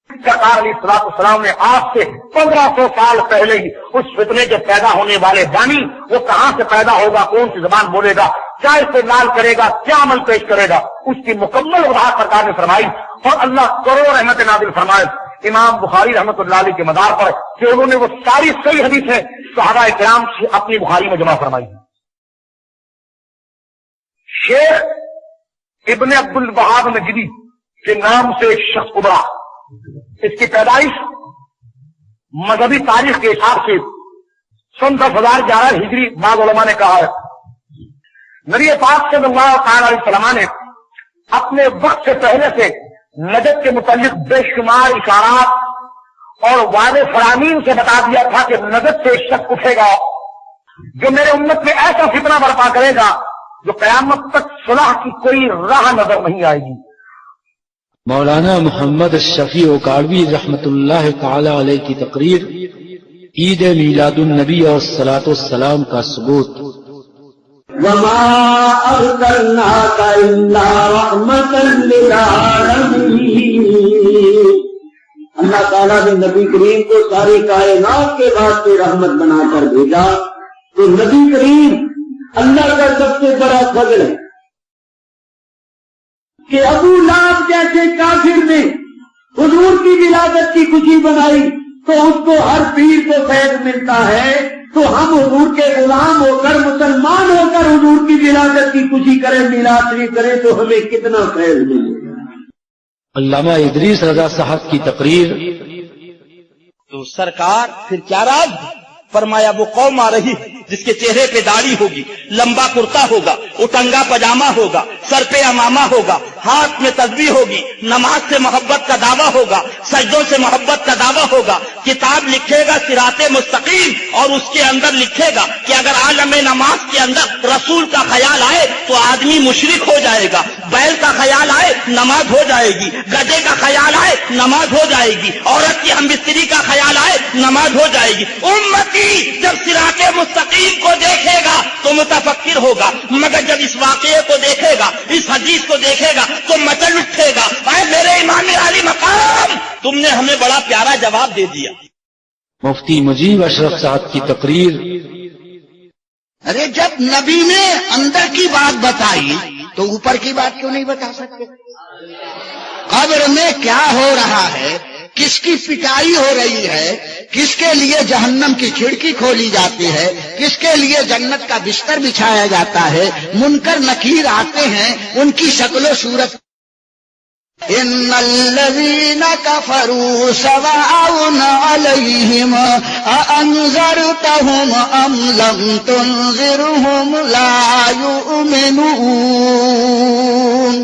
E: سرکار علیہ السلام نے آج سے 1500 سال پہلے ہی اس فتنے کے پیدا ہونے والے بانی، وہ کہاں سے پیدا ہوگا، کون سی زبان بولے گا، کیا استعمال کرے گا، کیا عمل پیش کرے گا، اس کی مکمل وضاحت سرکار نے فرمائی. اور اللہ کروڑ رحمت نازل فرمائے امام بخاری رحمت اللہ علیہ کے مدار پر کہ انہوں نے وہ ساری صحیح حدیثیں صحابہ کرام سے اپنی بخاری میں جمع فرمائی. شیخ ابن عبد الوہاب نجدی کے نام سے ایک شخص ابھرا. اس کی پیدائش مذہبی تاریخ کے حساب سے 10,011 ہجری بعض علماء نے کہا ہے. نبی پاک صلی اللہ تعالی علیہ وسلم نے اپنے وقت سے پہلے سے نجد کے متعلق بے شمار اشارات اور واضح فرامین سے بتا دیا تھا کہ نجد سے ایک شخص اٹھے گا جو میرے امت میں ایسا فتنہ برپا کرے گا جو قیامت تک صلح کی کوئی راہ نظر نہیں آئے گی.
C: مولانا محمد شفیع اوکاڑوی رحمت اللہ تعالی علیہ کی تقریر عید میلاد النبی اور الصلاۃ والسلام کا ثبوت.
F: وما أرسلناك إلا رحمة للعالمين. اللہ تعالیٰ نے نبی کریم کو ساری کائنات کے واسطے رحمت بنا کر بھیجا. تو نبی کریم اللہ کا سب سے بڑا فضل ہے کہ ابو لہب جیسے کافر نے حضور کی ولادت کی خوشی بنائی تو اس کو ہر پیر کو فیض ملتا ہے. تو ہم حضور کے غلام ہو کر مسلمان ہو کر حضور کی ولادت کی خوشی کریں، میلاد شریف کریں تو ہمیں کتنا فیض ملے گا.
C: علامہ ادریس رضا صاحب کی تقریر.
G: تو سرکار پھر کیا راز فرمایا وہ قوم آ رہی ہے جس کے چہرے پہ داڑھی ہوگی، لمبا کرتا ہوگا، اٹنگا پجامہ ہوگا، سر پہ امامہ ہوگا، ہاتھ میں تسبیح ہوگی، نماز سے محبت کا دعویٰ ہوگا، سجدوں سے محبت کا دعویٰ ہوگا، کتاب لکھے گا صراط مستقیم اور اس کے اندر لکھے گا کہ اگر عالم نماز کے اندر رسول کا خیال آئے تو آدمی مشرک ہو جائے گا، بیل کا خیال آئے نماز ہو جائے گی، گدھے کا خیال آئے نماز ہو جائے گی، عورت کی ہمبستری کا خیال آئے نماز ہو جائے گی. امتی جب صراط مستقیم کو دیکھے گا تو متفکر ہوگا، مگر جب اس واقعے کو دیکھے گا، اس حدیث کو دیکھے گا تو مچل اٹھے گا. اے میرے امام علی مقام، تم نے ہمیں بڑا پیارا جواب دے دیا.
C: مفتی مجیب اشرف صاحب کی تقریر.
H: ارے جب نبی نے اندر کی بات بتائی تو اوپر کی بات کیوں نہیں بتا سکتے؟ قبر میں کیا ہو رہا ہے، کس کی پٹائی ہو رہی ہے، کس کے لیے جہنم کی کھڑکی کھولی جاتی ہے، کس کے لیے جنت کا بستر بچھایا جاتا ہے، منکر نکیر آتے ہیں، ان کی شکل و صورت. ان الذين كفروا سواء عليهم أأنذرتهم ام لم تنذرهم لا يؤمنون.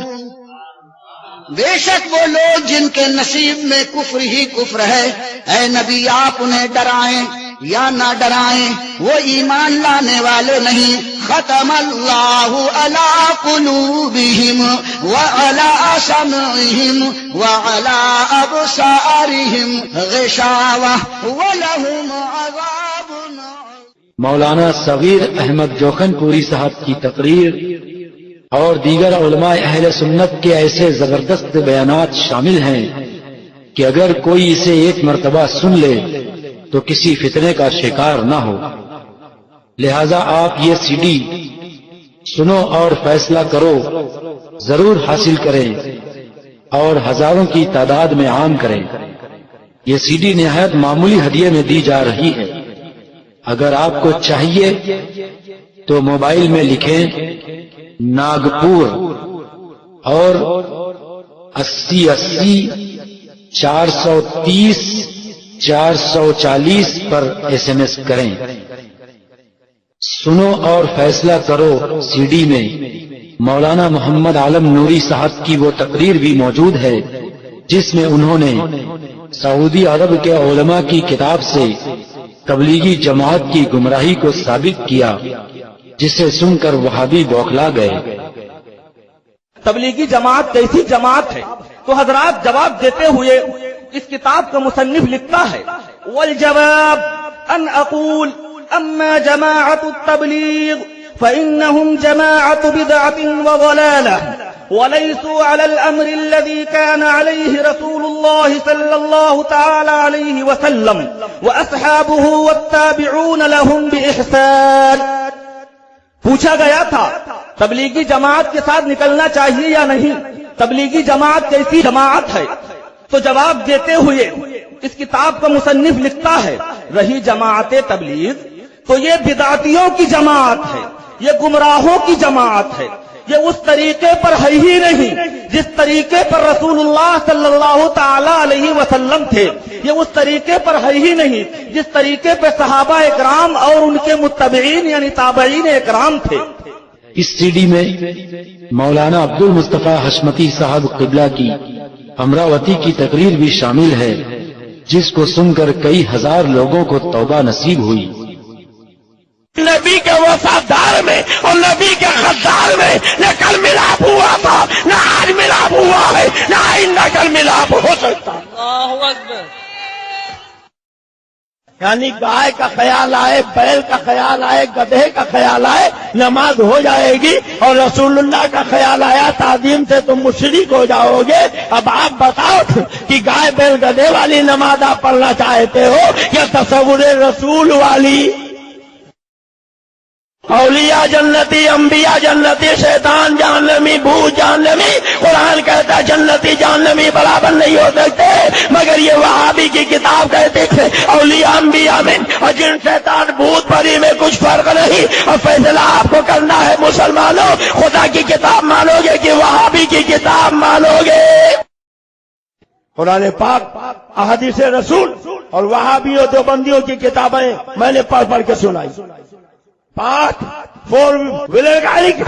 H: بے شک وہ لوگ جن کے نصیب میں کفر ہی کفر ہے، اے نبی آپ انہیں ڈرائیں یا نہ ڈرائیں وہ ایمان لانے والے نہیں. ختم اللہ علی قلوبہم وعلی سمعہم وعلی ابصارہم غشاوہ ولہم عذاب.
C: مولانا صغیر احمد جوخن پوری صاحب کی تقریر اور دیگر علماء اہل سنت کے ایسے زبردست بیانات شامل ہیں کہ اگر کوئی اسے ایک مرتبہ سن لے تو کسی فتنے کا شکار نہ ہو. لہذا آپ یہ سی ڈی سنو اور فیصلہ کرو ضرور حاصل کریں اور ہزاروں کی تعداد میں عام کریں. یہ سی ڈی نہایت معمولی ہدیے میں دی جا رہی ہے. اگر آپ کو چاہیے تو موبائل میں لکھیں ناگپور اور 8080 430 440 پر SMS کریں. سنو اور فیصلہ کرو سی ڈی میں مولانا محمد عالم نوری صاحب کی وہ تقریر بھی موجود ہے جس میں انہوں نے سعودی عرب کے علماء کی کتاب سے تبلیغی جماعت کی گمراہی کو ثابت کیا، جسے سن کر وہابی بوکھلا گئے۔
G: تبلیغی جماعت کیسی جماعت ہے؟ تو حضرات جواب دیتے ہوئے اس کتاب کا مصنف لکھتا ہے، والجواب ان اقول اما جماعت التبلیغ فانهم جماعت بدعت وضلالة وليسوا على الامر الذي كان عليه رسول الله صلى الله تعالى عليه وسلم واصحابه والتابعون لهم باحسان۔ پوچھا گیا تھا تبلیغی جماعت کے ساتھ نکلنا چاہیے یا نہیں، تبلیغی جماعت کیسی جماعت ہے؟ تو جواب دیتے ہوئے اس کتاب کا مصنف لکھتا ہے، رہی جماعت تبلیغ تو یہ بدعتیوں کی جماعت ہے، یہ گمراہوں کی جماعت ہے، یہ اس طریقے پر ہے ہی نہیں جس طریقے پر رسول اللہ صلی اللہ تعالی علیہ وسلم تھے، یہ اس طریقے پر ہے ہی نہیں جس طریقے پہ صحابہ اکرام اور ان کے متبعین یعنی تابعین اکرام تھے۔
C: اس سی ڈی میں مولانا عبد المصطفیٰ حشمتی صاحب قبلہ کی امراوتی کی تقریر بھی شامل ہے، جس کو سن کر کئی ہزار لوگوں کو توبہ نصیب ہوئی۔
G: نبی کے وفادار میں اور نبی کے غدار میں نہ کل ملاپ ہوا تھا، نہ آج ملاپ ہوا ہے، نہ آئندہ کل ملاپ ہو سکتا۔ اللہ اکبر۔ یعنی گائے کا خیال آئے، بیل کا خیال آئے، گدھے کا خیال آئے، نماز ہو جائے گی، اور رسول اللہ کا خیال آیا تعظیم سے تم مشرک ہو جاؤ گے۔ اب آپ بتاؤ کہ گائے بیل گدھے والی نماز آپ پڑھنا چاہتے ہو یا تصور رسول والی؟ اولیاء جنتی، انبیاء جنتی، شیطان جہنمی، بھوت جہنمی۔ قرآن کہتا ہے جنتی جہنمی برابر نہیں ہو سکتے، مگر یہ وہابی کی کتاب کہتے تھے اولیاء انبیاء میں اور جن شیطان بھوت پری میں کچھ فرق نہیں۔ اور فیصلہ آپ کو کرنا ہے مسلمانوں، خدا کی کتاب مانو گے کہ وہابی کی کتاب مانو گے؟ قرآن پاک، احادیث رسول اور وہابیوں دیوبندیوں کی کتابیں میں نے پڑھ پڑھ کے سنائی۔ 5 4 ویلر گاڑی کی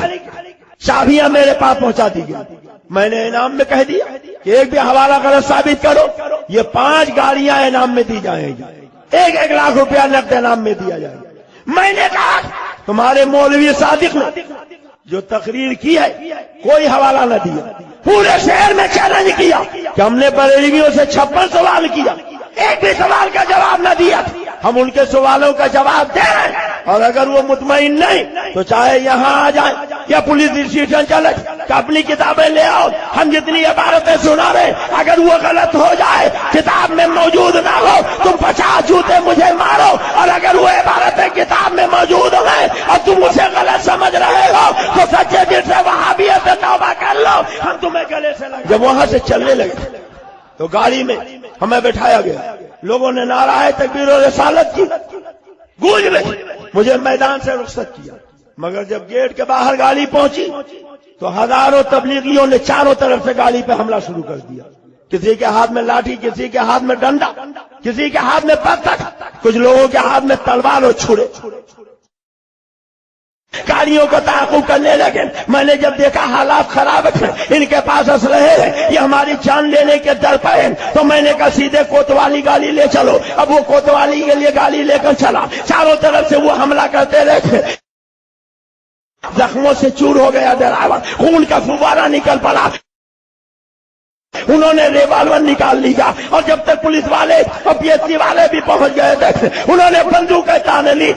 G: چابیاں میرے پاس پہنچا دی گئی، میں نے انعام میں کہہ دیا کہ ایک بھی حوالہ غلط ثابت کرو، یہ 5 گاڑیاں انعام میں دی جائیں گی، 1 لاکھ روپیہ نقد انعام میں دیا جائے گا۔ میں نے کہا تمہارے مولوی صادق نے جو تقریر کی ہے کوئی حوالہ نہ دیا، پورے شہر میں چیلنج کیا کہ ہم نے بریلویوں سے 56 سوال کیا، ایک بھی سوال کا جواب نہ دیا۔ ہم ان کے سوالوں کا جواب دے رہے ہیں، اور اگر وہ مطمئن نہیں تو چاہے یہاں آ جائیں یا پولیس اسٹیشن چلے کہ اپنی کتابیں لے آؤ، ہم جتنی عبارتیں سنا رہے اگر وہ غلط ہو جائے، کتاب میں موجود نہ ہو، تم 50 جوتے مجھے مارو، اور اگر وہ عبارتیں کتاب میں موجود ہیں اور تم اسے غلط سمجھ رہے ہو تو سچے دل سے وہابیت سے توبہ کر لو، ہم تمہیں گلے سے لگا۔ جب وہاں سے چلنے لگے تو گاڑی میں ہمیں بٹھایا گیا، لوگوں نے نعرہ تکبیر و رسالت کی گونج رہی، مجھے میدان سے رخصت کیا، مگر جب گیٹ کے باہر گاڑی پہنچی تو ہزاروں تبلیغیوں نے چاروں طرف سے گاڑی پہ حملہ شروع کر دیا، کسی کے ہاتھ میں لاٹھی، کسی کے ہاتھ میں ڈنڈا، کسی کے ہاتھ میں پتھر، کچھ لوگوں کے ہاتھ میں تلوار اور چھڑے، گاڑیوں کو تعاقب کرنے لگے۔ میں نے جب دیکھا حالات خراب ہیں، ان کے پاس اسلحے ہیں، یہ ہماری جان لینے کے در پہ ہیں، تو میں نے کہا سیدھے کوتوالی گاڑی لے چلو۔ اب وہ کوتوالی کے لیے گاڑی لے کر چلا، چاروں طرف سے وہ حملہ کرتے رہے، زخموں سے چور ہو گیا ڈرائیور، خون کا فوارہ نکل پڑا۔ انہوں نے ریوالور نکال لیا، اور جب تک پولیس والے اور پی ایس سی والے بھی پہنچ گئے تھے انہوں نے بندوقیں تان لی۔